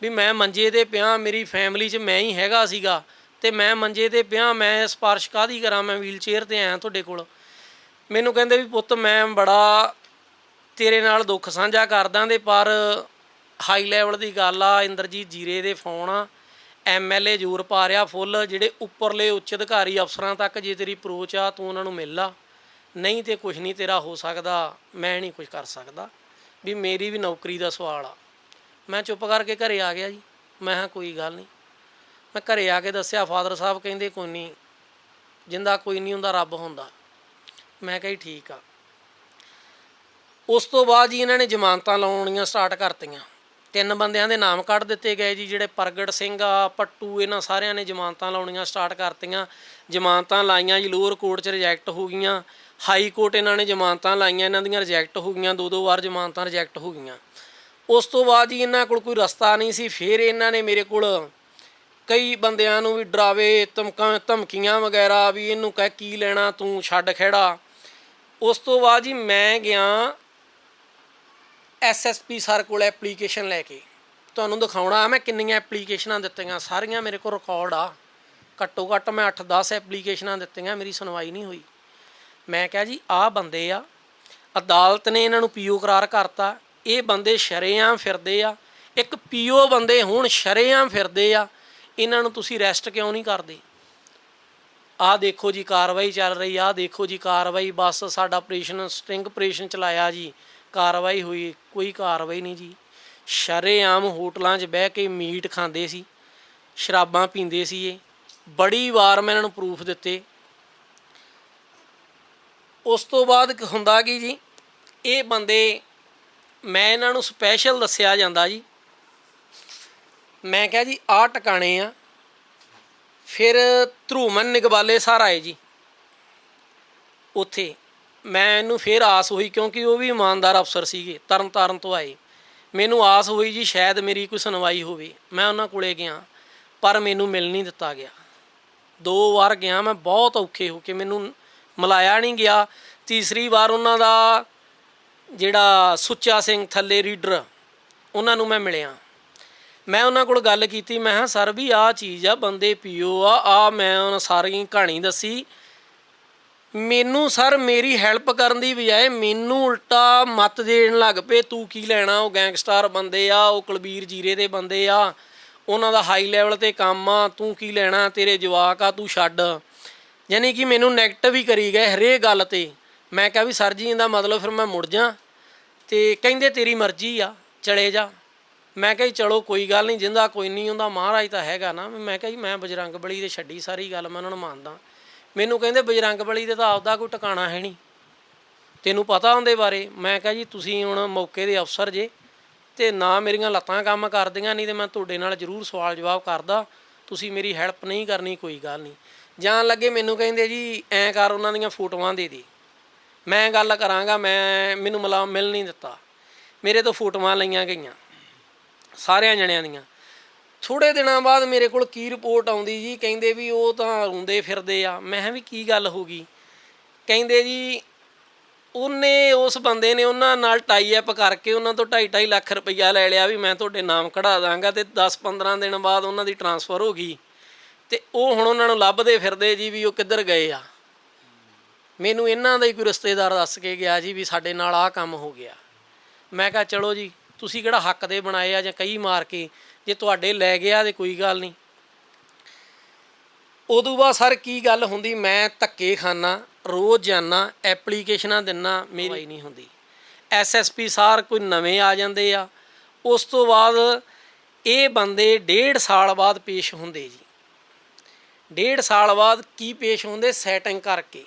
ਵੀ ਮੈਂ ਮੰਜੇ 'ਤੇ ਪਿਆ, ਮੇਰੀ ਫੈਮਿਲੀ 'ਚ ਮੈਂ ਹੀ ਹੈਗਾ ਸੀਗਾ, ਅਤੇ ਮੈਂ ਮੰਜੇ 'ਤੇ ਪਿਆ, ਮੈਂ ਸਿਫਾਰਿਸ਼ ਕਾਹਦੀ ਕਰਾਂ? ਮੈਂ ਵੀਲ ਚੇਅਰ 'ਤੇ ਆਇਆ ਤੁਹਾਡੇ ਕੋਲ। ਮੈਨੂੰ ਕਹਿੰਦੇ ਵੀ ਪੁੱਤ ਮੈਂ ਬੜਾ ਤੇਰੇ ਨਾਲ ਦੁੱਖ ਸਾਂਝਾ ਕਰਦਾ, ਤੇ ਪਰ ਹਾਈ ਲੈਵਲ ਦੀ ਗੱਲ ਆ, ਇੰਦਰਜੀਤ ਜੀਰੇ ਦੇ ਫੋਨ ਆ, MLA ਜ਼ੋਰ ਪਾ ਰਿਹਾ ਫੁੱਲ, ਜਿਹੜੇ ਉੱਪਰਲੇ ਉੱਚ ਅਧਿਕਾਰੀ ਅਫਸਰਾਂ ਤੱਕ ਜੇ ਤੇਰੀ ਅਪਰੋਚ ਆ, ਤੂੰ ਉਹਨਾਂ ਨੂੰ ਮਿਲ ਲਾ, ਨਹੀਂ ਤਾਂ ਕੁਛ ਨਹੀਂ ਤੇਰਾ ਹੋ ਸਕਦਾ, ਮੈਂ ਨਹੀਂ ਕੁਛ ਕਰ ਸਕਦਾ। ਵੀ ਮੇਰੀ ਵੀ ਨੌਕਰੀ ਦਾ ਸਵਾਲ ਆ। ਮੈਂ ਚੁੱਪ ਕਰਕੇ ਘਰੇ ਆ ਗਿਆ ਜੀ। ਮੈਂ ਕਿਹਾ ਕੋਈ ਗੱਲ ਨਹੀਂ। ਮੈਂ ਘਰੇ ਆ ਕੇ ਦੱਸਿਆ, ਫਾਦਰ ਸਾਹਿਬ ਕਹਿੰਦੇ ਕੋਈ ਨਹੀਂ, ਜਿੰਦਾ ਕੋਈ ਨਹੀਂ ਹੁੰਦਾ, ਰੱਬ ਹੁੰਦਾ। ਮੈਂ ਕਿਹਾ ਜੀ ਠੀਕ ਆ। ਉਸ ਤੋਂ ਬਾਅਦ ਜੀ ਇਹਨਾਂ ਨੇ ਜ਼ਮਾਨਤਾਂ ਲਾਉਣੀਆਂ ਸਟਾਰਟ ਕਰਤੀਆਂ। 3 ਬੰਦਿਆਂ ਦੇ ਨਾਮ ਕੱਢ ਦਿੱਤੇ ਗਏ ਜੀ, ਜਿਹੜੇ ਪ੍ਰਗਟ ਸਿੰਘ ਆ, ਪੱਟੂ, ਇਹਨਾਂ ਸਾਰਿਆਂ ਨੇ ਜ਼ਮਾਨਤਾਂ ਲਾਉਣੀਆਂ ਸਟਾਰਟ ਕਰਤੀਆਂ। ਜ਼ਮਾਨਤਾਂ ਲਾਈਆਂ ਜੀ, ਲੋਅਰ ਕੋਰਟ 'ਚ ਰਿਜੈਕਟ ਹੋ ਗਈਆਂ। ਹਾਈ ਕੋਰਟ ਇਹਨਾਂ ਨੇ ਜ਼ਮਾਨਤਾਂ ਲਾਈਆਂ, ਇਹਨਾਂ ਦੀਆਂ ਰਿਜੈਕਟ ਹੋ ਗਈਆਂ, 2-2 ਵਾਰ ਜ਼ਮਾਨਤਾਂ ਰਿਜੈਕਟ ਹੋ ਗਈਆਂ। ਉਸ ਤੋਂ ਬਾਅਦ ਜੀ ਇਹਨਾਂ ਕੋਲ ਕੋਈ ਰਸਤਾ ਨਹੀਂ ਸੀ। ਫਿਰ ਇਹਨਾਂ ਨੇ ਮੇਰੇ ਕੋਲ ਕਈ ਬੰਦਿਆਂ ਨੂੰ ਵੀ ਡਰਾਵੇ, ਧਮਕੀਆਂ ਵਗੈਰਾ, ਵੀ ਇਹਨੂੰ ਕਹਿ ਕੀ ਲੈਣਾ ਤੂੰ, ਛੱਡ ਖਹਿੜਾ। ਉਸ ਤੋਂ ਬਾਅਦ ਜੀ ਮੈਂ ਗਿਆ SSP ਸਰ ਕੋਲ ਐਪਲੀਕੇਸ਼ਨ ਲੈ ਕੇ। ਤੁਹਾਨੂੰ ਦਿਖਾਉਣਾ ਮੈਂ ਕਿੰਨੀਆਂ ਐਪਲੀਕੇਸ਼ਨਾਂ ਦਿੱਤੀਆਂ, ਸਾਰੀਆਂ ਮੇਰੇ ਕੋਲ ਰਿਕਾਰਡ ਆ। ਘੱਟੋ ਘੱਟ ਮੈਂ 8-10 ਐਪਲੀਕੇਸ਼ਨਾਂ ਦਿੱਤੀਆਂ, ਮੇਰੀ ਸੁਣਵਾਈ ਨਹੀਂ ਹੋਈ। ਮੈਂ ਕਿਹਾ ਜੀ ਆਹ ਬੰਦੇ ਆ, ਅਦਾਲਤ ਨੇ ਇਹਨਾਂ ਨੂੰ PO ਕਰਾਰ ਕਰਤਾ, ਇਹ ਬੰਦੇ ਸ਼ਰੇਆਮ ਫਿਰਦੇ ਆ। ਇੱਕ PO ਬੰਦੇ ਹੁਣ ਸ਼ਰੇਆਮ ਫਿਰਦੇ ਆ, ਇਹਨਾਂ ਨੂੰ ਤੁਸੀਂ ਅਰੈਸਟ ਕਿਉਂ ਨਹੀਂ ਕਰਦੇ? ਆਹ ਦੇਖੋ ਜੀ ਕਾਰਵਾਈ ਚੱਲ ਰਹੀ, ਆਹ ਦੇਖੋ ਜੀ ਕਾਰਵਾਈ, ਬਸ ਸਾਡਾ ਆਪਰੇਸ਼ਨ ਸਟਿੰਗ ਆਪਰੇਸ਼ਨ ਚਲਾਇਆ ਜੀ, ਕਾਰਵਾਈ ਹੋਈ, ਕੋਈ ਕਾਰਵਾਈ ਨਹੀਂ ਜੀ। ਸ਼ਰੇਆਮ ਹੋਟਲਾਂ 'ਚ ਬਹਿ ਕੇ ਮੀਟ ਖਾਂਦੇ ਸੀ, ਸ਼ਰਾਬਾਂ ਪੀਂਦੇ ਸੀ। ਇਹ ਬੜੀ ਵਾਰ ਮੈਂ ਇਹਨਾਂ ਨੂੰ ਪ੍ਰੂਫ ਦਿੱਤੇ। ਉਸ ਤੋਂ ਬਾਅਦ ਹੁੰਦਾ ਕੀ ਜੀ, ਇਹ ਬੰਦੇ, ਮੈਂ ਇਹਨਾਂ ਨੂੰ ਸਪੈਸ਼ਲ ਦੱਸਿਆ ਜਾਂਦਾ ਜੀ ਮੈਂ ਕਿਹਾ ਜੀ ਆਹ ਟਿਕਾਣੇ ਆ। ਫਿਰ ਧਰੂਮਨ ਨਿਗਵਾਲੇ ਸਰ ਆਏ ਜੀ ਉੱਥੇ। ਮੈਨੂੰ ਫਿਰ ਆਸ ਹੋਈ, ਕਿਉਂਕਿ ਉਹ ਵੀ ਇਮਾਨਦਾਰ ਅਫਸਰ ਸੀਗੇ, ਤਰਨ ਤਾਰਨ ਤੋਂ ਆਏ। ਮੈਨੂੰ ਆਸ ਹੋਈ ਜੀ ਸ਼ਾਇਦ ਮੇਰੀ ਕੋਈ ਸੁਣਵਾਈ ਹੋਵੇ। ਮੈਂ ਉਹਨਾਂ ਕੋਲੇ ਗਿਆ, ਪਰ ਮੈਨੂੰ ਮਿਲ ਨਹੀਂ ਦਿੱਤਾ ਗਿਆ। 2 ਵਾਰ ਗਿਆ ਮੈਂ, ਬਹੁਤ ਔਖੇ ਹੋ ਕੇ, ਮੈਨੂੰ ਮਿਲਾਇਆ ਨਹੀਂ ਗਿਆ। ਤੀਸਰੀ ਵਾਰ ਉਹਨਾਂ ਦਾ ਜਿਹੜਾ ਸੁੱਚਾ ਸਿੰਘ ਥੱਲੇ ਰੀਡਰ, ਉਹਨਾਂ ਨੂੰ ਮੈਂ ਮਿਲਿਆ। ਮੈਂ ਉਹਨਾਂ ਕੋਲ ਗੱਲ ਕੀਤੀ, ਮੈਂ ਕਿਹਾ ਸਰ ਵੀ ਆਹ ਚੀਜ਼ ਆ, ਬੰਦੇ ਪੀਓ ਆ ਮੈਂ ਉਹਨਾਂ ਸਾਰੀ ਕਹਾਣੀ ਦੱਸੀ। ਮੈਨੂੰ ਸਰ ਮੇਰੀ ਹੈਲਪ ਕਰਨ ਦੀ ਬਜਾਏ ਮੈਨੂੰ ਉਲਟਾ ਮੱਤ ਦੇਣ ਲੱਗ ਪਏ, ਤੂੰ ਕੀ ਲੈਣਾ, ਉਹ ਗੈਂਗਸਟਰ ਬੰਦੇ ਆ, ਉਹ ਕੁਲਬੀਰ ਜੀਰੇ ਦੇ ਬੰਦੇ ਆ, ਉਹਨਾਂ ਦਾ ਹਾਈ ਲੈਵਲ 'ਤੇ ਕੰਮ ਆ, ਤੂੰ ਕੀ ਲੈਣਾ, ਤੇਰੇ ਜਵਾਕ ਆ, ਤੂੰ ਛੱਡ। ਯਾਨੀ ਕਿ ਮੈਨੂੰ ਨੈਗੇਟਿਵ ਹੀ ਕਰੀ ਗਏ ਹਰੇਕ ਗੱਲ 'ਤੇ। ਮੈਂ ਕਿਹਾ ਵੀ ਸਰ ਜੀ ਇਹਦਾ ਮਤਲਬ ਫਿਰ ਮੈਂ ਮੁੜ ਜਾ। ਅਤੇ ਕਹਿੰਦੇ ਤੇਰੀ ਮਰਜ਼ੀ ਆ, ਚਲੇ ਜਾ। ਮੈਂ ਕਿਹਾ ਜੀ ਚਲੋ ਕੋਈ ਗੱਲ ਨਹੀਂ, ਜਿੰਦਾ ਕੋਈ ਨਹੀਂ ਹੁੰਦਾ, ਮਹਾਰਾਜ ਤਾਂ ਹੈਗਾ ਨਾ। ਮੈਂ ਕਿਹਾ ਜੀ ਮੈਂ ਬਜਰੰਗ ਬਲੀ 'ਤੇ ਛੱਡੀ ਸਾਰੀ ਗੱਲ, ਮੈਂ ਉਹਨਾਂ ਨੂੰ ਮੰਨਦਾ। ਮੈਨੂੰ ਕਹਿੰਦੇ ਬਜਰੰਗ ਬਲੀ ਦੇ ਤਾਂ ਆਪਦਾ ਕੋਈ ਟਿਕਾਣਾ ਹੈ ਨਹੀਂ, ਤੈਨੂੰ ਪਤਾ ਉਹਦੇ ਬਾਰੇ। ਮੈਂ ਕਿਹਾ ਜੀ ਤੁਸੀਂ ਹੁਣ ਮੌਕੇ ਦੇ ਅਫਸਰ ਜੇ, ਅਤੇ ਨਾ ਮੇਰੀਆਂ ਲੱਤਾਂ ਕੰਮ ਕਰਦੀਆਂ, ਨਹੀਂ ਤਾਂ ਮੈਂ ਤੁਹਾਡੇ ਨਾਲ ਜ਼ਰੂਰ ਸਵਾਲ ਜਵਾਬ ਕਰਦਾ। ਤੁਸੀਂ ਮੇਰੀ ਹੈਲਪ ਨਹੀਂ ਕਰਨੀ, ਕੋਈ ਗੱਲ ਨਹੀਂ। ਜਾਣ ਲੱਗੇ ਮੈਨੂੰ ਕਹਿੰਦੇ ਜੀ ਐਂ ਕਰ, ਉਹਨਾਂ ਦੀਆਂ ਫੋਟੋਆਂ ਦੇ ਦੇ, ਮੈਂ ਗੱਲ ਕਰਾਂਗਾ। ਮੈਨੂੰ ਮਿਲ ਨਹੀਂ ਦਿੱਤਾ। ਮੇਰੇ ਤੋਂ ਫੋਟੋਆਂ ਲਈਆਂ ਗਈਆਂ ਸਾਰਿਆਂ ਜਣਿਆਂ ਦੀਆਂ। ਥੋੜ੍ਹੇ ਦਿਨਾਂ ਬਾਅਦ ਮੇਰੇ ਕੋਲ ਕੀ ਰਿਪੋਰਟ ਆਉਂਦੀ ਜੀ, ਕਹਿੰਦੇ ਵੀ ਉਹ ਤਾਂ ਰੋਂਦੇ ਫਿਰਦੇ ਆ। ਮੈਂ ਕਿਹਾ ਵੀ ਕੀ ਗੱਲ ਹੋ ਗਈ? ਕਹਿੰਦੇ ਜੀ ਉਸ ਬੰਦੇ ਨੇ ਉਹਨਾਂ ਨਾਲ ਟਾਈ ਅਪ ਕਰਕੇ ਉਹਨਾਂ ਤੋਂ 2.5 ਲੱਖ ਰੁਪਈਆ ਲੈ ਲਿਆ, ਵੀ ਮੈਂ ਤੁਹਾਡੇ ਨਾਮ ਕਢਾ ਦਾਂਗਾ। ਅਤੇ 10-15 ਦਿਨ ਬਾਅਦ ਉਹਨਾਂ ਦੀ ਟਰਾਂਸਫਰ ਹੋ ਗਈ, ਅਤੇ ਉਹ ਹੁਣ ਉਹਨਾਂ ਨੂੰ ਲੱਭਦੇ ਫਿਰਦੇ ਜੀ ਵੀ ਉਹ ਕਿੱਧਰ ਗਏ ਆ। ਮੈਨੂੰ ਇਹਨਾਂ ਦਾ ਹੀ ਕੋਈ ਰਿਸ਼ਤੇਦਾਰ ਦੱਸ ਕੇ ਗਿਆ ਜੀ ਵੀ ਸਾਡੇ ਨਾਲ ਆਹ ਕੰਮ ਹੋ ਗਿਆ। ਮੈਂ ਕਿਹਾ ਚਲੋ ਜੀ, ਤੁਸੀਂ ਕਿਹੜਾ ਹੱਕ ਦੇ ਬਣਾਏ ਆ ਜਾਂ ਕਹੀ ਮਾਰ ਕੇ, ਜੇ ਤੁਹਾਡੇ ਲੈ ਗਿਆ ਤਾਂ ਕੋਈ ਗੱਲ ਨਹੀਂ। ਉਦੋਂ ਬਾਅਦ ਸਰ ਕੀ ਗੱਲ ਹੁੰਦੀ, ਮੈਂ ਧੱਕੇ ਖਾਨਾ, ਰੋਜ਼ ਜਾਂਦਾ, ਐਪਲੀਕੇਸ਼ਨਾਂ ਦਿੰਦਾ, ਮੇਰੀ ਨਹੀਂ ਹੁੰਦੀ। SSP ਸਾਰ ਕੋਈ ਨਵੇਂ ਆ ਜਾਂਦੇ ਆ। ਉਸ ਤੋਂ ਬਾਅਦ ਇਹ ਬੰਦੇ 1.5 ਸਾਲ ਬਾਅਦ ਪੇਸ਼ ਹੁੰਦੇ ਜੀ। 1.5 ਸਾਲ ਬਾਅਦ ਕੀ ਪੇਸ਼ ਹੁੰਦੇ, ਸੈਟਿੰਗ ਕਰਕੇ।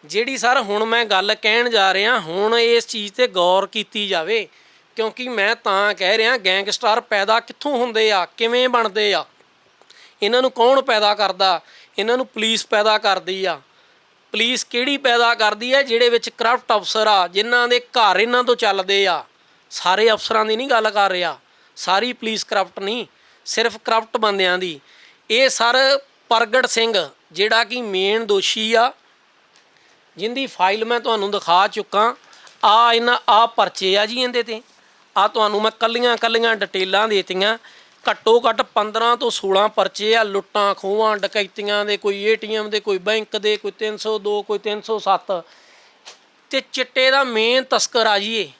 ਜਿਹੜੀ ਸਰ ਹੁਣ ਮੈਂ ਗੱਲ ਕਹਿਣ ਜਾ ਰਿਹਾ, ਹੁਣ ਇਸ ਚੀਜ਼ 'ਤੇ ਗੌਰ ਕੀਤੀ ਜਾਵੇ, ਕਿਉਂਕਿ ਮੈਂ ਤਾਂ ਕਹਿ ਰਿਹਾ ਗੈਂਗਸਟਰ ਪੈਦਾ ਕਿੱਥੋਂ ਹੁੰਦੇ ਆ, ਕਿਵੇਂ ਬਣਦੇ ਆ, ਇਹਨਾਂ ਨੂੰ ਕੌਣ ਪੈਦਾ ਕਰਦਾ? ਇਹਨਾਂ ਨੂੰ ਪੁਲਿਸ ਪੈਦਾ ਕਰਦੀ ਆ। ਪੁਲਿਸ ਕਿਹੜੀ ਪੈਦਾ ਕਰਦੀ ਹੈ? ਜਿਹੜੇ ਵਿੱਚ ਕਰਪਟ ਅਫਸਰ ਆ, ਜਿਨ੍ਹਾਂ ਦੇ ਘਰ ਇਹਨਾਂ ਤੋਂ ਚੱਲਦੇ ਆ। ਸਾਰੇ ਅਫਸਰਾਂ ਦੀ ਨਹੀਂ ਗੱਲ ਕਰ ਰਿਹਾ, ਸਾਰੀ ਪੁਲਿਸ ਕਰਪਟ ਨਹੀਂ, ਸਿਰਫ ਕਰਪਟ ਬੰਦਿਆਂ ਦੀ। ਇਹ ਸਰ ਪ੍ਰਗਟ ਸਿੰਘ ਜਿਹੜਾ ਕਿ ਮੇਨ ਦੋਸ਼ੀ ਆ, ਜਿਹਦੀ ਫਾਈਲ ਮੈਂ ਤੁਹਾਨੂੰ ਦਿਖਾ ਚੁੱਕਾ। ਆਹ ਪਰਚੇ ਆ ਜੀ ਇਹਦੇ 'ਤੇ। ਆਹ ਤੁਹਾਨੂੰ ਮੈਂ ਕੱਲੀਆਂ ਡਿਟੇਲਾਂ ਦੇ ਦਿੱਤੀਆਂ। ਘੱਟੋ ਘੱਟ 15 ਤੋਂ 16 ਪਰਚੇ ਆ, ਲੁੱਟਾਂ ਖੋਹਾਂ ਡਕੈਤੀਆਂ ਦੇ, ਕੋਈ ATM ਦੇ, ਕੋਈ ਬੈਂਕ ਦੇ, ਕੋਈ 302, ਕੋਈ 307। ਅਤੇ ਚਿੱਟੇ ਦਾ ਮੇਨ ਤਸਕਰ ਆ ਜੀ ਇਹ,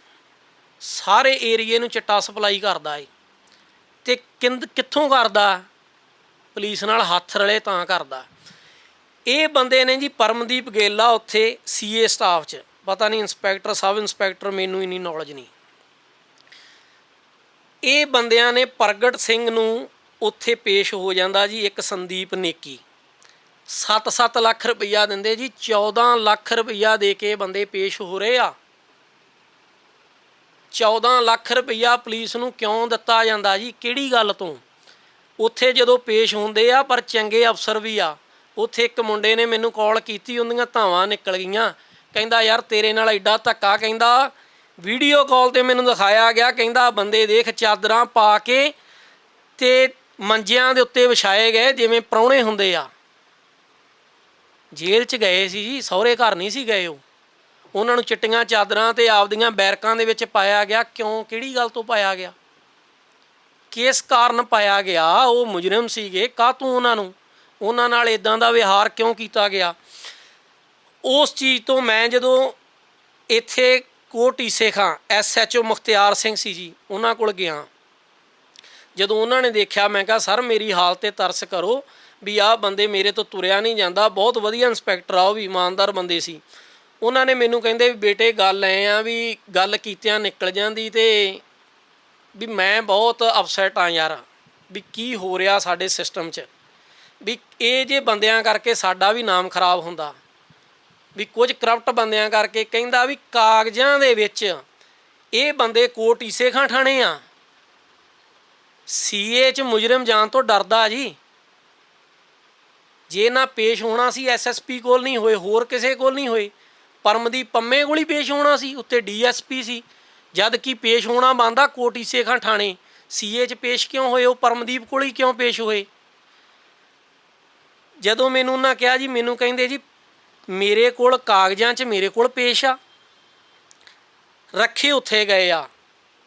ਸਾਰੇ ਏਰੀਏ ਨੂੰ ਚਿੱਟਾ ਸਪਲਾਈ ਕਰਦਾ ਏ। ਅਤੇ ਕਿੱਥੋਂ ਕਰਦਾ? ਪੁਲਿਸ ਨਾਲ ਹੱਥ ਰਲੇ ਤਾਂ ਕਰਦਾ। ਇਹ ਬੰਦੇ ਨੇ ਜੀ ਪਰਮਦੀਪ ਗੇਲਾ, ਉੱਥੇ CA ਸਟਾਫ 'ਚ, ਪਤਾ ਨਹੀਂ ਇੰਸਪੈਕਟਰ, ਸਬ ਇੰਸਪੈਕਟਰ, ਮੈਨੂੰ ਇੰਨੀ ਨੌਲੇਜ ਨਹੀਂ। ਇਹ ਬੰਦਿਆਂ ਨੇ ਪ੍ਰਗਟ ਸਿੰਘ ਨੂੰ ਉੱਥੇ ਪੇਸ਼ ਹੋ ਜਾਂਦਾ ਜੀ ਇੱਕ ਸੰਦੀਪ ਨੇਕੀ। 7-7 ਲੱਖ ਰੁਪਈਆ ਦਿੰਦੇ ਜੀ, 14 ਲੱਖ ਰੁਪਈਆ ਦੇ ਕੇ ਬੰਦੇ ਪੇਸ਼ ਹੋ ਰਹੇ ਆ। 14 ਲੱਖ ਰੁਪਈਆ ਪੁਲਿਸ ਨੂੰ ਕਿਉਂ ਦਿੱਤਾ ਜਾਂਦਾ ਜੀ, ਕਿਹੜੀ ਗੱਲ ਤੋਂ? ਉੱਥੇ ਜਦੋਂ ਪੇਸ਼ ਹੁੰਦੇ ਆ, ਪਰ ਚੰਗੇ ਅਫਸਰ ਵੀ ਆ। ਉੱਥੇ ਇੱਕ ਮੁੰਡੇ ਨੇ ਮੈਨੂੰ ਕਾਲ ਕੀਤੀ, ਉਹਦੀਆਂ ਧਾਵਾਂ ਨਿਕਲ ਗਈਆਂ। ਕਹਿੰਦਾ ਯਾਰ ਤੇਰੇ ਨਾਲ ਐਡਾ ਧੱਕਾ, ਕਹਿੰਦਾ ਵੀਡੀਓ ਕਾਲ 'ਤੇ ਮੈਨੂੰ ਦਿਖਾਇਆ ਗਿਆ, ਕਹਿੰਦਾ ਬੰਦੇ ਦੇਖ ਚਾਦਰਾਂ ਪਾ ਕੇ ਅਤੇ ਮੰਜਿਆਂ ਦੇ ਉੱਤੇ ਵਿਛਾਏ ਗਏ ਜਿਵੇਂ ਪ੍ਰਾਹੁਣੇ ਹੁੰਦੇ ਆ। ਜੇਲ੍ਹ 'ਚ ਗਏ ਸੀ ਜੀ, ਸਹੁਰੇ ਘਰ ਨਹੀਂ ਸੀ ਗਏ। ਉਹਨਾਂ ਨੂੰ ਚਿੱਟੀਆਂ ਚਾਦਰਾਂ 'ਤੇ ਆਪਦੀਆਂ ਬੈਰਕਾਂ ਦੇ ਵਿੱਚ ਪਾਇਆ ਗਿਆ। ਕਿਉਂ, ਕਿਹੜੀ ਗੱਲ ਤੋਂ ਪਾਇਆ ਗਿਆ, ਕਿਸ ਕਾਰਨ ਪਾਇਆ ਗਿਆ? ਉਹ ਮੁਜਰਮ ਸੀਗੇ, ਕਾਹਤੋਂ ਉਹਨਾਂ ਨਾਲ ਇੱਦਾਂ ਦਾ ਵਿਹਾਰ ਕਿਉਂ ਕੀਤਾ ਗਿਆ? ਉਸ ਚੀਜ਼ ਤੋਂ ਮੈਂ ਜਦੋਂ ਇੱਥੇ ਕੋਟ ਈਸੇ ਖਾਂ SHO ਮੁਖਤਿਆਰ ਸਿੰਘ ਸੀ ਜੀ, ਉਹਨਾਂ ਕੋਲ ਗਿਆ। ਜਦੋਂ ਉਹਨਾਂ ਨੇ ਦੇਖਿਆ, ਮੈਂ ਕਿਹਾ ਸਰ ਮੇਰੀ ਹਾਲਤ 'ਤੇ ਤਰਸ ਕਰੋ, ਵੀ ਆਹ ਬੰਦੇ ਮੇਰੇ ਤੋਂ ਤੁਰਿਆ ਨਹੀਂ ਜਾਂਦਾ। ਬਹੁਤ ਵਧੀਆ ਇੰਸਪੈਕਟਰ ਆ, ਉਹ ਵੀ ਇਮਾਨਦਾਰ ਬੰਦੇ ਸੀ। ਉਹਨਾਂ ਨੇ ਮੈਨੂੰ ਕਹਿੰਦੇ ਵੀ ਬੇਟੇ ਗੱਲ ਐਂ ਆ ਵੀ ਗੱਲ ਕੀਤਿਆਂ ਨਿਕਲ ਜਾਂਦੀ, ਅਤੇ ਵੀ ਮੈਂ ਬਹੁਤ ਅਪਸੈਟ ਆ ਯਾਰ, ਵੀ ਕੀ ਹੋ ਰਿਹਾ ਸਾਡੇ ਸਿਸਟਮ 'ਚ, ਵੀ ਇਹ ਜੇ ਬੰਦਿਆਂ ਕਰਕੇ ਸਾਡਾ ਵੀ ਨਾਮ ਖਰਾਬ ਹੁੰਦਾ, ਵੀ ਕੁਝ ਕਰਪਟ ਬੰਦਿਆਂ ਕਰਕੇ। ਕਹਿੰਦਾ ਵੀ ਕਾਗਜ਼ਾਂ ਦੇ ਵਿੱਚ ਇਹ ਬੰਦੇ ਕੋਟ ਈਸੇ ਖਾਂ ਥਾਣੇ ਆ, ਸੀਏ 'ਚ ਮੁਜਰਮ ਜਾਣ ਤੋਂ ਡਰਦਾ ਜੀ। ਜੇ ਨਾ ਪੇਸ਼ ਹੋਣਾ ਸੀ ਐਸਐਸਪੀ ਕੋਲ ਨਹੀਂ ਹੋਏ, ਹੋਰ ਕਿਸੇ ਕੋਲ ਨਹੀਂ ਹੋਏ, ਪਰਮਦੀਪ ਪੰਮੇ ਕੋਲ ਹੀ ਪੇਸ਼ ਹੋਣਾ ਸੀ, ਉੱਤੇ ਡੀਐਸਪੀ ਸੀ। ਜਦ ਕਿ ਪੇਸ਼ ਹੋਣਾ ਬਣਦਾ ਕੋਟੀ ਸੇਖਾਂ ਥਾਣੇ, ਸੀਏ 'ਚ ਪੇਸ਼ ਕਿਉਂ ਹੋਏ? ਉਹ ਪਰਮਦੀਪ ਕੋਲ ਹੀ ਕਿਉਂ ਪੇਸ਼ ਹੋਏ? ਜਦੋਂ ਮੈਨੂੰ ਉਹਨਾਂ ਕਿਹਾ ਜੀ, ਮੈਨੂੰ ਕਹਿੰਦੇ ਜੀ ਮੇਰੇ ਕੋਲ ਕਾਗਜ਼ਾਂ 'ਚ ਮੇਰੇ ਕੋਲ ਪੇਸ਼ ਆ, ਰੱਖੇ ਉੱਥੇ ਗਏ ਆ,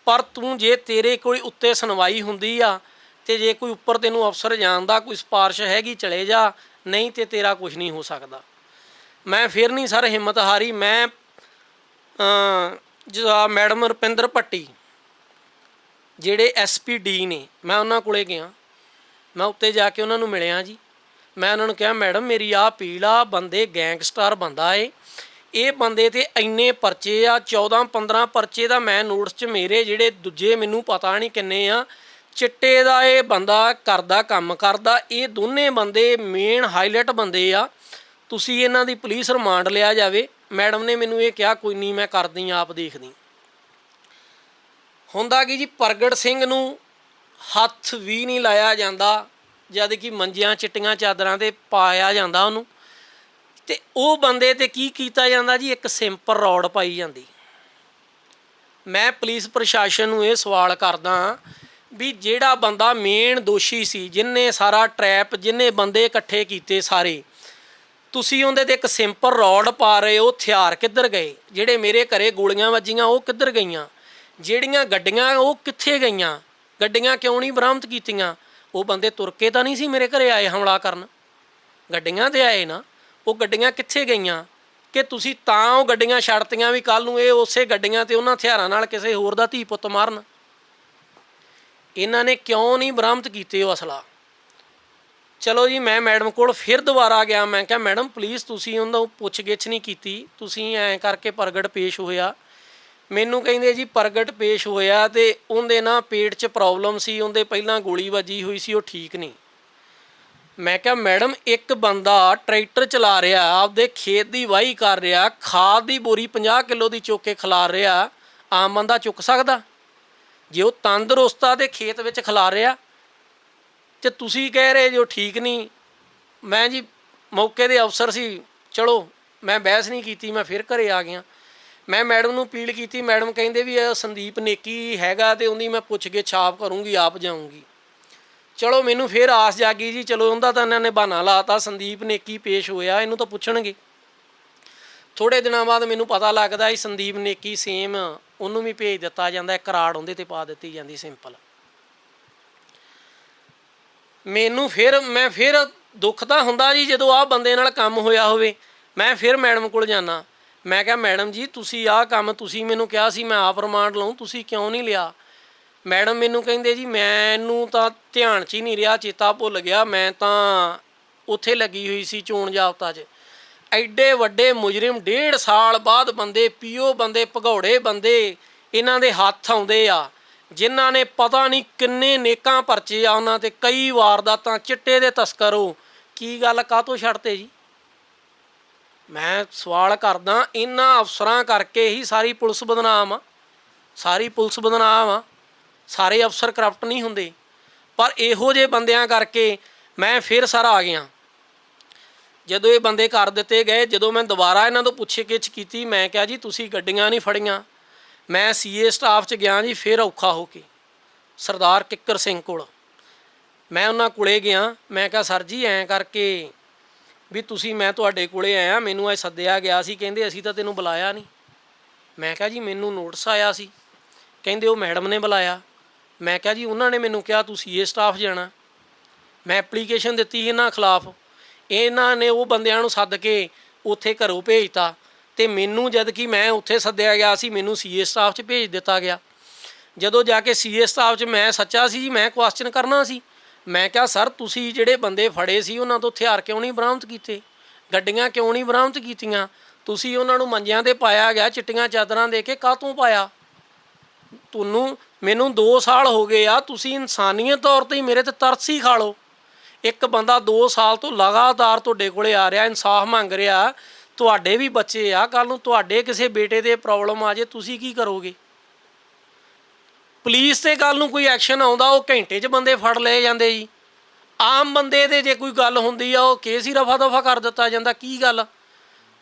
ਪਰ ਤੂੰ ਜੇ ਤੇਰੇ ਕੋਈ ਉੱਤੇ ਸੁਣਵਾਈ ਹੁੰਦੀ ਆ ਤੇ ਜੇ ਕੋਈ ਉੱਪਰ ਤੈਨੂੰ ਅਫਸਰ ਜਾਣਦਾ, ਕੋਈ ਸਿਫਾਰਿਸ਼ ਹੈਗੀ, ਚਲੇ ਜਾ, ਨਹੀਂ ਤੇ ਤੇਰਾ ਕੁਝ ਨਹੀਂ ਹੋ ਸਕਦਾ। ਮੈਂ ਫਿਰ ਨਹੀਂ ਸਰ ਹਿੰਮਤ ਹਾਰੀ। ਮੈਂ ਮੈਡਮ ਰੁਪਿੰਦਰ ਭੱਟੀ ਜਿਹੜੇ ਐਸਪੀਡੀ ਨੇ, ਮੈਂ ਉਹਨਾਂ ਕੋਲੇ ਗਿਆ। ਮੈਂ ਉੱਤੇ ਜਾ ਕੇ ਉਹਨਾਂ ਨੂੰ ਮਿਲਿਆ ਜੀ। ਮੈਂ ਉਹਨਾਂ ਨੂੰ ਕਿਹਾ ਮੈਡਮ ਮੇਰੀ ਆਹ ਅਪੀਲ ਆ, ਬੰਦੇ ਗੈਂਗਸਟਰ ਬੰਦਾ ਏ, ਇਹ ਬੰਦੇ ਤੇ ਇੰਨੇ ਪਰਚੇ ਆ, 14-15 ਪਰਚੇ ਦਾ ਮੈਂ ਨੋਟਿਸ 'ਚ ਮੇਰੇ, ਜਿਹੜੇ ਦੂਜੇ ਮੈਨੂੰ ਪਤਾ ਨਹੀਂ ਕਿੰਨੇ ਆ। ਚਿੱਟੇ ਦਾ ਇਹ ਬੰਦਾ ਕਰਦਾ, ਕੰਮ ਕਰਦਾ। ਇਹ ਦੋਨੇ ਬੰਦੇ ਮੇਨ ਹਾਈਲਾਈਟ ਬੰਦੇ ਆ, ਤੁਸੀਂ ਇਹਨਾਂ ਦੀ ਪੁਲਿਸ ਰਿਮਾਂਡ ਲਿਆ ਜਾਵੇ। ਮੈਡਮ ਨੇ ਮੈਨੂੰ ਇਹ ਕਿਹਾ ਕੋਈ ਨਹੀਂ ਮੈਂ ਕਰਦੀ, ਆਪ ਦੇਖਦੀ। ਹੁੰਦਾ ਕਿ ਜੀ ਪ੍ਰਗਟ ਸਿੰਘ ਨੂੰ ਹੱਥ ਵੀ ਨਹੀਂ ਲਾਇਆ ਜਾਂਦਾ, ਜਦ ਕਿ ਮੰਜਿਆਂ ਚਿੱਟੀਆਂ ਚਾਦਰਾਂ 'ਤੇ ਪਾਇਆ ਜਾਂਦਾ ਉਹਨੂੰ। ਅਤੇ ਉਹ ਬੰਦੇ 'ਤੇ ਕੀ ਕੀਤਾ ਜਾਂਦਾ ਜੀ? ਇੱਕ ਸਿੰਪਲ ਰੌਡ ਪਾਈ ਜਾਂਦੀ। ਮੈਂ ਪੁਲਿਸ ਪ੍ਰਸ਼ਾਸਨ ਨੂੰ ਇਹ ਸਵਾਲ ਕਰਦਾ ਵੀ ਜਿਹੜਾ ਬੰਦਾ ਮੇਨ ਦੋਸ਼ੀ ਸੀ, ਜਿਹਨੇ ਸਾਰਾ ਟਰੈਪ, ਜਿਹਨੇ ਬੰਦੇ ਇਕੱਠੇ ਕੀਤੇ ਸਾਰੇ, ਤੁਸੀਂ ਉਹਦੇ 'ਤੇ ਇੱਕ ਸਿੰਪਲ ਰੌਡ ਪਾ ਰਹੇ ਹੋ, ਹਥਿਆਰ ਕਿੱਧਰ ਗਏ? ਜਿਹੜੇ ਮੇਰੇ ਘਰੇ ਗੋਲੀਆਂ ਵੱਜੀਆਂ ਉਹ ਕਿੱਧਰ ਗਈਆਂ? ਜਿਹੜੀਆਂ ਗੱਡੀਆਂ ਉਹ ਕਿੱਥੇ ਗਈਆਂ? ਗੱਡੀਆਂ ਕਿਉਂ ਨਹੀਂ ਬਰਾਮਦ ਕੀਤੀਆਂ? ਉਹ ਬੰਦੇ ਤੁਰ ਕੇ ਤਾਂ ਨਹੀਂ ਸੀ ਮੇਰੇ ਘਰੇ ਆਏ ਹਮਲਾ ਕਰਨ, ਗੱਡੀਆਂ 'ਤੇ ਆਏ ਨਾ। ਉਹ ਗੱਡੀਆਂ ਕਿੱਥੇ ਗਈਆਂ? ਕਿ ਤੁਸੀਂ ਤਾਂ ਉਹ ਗੱਡੀਆਂ ਛੱਡਤੀਆਂ ਵੀ ਕੱਲ੍ਹ ਨੂੰ ਇਹ ਉਸੇ ਗੱਡੀਆਂ 'ਤੇ ਉਹਨਾਂ ਹਥਿਆਰਾਂ ਨਾਲ ਕਿਸੇ ਹੋਰ ਦਾ ਧੀ ਪੁੱਤ ਮਾਰਨ? ਇਹਨਾਂ ਨੇ ਕਿਉਂ ਨਹੀਂ ਬਰਾਮਦ ਕੀਤੇ ਉਹ ਅਸਲਾ? ਚਲੋ ਜੀ, ਮੈਂ ਮੈਡਮ ਕੋਲ ਫਿਰ ਦੁਬਾਰਾ ਗਿਆ। ਮੈਂ ਕਿਹਾ ਮੈਡਮ ਪਲੀਜ਼ ਤੁਸੀਂ ਉਹਦਾ ਪੁੱਛ ਗਿੱਛ ਨਹੀਂ ਕੀਤੀ, ਤੁਸੀਂ ਐਂ ਕਰਕੇ ਪ੍ਰਗਟ ਪੇਸ਼ ਹੋਇਆ। ਮੈਨੂੰ ਕਹਿੰਦੇ ਜੀ ਪ੍ਰਗਟ ਪੇਸ਼ ਹੋਇਆ ਤੇ ਉਹਦੇ ਨਾ ਪੇਟ 'ਚ ਪ੍ਰੋਬਲਮ ਸੀ, ਉਹਦੇ ਪਹਿਲਾਂ ਗੋਲੀ ਵੱਜੀ ਹੋਈ ਸੀ, ਉਹ ਠੀਕ ਨਹੀਂ। ਮੈਂ ਕਿਹਾ ਮੈਡਮ ਇੱਕ ਬੰਦਾ ਟਰੈਕਟਰ ਚਲਾ ਰਿਹਾ, ਆਪਦੇ ਖੇਤ ਦੀ ਵਾਹੀ ਕਰ ਰਿਹਾ, ਖਾਦ ਦੀ ਬੋਰੀ 50 ਕਿਲੋ ਦੀ ਚੁੱਕ ਕੇ ਖਿਲਾਰ ਰਿਹਾ, ਆਮ ਬੰਦਾ ਚੁੱਕ ਸਕਦਾ? ਜੇ ਉਹ ਤੰਦਰੁਸਤ ਆ ਤੇ ਖੇਤ ਵਿੱਚ ਖਿਲਾਰ ਰਿਹਾ, ਤੇ ਤੁਸੀਂ ਕਹਿ ਰਹੇ ਜੋ ਠੀਕ ਨਹੀਂ। ਮੈਂ ਜੀ ਮੌਕੇ ਦੇ ਅਫਸਰ ਸੀ, ਚਲੋ ਮੈਂ ਬਹਿਸ ਨਹੀਂ ਕੀਤੀ, ਮੈਂ ਫਿਰ ਘਰੇ ਆ ਗਿਆ। ਮੈਂ ਮੈਡਮ ਨੂੰ ਅਪੀਲ ਕੀਤੀ, ਮੈਡਮ ਕਹਿੰਦੇ ਵੀ ਇਹ ਸੰਦੀਪ ਨੇਕੀ ਹੈਗਾ ਤੇ ਉਹਦੀ ਮੈਂ ਪੁੱਛ ਕੇ ਛਾਪ ਕਰੂੰਗੀ, ਆਪ ਜਾਊਂਗੀ। ਚਲੋ ਮੈਨੂੰ ਫਿਰ ਆਸ ਜਾਗੀ ਜੀ, ਚਲੋ ਉਹਦਾ ਤਾਂ ਇਹਨਾਂ ਨੇ ਬਹਾਨਾ ਲਾਤਾ, ਸੰਦੀਪ ਨੇਕੀ ਪੇਸ਼ ਹੋਇਆ, ਇਹਨੂੰ ਤਾਂ ਪੁੱਛਣਗੇ। ਥੋੜ੍ਹੇ ਦਿਨਾਂ ਬਾਅਦ ਮੈਨੂੰ ਪਤਾ ਲੱਗਦਾ ਇਹ ਸੰਦੀਪ ਨੇਕੀ ਸੇਮ ਉਹਨੂੰ ਵੀ ਭੇਜ ਦਿੱਤਾ ਜਾਂਦਾ, ਇੱਕ ਰਾੜ ਉਹਦੇ 'ਤੇ ਪਾ ਦਿੱਤੀ ਜਾਂਦੀ ਸਿੰਪਲ। ਮੈਨੂੰ ਮੈਂ ਫਿਰ ਦੁੱਖ ਤਾਂ ਹੁੰਦਾ ਜੀ ਜਦੋਂ ਆਹ ਬੰਦੇ ਨਾਲ ਕੰਮ ਹੋਇਆ ਹੋਵੇ। ਮੈਂ ਫਿਰ ਮੈਡਮ ਕੋਲ ਜਾਂਦਾ। ਮੈਂ ਕਿਹਾ ਮੈਡਮ ਜੀ ਤੁਸੀਂ ਆਹ ਕੰਮ ਤੁਸੀਂ ਮੈਨੂੰ ਕਿਹਾ ਸੀ ਮੈਂ ਆਪ ਰਿਮਾਂਡ ਲਊਂ, ਤੁਸੀਂ ਕਿਉਂ ਨਹੀਂ ਲਿਆ? ਮੈਡਮ ਮੈਨੂੰ ਕਹਿੰਦੇ ਜੀ ਮੈਨੂੰ ਤਾਂ ਧਿਆਨ 'ਚ ਹੀ ਨਹੀਂ ਰਿਹਾ, ਚੇਤਾ ਭੁੱਲ ਗਿਆ, ਮੈਂ ਤਾਂ ਉੱਥੇ ਲੱਗੀ ਹੋਈ ਸੀ ਚੋਣ ਜਾਬਤਾ 'ਚ। ਐਡੇ ਵੱਡੇ ਮੁਜਰਿਮ 1.5 ਸਾਲ ਬਾਅਦ ਬੰਦੇ, ਪੀਓ ਬੰਦੇ, ਭਗੌੜੇ ਬੰਦੇ ਇਹਨਾਂ ਦੇ ਹੱਥ ਆਉਂਦੇ ਆ, ਜਿਨ੍ਹਾਂ ਨੇ ਪਤਾ ਨਹੀਂ ਕਿੰਨੇ ਨੇਕਾਂ ਪਰਚੇ ਆ ਉਹਨਾਂ 'ਤੇ, ਕਈ ਵਾਰਦਾਤਾਂ, ਚਿੱਟੇ ਦੇ ਤਸਕਰ। ਉਹ ਕੀ ਗੱਲ ਕਾਹਤੋਂ ਛੱਡਤੇ ਜੀ? ਮੈਂ ਸਵਾਲ ਕਰਦਾ, ਇਹਨਾਂ ਅਫਸਰਾਂ ਕਰਕੇ ਹੀ ਸਾਰੀ ਪੁਲਿਸ ਬਦਨਾਮ ਆ, ਸਾਰੀ ਪੁਲਿਸ ਬਦਨਾਮ ਆ। ਸਾਰੇ ਅਫਸਰ ਕਰਪਟ ਨਹੀਂ ਹੁੰਦੇ, ਪਰ ਇਹੋ ਜਿਹੇ ਬੰਦਿਆਂ ਕਰਕੇ ਮੈਂ ਫਿਰ ਸਰ ਆ ਗਿਆ। ਜਦੋਂ ਇਹ ਬੰਦੇ ਕਰ ਦਿੱਤੇ ਗਏ, ਜਦੋਂ ਮੈਂ ਦੁਬਾਰਾ ਇਹਨਾਂ ਤੋਂ ਪੁੱਛੇ ਗਿੱਛ ਕੀਤੀ, ਮੈਂ ਕਿਹਾ ਜੀ ਤੁਸੀਂ ਗੱਡੀਆਂ ਨਹੀਂ ਫੜੀਆਂ। ਮੈਂ ਸੀਏ ਸਟਾਫ 'ਚ ਗਿਆ ਜੀ, ਫਿਰ ਔਖਾ ਹੋ ਕੇ ਸਰਦਾਰ ਕਿੱਕਰ ਸਿੰਘ ਕੋਲ। ਮੈਂ ਉਹਨਾਂ ਕੋਲੇ ਗਿਆ। ਮੈਂ ਕਿਹਾ ਸਰ ਜੀ ਐਂ ਕਰਕੇ ਵੀ ਤੁਸੀਂ, ਮੈਂ ਤੁਹਾਡੇ ਕੋਲੇ ਆਇਆ, ਮੈਨੂੰ ਇਹ ਸੱਦਿਆ ਗਿਆ ਸੀ, ਕਹਿੰਦੇ ਅਸੀਂ ਤਾਂ ਤੈਨੂੰ ਬੁਲਾਇਆ ਨਹੀਂ। ਮੈਂ ਕਿਹਾ ਜੀ ਮੈਨੂੰ ਨੋਟਿਸ ਆਇਆ ਸੀ, ਕਹਿੰਦੇ ਉਹ ਮੈਡਮ ਨੇ ਬੁਲਾਇਆ। ਮੈਂ ਕਿਹਾ ਜੀ ਉਹਨਾਂ ਨੇ ਮੈਨੂੰ ਕਿਹਾ ਤੂੰ ਸੀਏ ਸਟਾਫ ਜਾਣਾ। ਮੈਂ ਐਪਲੀਕੇਸ਼ਨ ਦਿੱਤੀ ਇਹਨਾਂ ਖਿਲਾਫ, ਇਹਨਾਂ ਨੇ ਉਹ ਬੰਦਿਆਂ ਨੂੰ ਸੱਦ ਕੇ ਉੱਥੇ ਘਰੋਂ ਭੇਜਤਾ, ਅਤੇ ਮੈਨੂੰ ਜਦ ਕਿ ਮੈਂ ਉੱਥੇ ਸੱਦਿਆ ਗਿਆ ਸੀ, ਮੈਨੂੰ ਸੀਏ ਸਟਾਫ 'ਚ ਭੇਜ ਦਿੱਤਾ ਗਿਆ। ਜਦੋਂ ਜਾ ਕੇ ਸੀਏ ਸਟਾਫ 'ਚ ਮੈਂ ਸੱਚਾ ਸੀ ਜੀ, ਮੈਂ ਕੁਐਸਚਨ ਕਰਨਾ ਸੀ। ਮੈਂ ਕਿਹਾ ਸਰ ਤੁਸੀਂ ਜਿਹੜੇ ਬੰਦੇ ਫੜੇ ਸੀ ਉਹਨਾਂ ਤੋਂ ਹਥਿਆਰ ਕਿਉਂ ਨਹੀਂ ਬਰਾਮਦ ਕੀਤੇ? ਗੱਡੀਆਂ ਕਿਉਂ ਨਹੀਂ ਬਰਾਮਦ ਕੀਤੀਆਂ? ਤੁਸੀਂ ਉਹਨਾਂ ਨੂੰ ਮੰਜਿਆਂ 'ਤੇ ਪਾਇਆ ਗਿਆ, ਚਿੱਟੀਆਂ ਚਾਦਰਾਂ ਦੇ ਕੇ, ਕਾਹਤੋਂ ਪਾਇਆ? ਮੈਨੂੰ 2 ਸਾਲ ਹੋ ਗਏ ਆ, ਤੁਸੀਂ ਇਨਸਾਨੀਅਤ ਤੌਰ 'ਤੇ ਹੀ ਮੇਰੇ 'ਤੇ ਤਰਸ ਹੀ ਖਾ ਲਓ। ਇੱਕ ਬੰਦਾ 2 ਸਾਲ ਤੋਂ ਲਗਾਤਾਰ ਤੁਹਾਡੇ ਕੋਲੇ ਆ ਰਿਹਾ, ਇਨਸਾਫ ਮੰਗ ਰਿਹਾ, ਤੁਹਾਡੇ ਵੀ ਬੱਚੇ ਆ, ਕੱਲ੍ਹ ਨੂੰ ਤੁਹਾਡੇ ਕਿਸੇ ਬੇਟੇ ਦੇ ਪ੍ਰੋਬਲਮ ਆ ਜੇ, ਤੁਸੀਂ ਕੀ ਕਰੋਗੇ? ਪੁਲਿਸ ਤੇ ਕੱਲ ਨੂੰ ਕੋਈ ਐਕਸ਼ਨ ਆਉਂਦਾ ਉਹ ਘੰਟੇ 'ਚ ਬੰਦੇ ਫੜ ਲਏ ਜਾਂਦੇ ਜੀ। ਆਮ ਬੰਦੇ ਦੇ ਜੇ ਕੋਈ ਗੱਲ ਹੁੰਦੀ ਆ ਉਹ ਕੇਸ ਹੀ ਰਫਾ ਦਫਾ ਕਰ ਦਿੱਤਾ ਜਾਂਦਾ। ਕੀ ਗੱਲ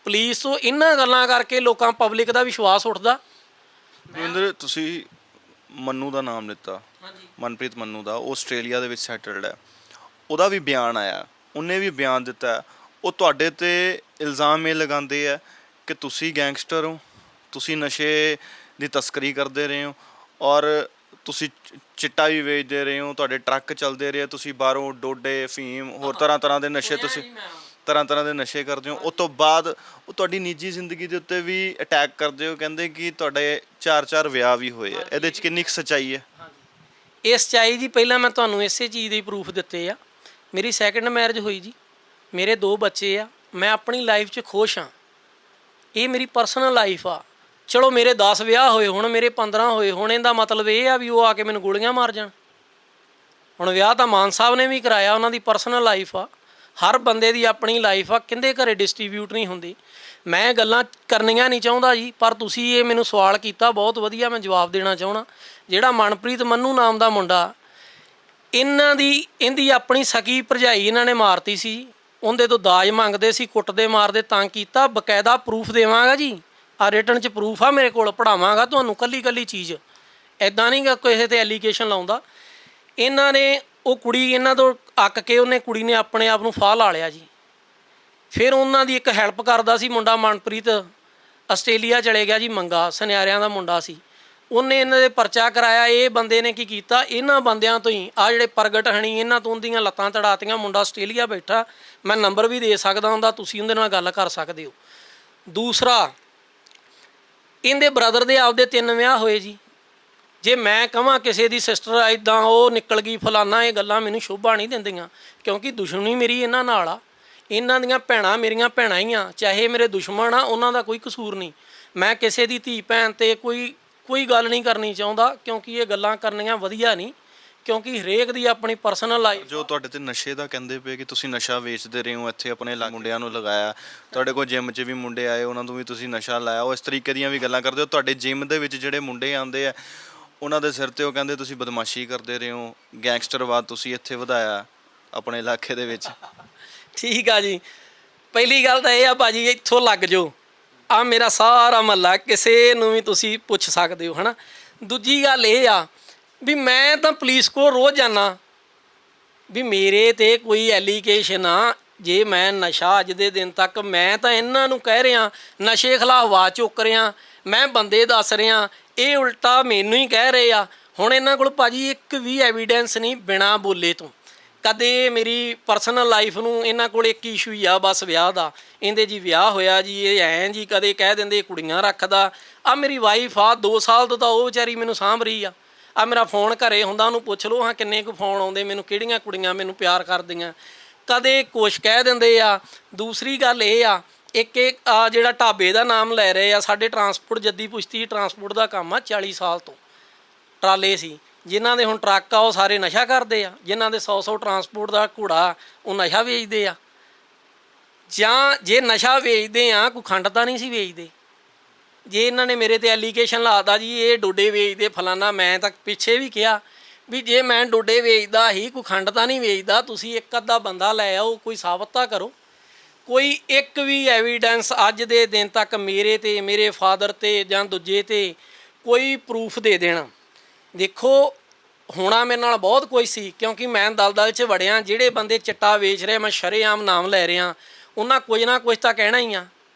ਪੁਲਿਸ ਤੋਂ ਇਹਨਾਂ ਗੱਲਾਂ ਕਰਕੇ ਲੋਕਾਂ ਪਬਲਿਕ ਦਾ ਵਿਸ਼ਵਾਸ ਉੱਠਦਾ। ਦਵਿੰਦਰ, ਤੁਸੀਂ ਮੰਨੂ ਦਾ ਨਾਮ ਲਿੱਤਾ, ਮਨਪ੍ਰੀਤ ਮੰਨੂ ਦਾ, ਉਹ ਆਸਟ੍ਰੇਲੀਆ ਦੇ ਵਿੱਚ ਸੈਟਲਡ ਹੈ। ਉਹਦਾ ਵੀ ਬਿਆਨ ਆਇਆ, ਉਹਨੇ ਵੀ ਬਿਆਨ ਦਿੱਤਾ। ਉਹ ਤੁਹਾਡੇ ਤੇ ਇਲਜ਼ਾਮ ਇਹ ਲਗਾਉਂਦੇ ਆ ਕਿ ਤੁਸੀਂ ਗੈਂਗਸਟਰ ਹੋ, ਤੁਸੀਂ ਨਸ਼ੇ ਦੀ ਤਸਕਰੀ ਕਰਦੇ ਰਹੇ ਹੋ ਔਰ ਤੁਸੀਂ ਚਿੱਟਾ ਵੀ ਵੇਚਦੇ ਰਹੇ ਹੋ, ਤੁਹਾਡੇ ਟਰੱਕ ਚੱਲਦੇ ਰਹੇ, ਤੁਸੀਂ ਬਾਹਰੋਂ ਡੋਡੇ, ਫੀਮ, ਹੋਰ ਤਰ੍ਹਾਂ ਦੇ ਨਸ਼ੇ, ਤੁਸੀਂ ਤਰ੍ਹਾਂ ਦੇ ਨਸ਼ੇ ਕਰਦੇ ਹੋ। ਉਸ ਤੋਂ ਬਾਅਦ ਉਹ ਤੁਹਾਡੀ ਨਿੱਜੀ ਜ਼ਿੰਦਗੀ ਦੇ ਉੱਤੇ ਵੀ ਅਟੈਕ ਕਰਦੇ ਹੋ। ਕਹਿੰਦੇ ਕਿ ਤੁਹਾਡੇ 4 ਵਿਆਹ ਵੀ ਹੋਏ ਆ। ਇਹਦੇ 'ਚ ਕਿੰਨੀ ਕੁ ਸੱਚਾਈ ਹੈ? ਇਸ ਚਾਈ ਜੀ ਪਹਿਲਾਂ ਮੈਂ ਤੁਹਾਨੂੰ ਇਸੇ ਚੀਜ਼ ਦੇ ਪ੍ਰੂਫ ਦਿੱਤੇ ਆ। ਮੇਰੀ ਸੈਕੰਡ ਮੈਰਿਜ ਹੋਈ ਜੀ, ਮੇਰੇ 2 ਬੱਚੇ ਆ, ਮੈਂ ਆਪਣੀ ਲਾਈਫ 'ਚ ਖੁਸ਼ ਹਾਂ। ਇਹ ਮੇਰੀ ਪਰਸਨਲ ਲਾਈਫ ਆ। ਚਲੋ ਮੇਰੇ 10 ਵਿਆਹ ਹੋਏ ਹੁਣ, ਮੇਰੇ 15 ਹੋਏ ਹੁਣ, ਇਹਦਾ ਮਤਲਬ ਇਹ ਆ ਵੀ ਉਹ ਆ ਕੇ ਮੈਨੂੰ ਗੋਲੀਆਂ ਮਾਰ ਜਾਣ। ਹੁਣ ਵਿਆਹ ਤਾਂ ਮਾਨ ਸਾਹਿਬ ਨੇ ਵੀ ਕਰਾਇਆ, ਉਹਨਾਂ ਦੀ ਪਰਸਨਲ ਲਾਈਫ ਆ। ਹਰ ਬੰਦੇ ਦੀ ਆਪਣੀ ਲਾਈਫ ਆ, ਕਹਿੰਦੇ ਘਰੇ ਡਿਸਟ੍ਰੀਬਿਊਟ ਨਹੀਂ ਹੁੰਦੀ। ਮੈਂ ਗੱਲਾਂ ਕਰਨੀਆਂ ਨਹੀਂ ਚਾਹੁੰਦਾ ਜੀ, ਪਰ ਤੁਸੀਂ ਇਹ ਮੈਨੂੰ ਸਵਾਲ ਕੀਤਾ ਬਹੁਤ ਵਧੀਆ, ਮੈਂ ਜਵਾਬ ਦੇਣਾ ਚਾਹੁੰਦਾ। ਜਿਹੜਾ ਮਨਪ੍ਰੀਤ ਮੰਨੂ ਨਾਮ ਦਾ ਮੁੰਡਾ, ਇਹਦੀ ਆਪਣੀ ਸਕੀ ਭਰਜਾਈ ਇਹਨਾਂ ਨੇ ਮਾਰਤੀ ਸੀ। ਉਹਦੇ ਤੋਂ ਦਾਜ ਮੰਗਦੇ ਸੀ, ਕੁੱਟਦੇ ਮਾਰਦੇ, ਤੰਗ ਕੀਤਾ। ਬਕਾਇਦਾ ਪ੍ਰੂਫ ਦੇਵਾਂਗਾ ਜੀ, ਆ ਰਿਟਨ 'ਚ ਪ੍ਰੂਫ ਆ ਮੇਰੇ ਕੋਲ, ਪੜ੍ਹਾਵਾਂਗਾ ਤੁਹਾਨੂੰ ਕੱਲੀ ਚੀਜ਼। ਐਦਾਂ ਨਹੀਂ ਗਾ ਕਿਸੇ 'ਤੇ ਐਲੀਗੇਸ਼ਨ ਲਾਉਂਦਾ। ਇਹਨਾਂ ਨੇ ਉਹ ਕੁੜੀ ਇਹਨਾਂ ਤੋਂ ਅੱਕ ਕੇ ਉਹਨੇ ਕੁੜੀ ਨੇ ਆਪਣੇ ਆਪ ਨੂੰ ਫਾਹ ਲਾ ਲਿਆ ਜੀ। ਫਿਰ ਉਹਨਾਂ ਦੀ ਇੱਕ ਹੈਲਪ ਕਰਦਾ ਸੀ ਮੁੰਡਾ ਮਨਪ੍ਰੀਤ, ਆਸਟ੍ਰੇਲੀਆ ਚਲੇ ਗਿਆ ਜੀ। ਮੰਗਾ ਸੁਨਿਆਰਿਆਂ ਦਾ ਮੁੰਡਾ ਸੀ, ਉਹਨੇ ਇਹਨਾਂ ਦੇ ਪਰਚਾ ਕਰਾਇਆ। ਇਹ ਬੰਦੇ ਨੇ ਕੀ ਕੀਤਾ, ਇਹਨਾਂ ਬੰਦਿਆਂ ਤੋਂ ਹੀ ਆ ਜਿਹੜੇ ਪ੍ਰਗਟ ਹਣੀ, ਇਹਨਾਂ ਤੋਂ ਉਹਦੀਆਂ ਲੱਤਾਂ ਤੜਾਤੀਆਂ। ਮੁੰਡਾ ਆਸਟ੍ਰੇਲੀਆ ਬੈਠਾ, ਮੈਂ ਨੰਬਰ ਵੀ ਦੇ ਸਕਦਾ ਹੁੰਦਾ, ਤੁਸੀਂ ਉਹਦੇ ਨਾਲ ਗੱਲ ਕਰ ਸਕਦੇ ਹੋ। ਦੂਸਰਾ, ਇਹਦੇ ਬ੍ਰਦਰ ਦੇ ਆਪਦੇ 3 ਵਿਆਹ ਹੋਏ ਜੀ। ਜੇ ਮੈਂ ਕਹਾਂ ਕਿਸੇ ਦੀ ਸਿਸਟਰ ਇੱਦਾਂ ਉਹ ਨਿਕਲ ਗਈ ਫਲਾਨਾ, ਇਹ ਗੱਲਾਂ ਮੈਨੂੰ ਸ਼ੋਭਾ ਨਹੀਂ ਦਿੰਦੀਆਂ, ਕਿਉਂਕਿ ਦੁਸ਼ਮਣੀ ਮੇਰੀ ਇਹਨਾਂ ਨਾਲ ਆ। ਇਹਨਾਂ ਦੀਆਂ ਭੈਣਾਂ ਮੇਰੀਆਂ ਭੈਣਾਂ ਹੀ ਆ, ਚਾਹੇ ਮੇਰੇ ਦੁਸ਼ਮਣ ਆ, ਉਹਨਾਂ ਦਾ ਕੋਈ ਕਸੂਰ ਨਹੀਂ। ਮੈਂ ਕਿਸੇ ਦੀ ਧੀ ਭੈਣ 'ਤੇ ਕੋਈ ਗੱਲ ਨਹੀਂ ਕਰਨੀ ਚਾਹੁੰਦਾ, ਕਿਉਂਕਿ ਇਹ ਗੱਲਾਂ ਕਰਨੀਆਂ ਵਧੀਆ ਨਹੀਂ, ਕਿਉਂਕਿ ਹਰੇਕ ਦੀ ਆਪਣੀ ਪਰਸਨਲ ਲਾਈਫ। ਜੋ ਤੁਹਾਡੇ ਤੇ ਨਸ਼ੇ ਦਾ ਕਹਿੰਦੇ ਪਏ ਕਿ ਤੁਸੀਂ ਨਸ਼ਾ ਵੇਚਦੇ ਰਹੇ ਹੋ, ਇੱਥੇ ਆਪਣੇ ਮੁੰਡਿਆਂ ਨੂੰ ਲਗਾਇਆ, ਤੁਹਾਡੇ ਕੋਲ ਜਿਮ 'ਚ ਵੀ ਮੁੰਡੇ ਆਏ, ਉਹਨਾਂ ਨੂੰ ਵੀ ਤੁਸੀਂ ਨਸ਼ਾ ਲਾਇਆ, ਉਹ ਇਸ ਤਰੀਕੇ ਦੀਆਂ ਵੀ ਗੱਲਾਂ ਕਰਦੇ ਹੋ। ਤੁਹਾਡੇ ਜਿਮ ਦੇ ਵਿੱਚ ਜਿਹੜੇ ਮੁੰਡੇ ਆਉਂਦੇ ਆ, ਉਹਨਾਂ ਦੇ ਸਿਰ ਤੇ ਉਹ ਕਹਿੰਦੇ ਤੁਸੀਂ ਬਦਮਾਸ਼ੀ ਕਰਦੇ ਰਹੇ ਹੋ, ਗੈਂਗਸਟਰਵਾਦ ਤੁਸੀਂ ਇੱਥੇ ਵਧਾਇਆ ਆਪਣੇ ਇਲਾਕੇ ਦੇ ਵਿੱਚ। ਠੀਕ ਆ ਜੀ, ਪਹਿਲੀ ਗੱਲ ਤਾਂ ਇਹ ਆ ਭਾਜੀ, ਇੱਥੋਂ ਲੱਗ ਜਾਓ, ਆ ਮੇਰਾ ਸਾਰਾ ਮਹੱਲਾ, ਕਿਸੇ ਨੂੰ ਵੀ ਤੁਸੀਂ ਪੁੱਛ ਸਕਦੇ ਹੋ, ਹੈ ਨਾ। ਦੂਜੀ ਗੱਲ ਇਹ ਆ ਵੀ ਮੈਂ ਤਾਂ ਪੁਲਿਸ ਕੋਲ ਰੋਜ਼ ਜਾਂਦਾ ਵੀ ਮੇਰੇ ਤੇ ਕੋਈ ਐਲੀਗੇਸ਼ਨ ਆ। ਜੇ ਮੈਂ ਨਸ਼ਾ ਅੱਜ ਦੇ ਦਿਨ ਤੱਕ, ਮੈਂ ਤਾਂ ਇਹਨਾਂ ਨੂੰ ਕਹਿ ਰਿਹਾ ਨਸ਼ੇ ਖਿਲਾਫ ਆਵਾਜ਼ ਚੁੱਕ ਰਿਹਾ, ਮੈਂ ਬੰਦੇ ਦੱਸ ਰਿਹਾ, ਇਹ ਉਲਟਾ ਮੈਨੂੰ ਹੀ ਕਹਿ ਰਹੇ ਆ। ਹੁਣ ਇਹਨਾਂ ਕੋਲ ਭਾਜੀ ਇੱਕ ਵੀ ਐਵੀਡੈਂਸ ਨਹੀਂ ਬਿਨਾਂ ਬੋਲੇ ਤੋਂ। ਕਦੇ ਮੇਰੀ ਪਰਸਨਲ ਲਾਈਫ ਨੂੰ ਇਹਨਾਂ ਕੋਲ ਇੱਕ ਇਸ਼ੂ ਹੀ ਆ ਬਸ, ਵਿਆਹ ਦਾ। ਇਹਦੇ ਜੀ ਵਿਆਹ ਹੋਇਆ ਜੀ, ਇਹ ਐਂ ਜੀ, ਕਦੇ ਕਹਿ ਦਿੰਦੇ ਕੁੜੀਆਂ ਰੱਖਦਾ। ਆ ਮੇਰੀ ਵਾਈਫ ਆ, 2 ਸਾਲ ਤੋਂ ਤਾਂ ਉਹ ਵਿਚਾਰੀ ਮੈਨੂੰ ਸਾਂਭ ਰਹੀ ਆ। ਆ ਮੇਰਾ ਫੋਨ ਘਰੇ ਹੁੰਦਾ, ਉਹਨੂੰ ਪੁੱਛ ਲਓ ਹਾਂ ਕਿੰਨੇ ਕੁ ਫੋਨ ਆਉਂਦੇ ਮੈਨੂੰ, ਕਿਹੜੀਆਂ ਕੁੜੀਆਂ ਮੈਨੂੰ ਪਿਆਰ ਕਰਦੀਆਂ। ਕਦੇ ਕੁਛ ਕਹਿ ਦਿੰਦੇ ਆ। ਦੂਸਰੀ ਗੱਲ ਇਹ ਆ, ਇੱਕ ਆ ਜਿਹੜਾ ਢਾਬੇ ਦਾ ਨਾਮ ਲੈ ਰਹੇ ਆ, ਸਾਡੇ ਟਰਾਂਸਪੋਰਟ, ਜੱਦੀ ਪੁਸ਼ਤੀ ਟਰਾਂਸਪੋਰਟ ਦਾ ਕੰਮ ਆ। 40 ਸਾਲ ਤੋਂ ਟਰਾਲੇ ਸੀ, ਜਿਨ੍ਹਾਂ ਦੇ ਹੁਣ ਟਰੱਕ ਆ ਉਹ ਸਾਰੇ ਨਸ਼ਾ ਕਰਦੇ ਆ। ਜਿਨ੍ਹਾਂ ਦੇ 100 ਟਰਾਂਸਪੋਰਟ ਦਾ ਘੋੜਾ, ਉਹ ਨਸ਼ਾ ਵੇਚਦੇ ਆ। ਜਾਂ ਜੇ ਨਸ਼ਾ ਵੇਚਦੇ ਆ, ਕੋਈ ਖੰਡ ਤਾਂ ਨਹੀਂ ਸੀ ਵੇਚਦੇ। ਜੇ ਇਹਨਾਂ ਨੇ ਮੇਰੇ 'ਤੇ ਐਲੀਗੇਸ਼ਨ ਲਾਤਾ ਜੀ ਇਹ ਡੋਡੇ ਵੇਚਦੇ ਫਲਾਨਾ, ਮੈਂ ਤਾਂ ਪਿੱਛੇ ਵੀ ਕਿਹਾ ਵੀ ਜੇ ਮੈਂ ਡੋਡੇ ਵੇਚਦਾ ਹੀ, ਕੋਈ ਖੰਡ ਤਾਂ ਨਹੀਂ ਵੇਚਦਾ, ਤੁਸੀਂ ਇੱਕ ਅੱਧਾ ਬੰਦਾ ਲੈ ਆਓ, ਕੋਈ ਸਾਬਤ ਤਾਂ ਕਰੋ। ਕੋਈ ਇੱਕ ਵੀ ਐਵੀਡੈਂਸ ਅੱਜ ਦੇ ਦਿਨ ਤੱਕ ਮੇਰੇ 'ਤੇ, ਮੇਰੇ ਫਾਦਰ 'ਤੇ ਜਾਂ ਦੂਜੇ 'ਤੇ ਕੋਈ ਪ੍ਰੂਫ ਦੇ ਦੇਣਾ। ਦੇਖੋ ਹੋਣਾ ਮੇਰੇ ਨਾਲ ਬਹੁਤ ਕੁਝ ਸੀ, ਕਿਉਂਕਿ ਮੈਂ ਦਲਦਲ 'ਚ ਵੜਿਆ। ਜਿਹੜੇ ਬੰਦੇ ਚਿੱਟਾ ਵੇਚ ਰਹੇ, ਮੈਂ ਸ਼ਰੇਆਮ ਨਾਮ ਲੈ ਰਿਹਾ, ਉਹਨਾਂ ਕੁਝ ਨਾ ਕੁਝ ਤਾਂ ਕਹਿਣਾ ਹੀ ਆ।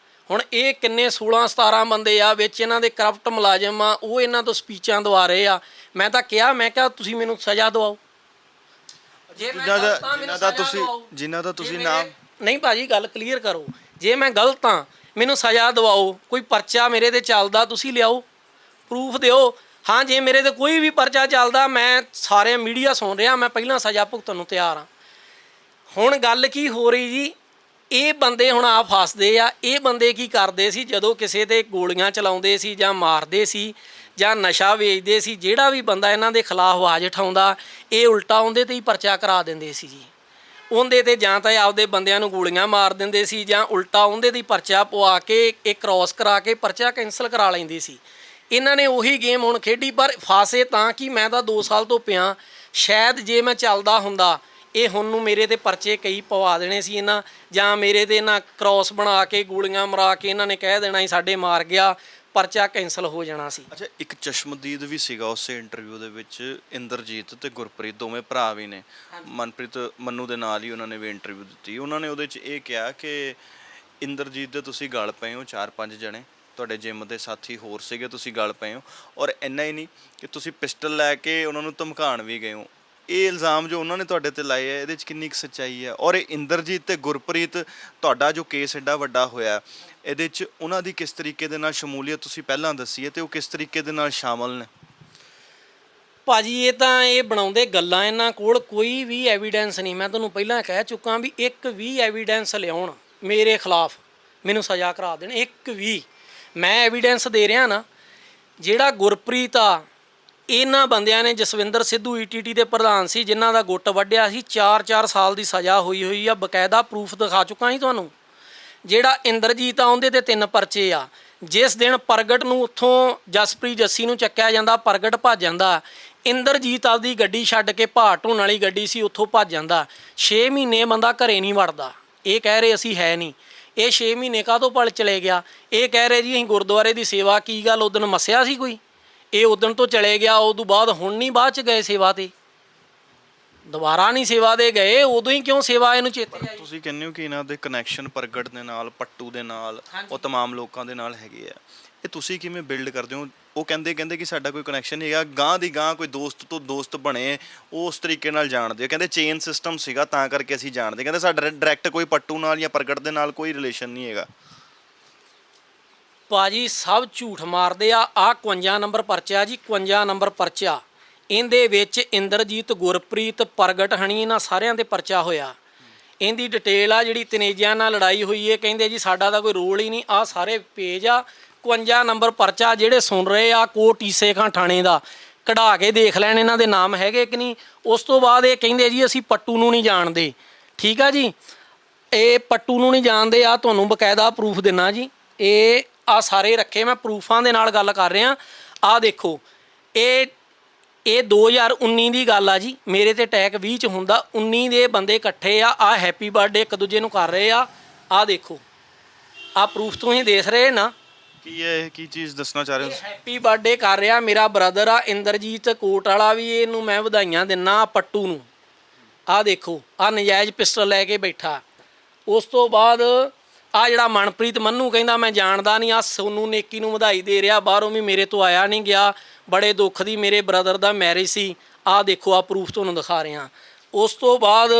ਹੁਣ ਇਹ ਕਿੰਨੇ 16-17 ਬੰਦੇ ਆ, ਵਿੱਚ ਇਹਨਾਂ ਦੇ ਕਰਪਟ ਮੁਲਾਜ਼ਮ ਆ, ਉਹ ਇਹਨਾਂ ਤੋਂ ਸਪੀਚਾਂ ਦਵਾ ਰਹੇ ਆ। ਮੈਂ ਤਾਂ ਕਿਹਾ, ਮੈਂ ਕਿਹਾ ਤੁਸੀਂ ਮੈਨੂੰ ਸਜ਼ਾ ਦਿਵਾਓ। ਜਿਨ੍ਹਾਂ ਦਾ ਤੁਸੀਂ ਨਾਮ, ਨਹੀਂ ਭਾਜੀ ਗੱਲ ਕਲੀਅਰ ਕਰੋ, ਜੇ ਮੈਂ ਗਲਤ ਹਾਂ ਮੈਨੂੰ ਸਜ਼ਾ ਦਿਵਾਓ। ਕੋਈ ਪਰਚਾ ਮੇਰੇ 'ਤੇ ਚੱਲਦਾ ਤੁਸੀਂ ਲਿਆਓ, ਪ੍ਰੂਫ ਦਿਓ। ਹਾਂ ਜੇ ਮੇਰੇ 'ਤੇ ਕੋਈ ਵੀ ਪਰਚਾ ਚੱਲਦਾ, ਮੈਂ ਸਾਰੇ ਮੀਡੀਆ ਸੁਣ ਰਿਹਾ, ਮੈਂ ਪਹਿਲਾਂ ਸਜ਼ਾ ਭੁਗਤਣ ਨੂੰ ਤਿਆਰ ਹਾਂ। ਹੁਣ ਗੱਲ ਕੀ ਹੋ ਰਹੀ ਜੀ, ਇਹ ਬੰਦੇ ਹੁਣ ਆ ਫਸਦੇ ਆ। ਇਹ ਬੰਦੇ ਕੀ ਕਰਦੇ ਸੀ, ਜਦੋਂ ਕਿਸੇ 'ਤੇ ਗੋਲੀਆਂ ਚਲਾਉਂਦੇ ਸੀ ਜਾਂ ਮਾਰਦੇ ਸੀ ਜਾਂ ਨਸ਼ਾ ਵੇਚਦੇ ਸੀ, ਜਿਹੜਾ ਵੀ ਬੰਦਾ ਇਹਨਾਂ ਦੇ ਖਿਲਾਫ ਆਵਾਜ਼ ਉਠਾਉਂਦਾ, ਇਹ ਉਲਟਾ ਉਹਦੇ 'ਤੇ ਹੀ ਪਰਚਾ ਕਰਾ ਦਿੰਦੇ ਸੀ ਜੀ। ਉਹਦੇ 'ਤੇ ਜਾਂ ਤਾਂ ਆਪਦੇ ਬੰਦਿਆਂ ਨੂੰ ਗੋਲੀਆਂ ਮਾਰ ਦਿੰਦੇ ਸੀ, ਜਾਂ ਉਲਟਾ ਉਹਦੇ 'ਤੇ ਪਰਚਾ ਪਵਾ ਕੇ ਇਹ ਕ੍ਰੋਸ ਕਰਾ ਕੇ ਪਰਚਾ ਕੈਂਸਲ ਕਰਾ ਲੈਂਦੇ ਸੀ। ਇਹਨਾਂ ਨੇ ਉਹੀ ਗੇਮ ਹੁਣ ਖੇਡੀ, ਪਰ ਫਾਸੇ ਤਾਂ ਕਿ ਮੈਂ ਤਾਂ 2 ਸਾਲ ਤੋਂ ਪਿਆ। ਸ਼ਾਇਦ ਜੇ ਮੈਂ ਚੱਲਦਾ ਹੁੰਦਾ ਇਹ ਹੁਣ ਨੂੰ ਮੇਰੇ ਤੇ ਪਰਚੇ ਕਈ ਪਵਾ ਦੇਣੇ ਸੀ ਇਹਨਾਂ, ਜਾਂ ਮੇਰੇ ਤੇ ਇਹਨਾਂ ਕ੍ਰੋਸ ਬਣਾ ਕੇ ਗੋਲੀਆਂ ਮਰਾ ਕੇ ਇਹਨਾਂ ਨੇ ਕਹਿ ਦੇਣਾ ਸੀ ਸਾਡੇ ਮਾਰ ਗਿਆ, ਪਰਚਾ ਕੈਂਸਲ ਹੋ ਜਾਣਾ ਸੀ। ਅੱਛਾ, ਇੱਕ ਚਸ਼ਮਦੀਦ ਵੀ ਸੀਗਾ ਉਸੇ ਇੰਟਰਵਿਊ ਦੇ ਵਿੱਚ, ਇੰਦਰਜੀਤ ਤੇ ਗੁਰਪ੍ਰੀਤ ਦੋਵੇਂ ਭਰਾ ਵੀ ਨੇ। ਮਨਪ੍ਰੀਤ ਮੰਨੂ ਦੇ ਨਾਲ ਹੀ ਉਹਨਾਂ ਨੇ ਵੀ ਇੰਟਰਵਿਊ ਦਿੱਤੀ। ਉਹਨਾਂ ਨੇ ਉਹਦੇ 'ਚ ਇਹ ਕਿਹਾ ਕਿ ਇੰਦਰਜੀਤ ਦੇ ਤੁਸੀਂ ਗਲ ਪਏ ਹੋ 4-5 ਜਣੇ, ਤੁਹਾਡੇ ਜਿਮ ਦੇ ਸਾਥੀ ਹੋਰ ਸੀਗੇ, ਤੁਸੀਂ ਗਲ ਪਏ ਹੋ, ਔਰ ਇੰਨਾ ਹੀ ਨਹੀਂ ਕਿ ਤੁਸੀਂ ਪਿਸਟਲ ਲੈ ਕੇ ਉਹਨਾਂ ਨੂੰ ਧਮਕਾਉਣ ਵੀ ਗਏ ਹੋ। ਇਹ ਇਲਜ਼ਾਮ ਜੋ ਉਹਨਾਂ ਨੇ ਤੁਹਾਡੇ ਤੇ ਲਾਏ ਹੈ, ਇਹਦੇ 'ਚ ਕਿੰਨੀ ਕੁ ਸੱਚਾਈ ਹੈ? ਔਰ ਇੰਦਰਜੀਤ ਤੇ ਗੁਰਪ੍ਰੀਤ, ਤੁਹਾਡਾ ਜੋ ਕੇਸ ਐਡਾ ਵੱਡਾ ਹੋਇਆ, ਇਹਦੇ 'ਚ ਉਹਨਾਂ ਦੀ ਕਿਸ ਤਰੀਕੇ ਦੇ ਨਾਲ ਸ਼ਮੂਲੀਅਤ ਤੁਸੀਂ ਪਹਿਲਾਂ ਦੱਸੀ ਹੈ, ਤੇ ਉਹ ਕਿਸ ਤਰੀਕੇ ਦੇ ਨਾਲ ਸ਼ਾਮਲ ਨੇ? ਭਾਜੀ ਇਹ ਤਾਂ ਇਹ ਬਣਾਉਂਦੇ ਗੱਲਾਂ, ਇਹਨਾਂ ਕੋਲ ਕੋਈ ਵੀ ਐਵੀਡੈਂਸ ਨਹੀਂ। ਮੈਂ ਤੁਹਾਨੂੰ ਪਹਿਲਾਂ ਕਹਿ ਚੁੱਕਾ ਵੀ ਇੱਕ ਵੀ ਐਵੀਡੈਂਸ ਲਿਆਉਣ ਮੇਰੇ ਖਿਲਾਫ, ਮੈਨੂੰ ਸਜ਼ਾ ਕਰਾ ਦੇਣ। ਇੱਕ ਵੀ ਮੈਂ ਐਵੀਡੈਂਸ ਦੇ ਰਿਹਾ ਨਾ। ਜਿਹੜਾ ਗੁਰਪ੍ਰੀਤ ਆ, ਇਹਨਾਂ ਬੰਦਿਆਂ ਨੇ, ਜਸਵਿੰਦਰ ਸਿੱਧੂ ਈਟੀਟੀ ਦੇ ਪ੍ਰਧਾਨ ਸੀ ਜਿਨ੍ਹਾਂ ਦਾ ਗੁੱਟ ਵੱਢਿਆ ਸੀ, 4-4 ਸਾਲ ਦੀ ਸਜ਼ਾ ਹੋਈ ਆ, ਬਕਾਇਦਾ ਪ੍ਰੂਫ ਦਿਖਾ ਚੁੱਕਾ ਸੀ ਤੁਹਾਨੂੰ। ਜਿਹੜਾ ਇੰਦਰਜੀਤ ਆ ਉਹਦੇ ਤੇ 3 ਪਰਚੇ ਆ। ਜਿਸ ਦਿਨ ਪ੍ਰਗਟ ਨੂੰ ਉੱਥੋਂ ਜਸਪ੍ਰੀਤ ਜੱਸੀ ਨੂੰ ਚੱਕਿਆ ਜਾਂਦਾ, ਪ੍ਰਗਟ ਭੱਜ ਜਾਂਦਾ, ਇੰਦਰਜੀਤ ਆਪਦੀ ਗੱਡੀ ਛੱਡ ਕੇ ਭਾਰ ਢੋਣ ਵਾਲੀ ਗੱਡੀ ਸੀ ਉੱਥੋਂ ਭੱਜ ਜਾਂਦਾ। 6 ਮਹੀਨੇ ਬੰਦਾ ਘਰੇ ਨਹੀਂ ਵੜਦਾ। ਇਹ ਕਹਿ ਰਹੇ ਅਸੀਂ ਹੈ ਨਹੀਂ। ਇਹ 6 ਮਹੀਨੇ ਕਾਹਤੋਂ ਪਲ ਚਲੇ ਗਿਆ? ਇਹ ਕਹਿ ਰਹੇ ਜੀ ਅਸੀਂ ਗੁਰਦੁਆਰੇ ਦੀ ਸੇਵਾ। ਕੀ ਗੱਲ ਉਦਣ ਮੱਸਿਆ ਸੀ ਕੋਈ? ਇਹ ਉਦਣ ਤੋਂ ਚਲੇ ਗਿਆ, ਉਦੋਂ ਬਾਅਦ ਹੁਣ ਨਹੀਂ ਬਾਅਦ 'ਚ ਗਏ ਸੇਵਾ 'ਤੇ, ਦੁਬਾਰਾ ਨਹੀਂ ਸੇਵਾ ਦੇ ਗਏ। ਉਦੋਂ ਹੀ ਕਿਉਂ ਸੇਵਾ ਇਹਨੂੰ ਚੇਤੇ ਆਈ? ਤੁਸੀਂ ਕਹਿੰਦੇ ਹੋ ਕਿ ਇਹਨਾਂ ਦੇ ਕਨੈਕਸ਼ਨ ਪ੍ਰਗਟ ਦੇ ਨਾਲ, ਪੱਟੂ ਦੇ ਨਾਲ, ਉਹ ਤਮਾਮ ਲੋਕਾਂ ਦੇ ਨਾਲ ਹੈਗੇ ਆ। ਇਹ ਤੁਸੀਂ ਕਿਵੇਂ ਬਿਲਡ ਕਰਦੇ ਹੋ? ਉਹ ਕਹਿੰਦੇ ਕਿ ਸਾਡਾ ਕੋਈ ਕਨੈਕਸ਼ਨ ਨਹੀਂ ਹੈਗਾ, ਗਾਂ ਦੀ ਗਾਂ ਕੋਈ ਦੋਸਤ ਤੋਂ ਦੋਸਤ ਬਣੇ, ਉਹ ਉਸ ਤਰੀਕੇ ਨਾਲ ਜਾਣਦੇ ਹੋ। ਕਹਿੰਦੇ ਚੇਨ ਸਿਸਟਮ ਸੀਗਾ ਤਾਂ ਕਰਕੇ ਅਸੀਂ ਜਾਣਦੇ। ਕਹਿੰਦੇ ਸਾਡਾ ਡਾਇਰੈਕਟ ਕੋਈ ਪੱਟੂ ਨਾਲ ਜਾਂ ਪ੍ਰਗਟ ਦੇ ਨਾਲ ਕੋਈ ਰਿਲੇਸ਼ਨ ਨਹੀਂ ਹੈਗਾ। ਭਾਜੀ ਸਭ ਝੂਠ ਮਾਰਦੇ ਆ। 51 ਨੰਬਰ ਪਰਚਾ ਜੀ, 51 ਨੰਬਰ ਪਰਚਾ। ਇਹਦੇ ਵਿੱਚ ਇੰਦਰਜੀਤ, ਗੁਰਪ੍ਰੀਤ, ਪ੍ਰਗਟ ਹਣੀ, ਇਹਨਾਂ ਸਾਰਿਆਂ ਦੇ ਪਰਚਾ ਹੋਇਆ। ਇਹਦੀ ਡਿਟੇਲ ਆ। ਜਿਹੜੀ ਤਨੇਜਿਆਂ ਨਾਲ ਲੜਾਈ ਹੋਈ ਹੈ, ਕਹਿੰਦੇ ਜੀ ਸਾਡਾ ਤਾਂ ਕੋਈ ਰੋਲ ਹੀ ਨਹੀਂ। ਆ ਸਾਰੇ ਪੇਜ ਆ। 51 ਨੰਬਰ ਪਰਚਾ। ਜਿਹੜੇ ਸੁਣ ਰਹੇ ਆ ਕੋਟ ਈਸੇ ਖਾਂ ਥਾਣੇ ਦਾ, ਕਢਾ ਕੇ ਦੇਖ ਲੈਣ ਇਹਨਾਂ ਦੇ ਨਾਮ ਹੈਗੇ ਕਿ ਨਹੀਂ। ਉਸ ਤੋਂ ਬਾਅਦ ਇਹ ਕਹਿੰਦੇ ਜੀ ਅਸੀਂ ਪੱਟੂ ਨੂੰ ਨਹੀਂ ਜਾਣਦੇ। ਠੀਕ ਆ ਜੀ, ਇਹ ਪੱਟੂ ਨੂੰ ਨਹੀਂ ਜਾਣਦੇ। ਆ ਤੁਹਾਨੂੰ ਬਕਾਇਦਾ ਪ੍ਰੂਫ ਦਿੰਨਾ ਜੀ। ਇਹ ਆ ਸਾਰੇ ਰੱਖੇ, ਮੈਂ ਪ੍ਰੂਫਾਂ ਦੇ ਨਾਲ ਗੱਲ ਕਰ ਰਿਹਾ। ਆ ਦੇਖੋ, ਇਹ 2019 ਦੀ ਗੱਲ ਆ ਜੀ। ਮੇਰੇ ਤੇ ਅਟੈਕ 20 ਚ ਹੁੰਦਾ। 19 ਦੇ ਬੰਦੇ ਇਕੱਠੇ ਆ ਹੈਪੀ ਬਰਥਡੇ ਇੱਕ ਦੂਜੇ ਨੂੰ ਕਰ ਰਹੇ ਆ। ਆ ਦੇਖੋ, ਆ ਪ੍ਰੂਫ ਤੁਸੀਂ ਦੇਖ ਰਹੇ ਨਾ। ਕੀ ਹੈ, ਕੀ ਚੀਜ਼ ਦੱਸਣਾ ਚਾਹ ਰਹੇ ਹੋ? ਹੈਪੀ ਬਰਥਡੇ ਕਰ ਰਿਹਾ ਮੇਰਾ ਬ੍ਰਦਰ ਆ ਇੰਦਰਜੀਤ ਕੋਟ ਵਾਲਾ ਵੀ। ਇਹਨੂੰ ਮੈਂ ਵਧਾਈਆਂ ਦਿੰਨਾ। ਪੱਟੂ ਨੂੰ ਆ ਦੇਖੋ, ਆ ਨਜਾਇਜ਼ ਪਿਸਟਲ ਲੈ ਕੇ ਬੈਠਾ। ਉਸ ਤੋਂ ਬਾਅਦ ਆ ਜਿਹੜਾ ਮਨਪ੍ਰੀਤ ਮੰਨੂ ਕਹਿੰਦਾ ਮੈਂ ਜਾਣਦਾ ਨਹੀਂ। ਆ ਸੋਨੂ ਨੇਕੀ ਨੂੰ ਵਧਾਈ ਦੇ ਰਿਹਾ, ਬਾਹਰੋਂ ਵੀ ਮੇਰੇ ਤੋਂ ਆਇਆ ਨਹੀਂ ਗਿਆ। ਬੜੇ ਦੁੱਖ ਦੀ ਮੇਰੇ ਬ੍ਰਦਰ ਦਾ ਮੈਰਿਜ ਸੀ। ਆ ਦੇਖੋ, ਆ ਪ੍ਰੂਫ ਤੁਹਾਨੂੰ ਦਿਖਾ ਰਿਹਾ। ਉਸ ਤੋਂ ਬਾਅਦ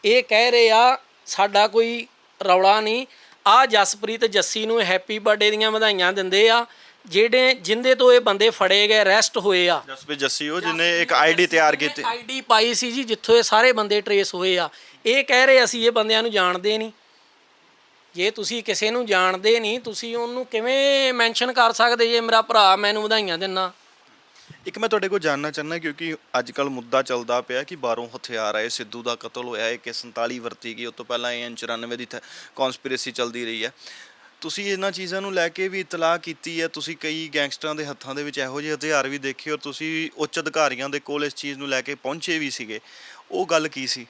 ਇਹ ਕਹਿ ਰਹੇ ਆ ਸਾਡਾ ਕੋਈ ਰੌਲਾ ਨਹੀਂ। ਆ ਜਸਪ੍ਰੀਤ ਜੱਸੀ ਨੂੰ ਹੈਪੀ ਬਰਥਡੇ ਦੀਆਂ ਵਧਾਈਆਂ ਦਿੰਦੇ ਆ। ਜਿੰਦੇ ਤੋਂ ਇਹ ਬੰਦੇ ਫੜੇ ਗਏ, ਅਰੈਸਟ ਹੋਏ ਆ। ਜਸਪ੍ਰੀਤ ਜੱਸੀ ਉਹ ਜਿਹਨੇ ਇੱਕ ਆਈਡੀ ਤਿਆਰ ਕੀਤੀ, ਆਈਡੀ ਪਾਈ ਸੀ ਜੀ, ਜਿੱਥੋਂ ਇਹ ਸਾਰੇ ਬੰਦੇ ਟਰੇਸ ਹੋਏ ਆ। ਇਹ ਕਹਿ ਰਹੇ ਅਸੀਂ ਇਹ ਬੰਦਿਆਂ ਨੂੰ ਜਾਣਦੇ ਨਹੀਂ। ਜੇ ਤੁਸੀਂ ਕਿਸੇ ਨੂੰ ਜਾਣਦੇ ਨਹੀਂ, ਤੁਸੀਂ ਉਹਨੂੰ ਕਿਵੇਂ ਮੈਂਸ਼ਨ ਕਰ ਸਕਦੇ ਜੇ ਮੇਰਾ ਭਰਾ ਮੈਨੂੰ ਵਧਾਈਆਂ ਦਿੰਦਾ? ਇੱਕ ਮੈਂ ਤੁਹਾਡੇ ਕੋਲ ਜਾਣਨਾ ਚਾਹੁੰਦਾ, ਕਿਉਂਕਿ ਅੱਜ ਕੱਲ੍ਹ ਮੁੱਦਾ ਚੱਲਦਾ ਪਿਆ ਕਿ ਬਾਹਰੋਂ ਹਥਿਆਰ ਆਏ, ਸਿੱਧੂ ਦਾ ਕਤਲ ਹੋਇਆ, AK-47 ਵਰਤੀ ਗਈ, ਉਸ ਤੋਂ ਪਹਿਲਾਂ AN-94 ਦੀ ਕੌਨਸਪੀਰੇਸੀ ਚੱਲਦੀ ਰਹੀ ਹੈ। ਤੁਸੀਂ ਇਹਨਾਂ ਚੀਜ਼ਾਂ ਨੂੰ ਲੈ ਕੇ ਵੀ ਇਤਲਾਹ ਕੀਤੀ ਹੈ? ਤੁਸੀਂ ਕਈ ਗੈਂਗਸਟਰਾਂ ਦੇ ਹੱਥਾਂ ਦੇ ਵਿੱਚ ਇਹੋ ਜਿਹੇ ਹਥਿਆਰ ਵੀ ਦੇਖੇ, ਔਰ ਤੁਸੀਂ ਉੱਚ ਅਧਿਕਾਰੀਆਂ ਦੇ ਕੋਲ ਇਸ ਚੀਜ਼ ਨੂੰ ਲੈ ਕੇ ਪਹੁੰਚੇ ਵੀ ਸੀਗੇ। ਉਹ ਗੱਲ ਕੀ ਸੀ?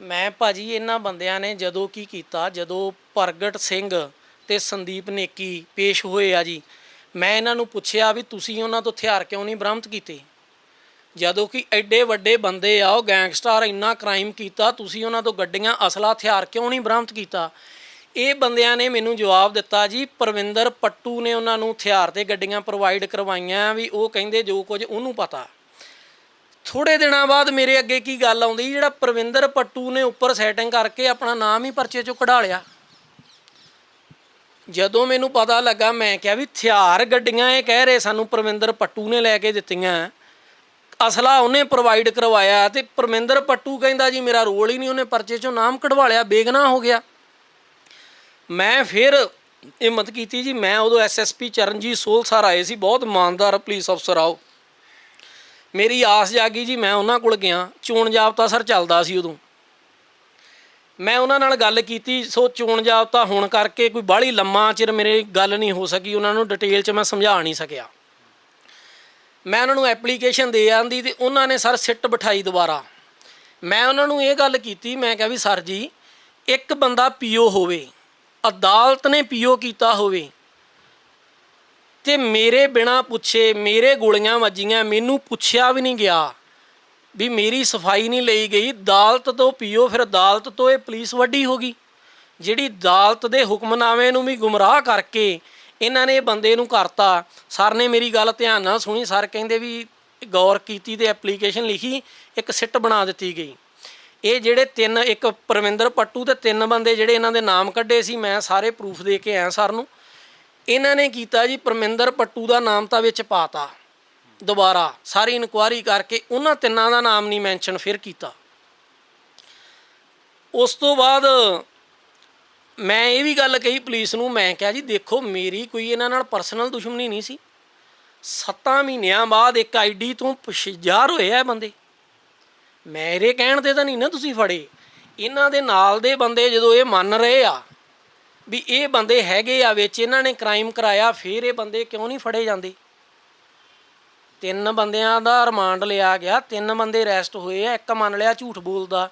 ਮੈਂ ਭਾਜੀ ਇਹਨਾਂ ਬੰਦਿਆਂ ਨੇ ਜਦੋਂ ਕੀ ਕੀਤਾ, ਜਦੋਂ ਪ੍ਰਗਟ ਸਿੰਘ ਤੇ ਸੰਦੀਪ ਨੇਕੀ ਪੇਸ਼ ਹੋਏ ਆ ਜੀ, ਮੈਂ ਇਹਨਾਂ ਨੂੰ ਪੁੱਛਿਆ ਵੀ ਤੁਸੀਂ ਉਹਨਾਂ ਤੋਂ ਹਥਿਆਰ ਕਿਉਂ ਨਹੀਂ ਬਰਾਮਦ ਕੀਤੇ? ਜਦੋਂ ਕਿ ਐਡੇ ਵੱਡੇ ਬੰਦੇ ਆ, ਉਹ ਗੈਂਗਸਟਰ, ਇੰਨਾ ਕ੍ਰਾਈਮ ਕੀਤਾ, ਤੁਸੀਂ ਉਹਨਾਂ ਤੋਂ ਗੱਡੀਆਂ, ਅਸਲਾ, ਹਥਿਆਰ ਕਿਉਂ ਨਹੀਂ ਬਰਾਮਦ ਕੀਤਾ? ਇਹ ਬੰਦਿਆਂ ਨੇ ਮੈਨੂੰ ਜਵਾਬ ਦਿੱਤਾ ਜੀ ਪਰਵਿੰਦਰ ਪੱਟੂ ਨੇ ਉਹਨਾਂ ਨੂੰ ਹਥਿਆਰ ਤੇ ਗੱਡੀਆਂ ਪ੍ਰੋਵਾਈਡ ਕਰਵਾਈਆਂ, ਵੀ ਉਹ ਕਹਿੰਦੇ ਜੋ ਕੁਝ ਉਹਨੂੰ ਪਤਾ। ਥੋੜੇ ਦਿਨਾਂ ਬਾਅਦ ਮੇਰੇ ਅੱਗੇ ਕੀ ਗੱਲ ਆਉਂਦੀ, ਜਿਹੜਾ ਪਰਵਿੰਦਰ ਪੱਟੂ ਨੇ ਉੱਪਰ ਸੈਟਿੰਗ ਕਰਕੇ ਆਪਣਾ ਨਾਮ ਹੀ ਪਰਚੇ 'ਚੋਂ ਕਢਾ ਲਿਆ। ਜਦੋਂ ਮੈਨੂੰ ਪਤਾ ਲੱਗਾ, ਮੈਂ ਕਿਹਾ ਵੀ ਹਥਿਆਰ, ਗੱਡੀਆਂ ਇਹ ਕਹਿ ਰਹੇ ਸਾਨੂੰ ਪਰਵਿੰਦਰ ਪੱਟੂ ਨੇ ਲੈ ਕੇ ਦਿੱਤੀਆਂ, ਅਸਲਾ ਉਹਨੇ ਪ੍ਰੋਵਾਈਡ ਕਰਵਾਇਆ, ਤੇ ਪਰਵਿੰਦਰ ਪੱਟੂ ਕਹਿੰਦਾ ਜੀ ਮੇਰਾ ਰੋਲ ਹੀ ਨਹੀਂ, ਉਹਨੇ ਪਰਚੇ 'ਚੋਂ ਨਾਮ ਕਢਵਾ ਲਿਆ, ਬੇਗਨਾਹ ਹੋ ਗਿਆ। ਮੈਂ ਫਿਰ ਹਿੰਮਤ ਕੀਤੀ ਜੀ। ਮੈਂ ਉਦੋਂ SSP ਚਰਨਜੀਤ ਸੋਲ ਸਰ ਆਏ ਸੀ, ਬਹੁਤ ਇਮਾਨਦਾਰ ਪੁਲਿਸ ਅਫਸਰ ਆਓ। ਮੇਰੀ ਆਸ ਜਾਗੀ ਜੀ, ਮੈਂ ਉਹਨਾਂ ਕੋਲ ਗਿਆ। ਚੋਣ ਜਾਬਤਾ ਸਰ ਚੱਲਦਾ ਸੀ ਉਦੋਂ। ਮੈਂ ਉਹਨਾਂ ਨਾਲ ਗੱਲ ਕੀਤੀ। ਸੋ ਚੋਣ ਜਾਬਤਾ ਹੋਣ ਕਰਕੇ ਕੋਈ ਬਾਹਲੀ ਲੰਮਾ ਚਿਰ ਮੇਰੇ ਗੱਲ ਨਹੀਂ ਹੋ ਸਕੀ, ਉਹਨਾਂ ਨੂੰ ਡਿਟੇਲ 'ਚ ਮੈਂ ਸਮਝਾ ਨਹੀਂ ਸਕਿਆ। ਮੈਂ ਉਹਨਾਂ ਨੂੰ ਐਪਲੀਕੇਸ਼ਨ ਦੇ ਆਂਦੀ ਤੇ ਉਹਨਾਂ ਨੇ ਸਰ ਸਿੱਟ ਬਿਠਾਈ ਦੁਬਾਰਾ। ਮੈਂ ਉਹਨਾਂ ਨੂੰ ਇਹ ਗੱਲ ਕੀਤੀ, ਮੈਂ ਕਿਹਾ ਵੀ ਸਰ ਜੀ, ਇੱਕ ਬੰਦਾ ਪੀਓ ਹੋਵੇ, ਅਦਾਲਤ ਨੇ ਪੀਓ ਕੀਤਾ ਹੋਵੇ ਤੇ ਮੇਰੇ ਬਿਨਾਂ ਪੁੱਛੇ ਮੇਰੇ ਗੋਲੀਆਂ ਵੱਜੀਆਂ, ਮੈਨੂੰ ਪੁੱਛਿਆ ਵੀ ਨਹੀਂ ਗਿਆ ਵੀ ਮੇਰੀ ਸਫਾਈ ਨਹੀਂ ਲਈ ਗਈ, ਅਦਾਲਤ ਤੋਂ ਪੀਓ, ਫਿਰ ਅਦਾਲਤ ਤੋਂ ਇਹ ਪੁਲਿਸ ਵੱਡੀ ਹੋ ਗਈ ਜਿਹੜੀ ਅਦਾਲਤ ਦੇ ਹੁਕਮਨਾਮੇ ਨੂੰ ਵੀ ਗੁੰਮਰਾਹ ਕਰਕੇ ਇਹਨਾਂ ਨੇ ਬੰਦੇ ਨੂੰ ਕਰਤਾ। ਸਰ ਨੇ ਮੇਰੀ ਗੱਲ ਧਿਆਨ ਨਾਲ ਸੁਣੀ। ਸਰ ਕਹਿੰਦੇ ਵੀ ਗੌਰ ਕੀਤੀ ਤੇ ਐਪਲੀਕੇਸ਼ਨ ਲਿਖੀ, ਇੱਕ ਸਿੱਟ ਬਣਾ ਦਿੱਤੀ ਗਈ। ਇਹ ਜਿਹੜੇ ਤਿੰਨ, ਇੱਕ ਪਰਮਿੰਦਰ ਪੱਟੂ ਤੇ ਤਿੰਨ ਬੰਦੇ ਜਿਹੜੇ ਇਹਨਾਂ ਦੇ ਨਾਮ ਕੱਢੇ ਸੀ, ਮੈਂ ਸਾਰੇ ਪ੍ਰੂਫ ਦੇ ਕੇ ਆਇਆ ਸਰ ਨੂੰ। ਇਹਨਾਂ ਨੇ ਕੀਤਾ ਜੀ, ਪਰਮਿੰਦਰ ਪੱਟੂ ਦਾ ਨਾਮ ਤਾਂ ਵਿੱਚ ਪਾਤਾ ਦੁਬਾਰਾ, ਸਾਰੀ ਇਨਕੁਆਇਰੀ ਕਰਕੇ ਉਹਨਾਂ ਤਿੰਨਾਂ ਦਾ ਨਾਮ ਨਹੀਂ ਮੈਂਸ਼ਨ ਫਿਰ ਕੀਤਾ। ਉਸ ਤੋਂ ਬਾਅਦ ਮੈਂ ਇਹ ਵੀ ਗੱਲ ਕਹੀ ਪੁਲਿਸ ਨੂੰ, ਮੈਂ ਕਿਹਾ ਜੀ ਦੇਖੋ, ਮੇਰੀ ਕੋਈ ਇਹਨਾਂ ਨਾਲ ਪਰਸਨਲ ਦੁਸ਼ਮਣੀ ਨਹੀਂ ਸੀ। 7 ਮਹੀਨਿਆਂ ਬਾਅਦ ਇੱਕ ਆਈਡੀ ਤੋਂ ਪੁਸ਼ਜਾਰ ਹੋਏ ਆ ਬੰਦੇ, ਮੇਰੇ ਕਹਿਣ ਤੇ ਤਾਂ ਨਹੀਂ ਨਾ ਤੁਸੀਂ ਫੜੇ। ਇਹਨਾਂ ਦੇ ਨਾਲ ਦੇ ਬੰਦੇ ਜਦੋਂ ਇਹ ਮੰਨ ਰਹੇ ਆ ਵੀ ਇਹ ਬੰਦੇ ਹੈਗੇ ਆ ਵਿੱਚ, ਇਹਨਾਂ ਨੇ ਕ੍ਰਾਈਮ ਕਰਾਇਆ, ਫਿਰ ਇਹ ਬੰਦੇ ਕਿਉਂ ਨਹੀਂ ਫੜੇ ਜਾਂਦੇ? 3 ਬੰਦਿਆਂ ਦਾ ਰਿਮਾਂਡ ਲਿਆ ਗਿਆ, 3 ਬੰਦੇ ਅਰੈਸਟ ਹੋਏ ਆ। ਇੱਕ ਮੰਨ ਲਿਆ ਝੂਠ ਬੋਲਦਾ,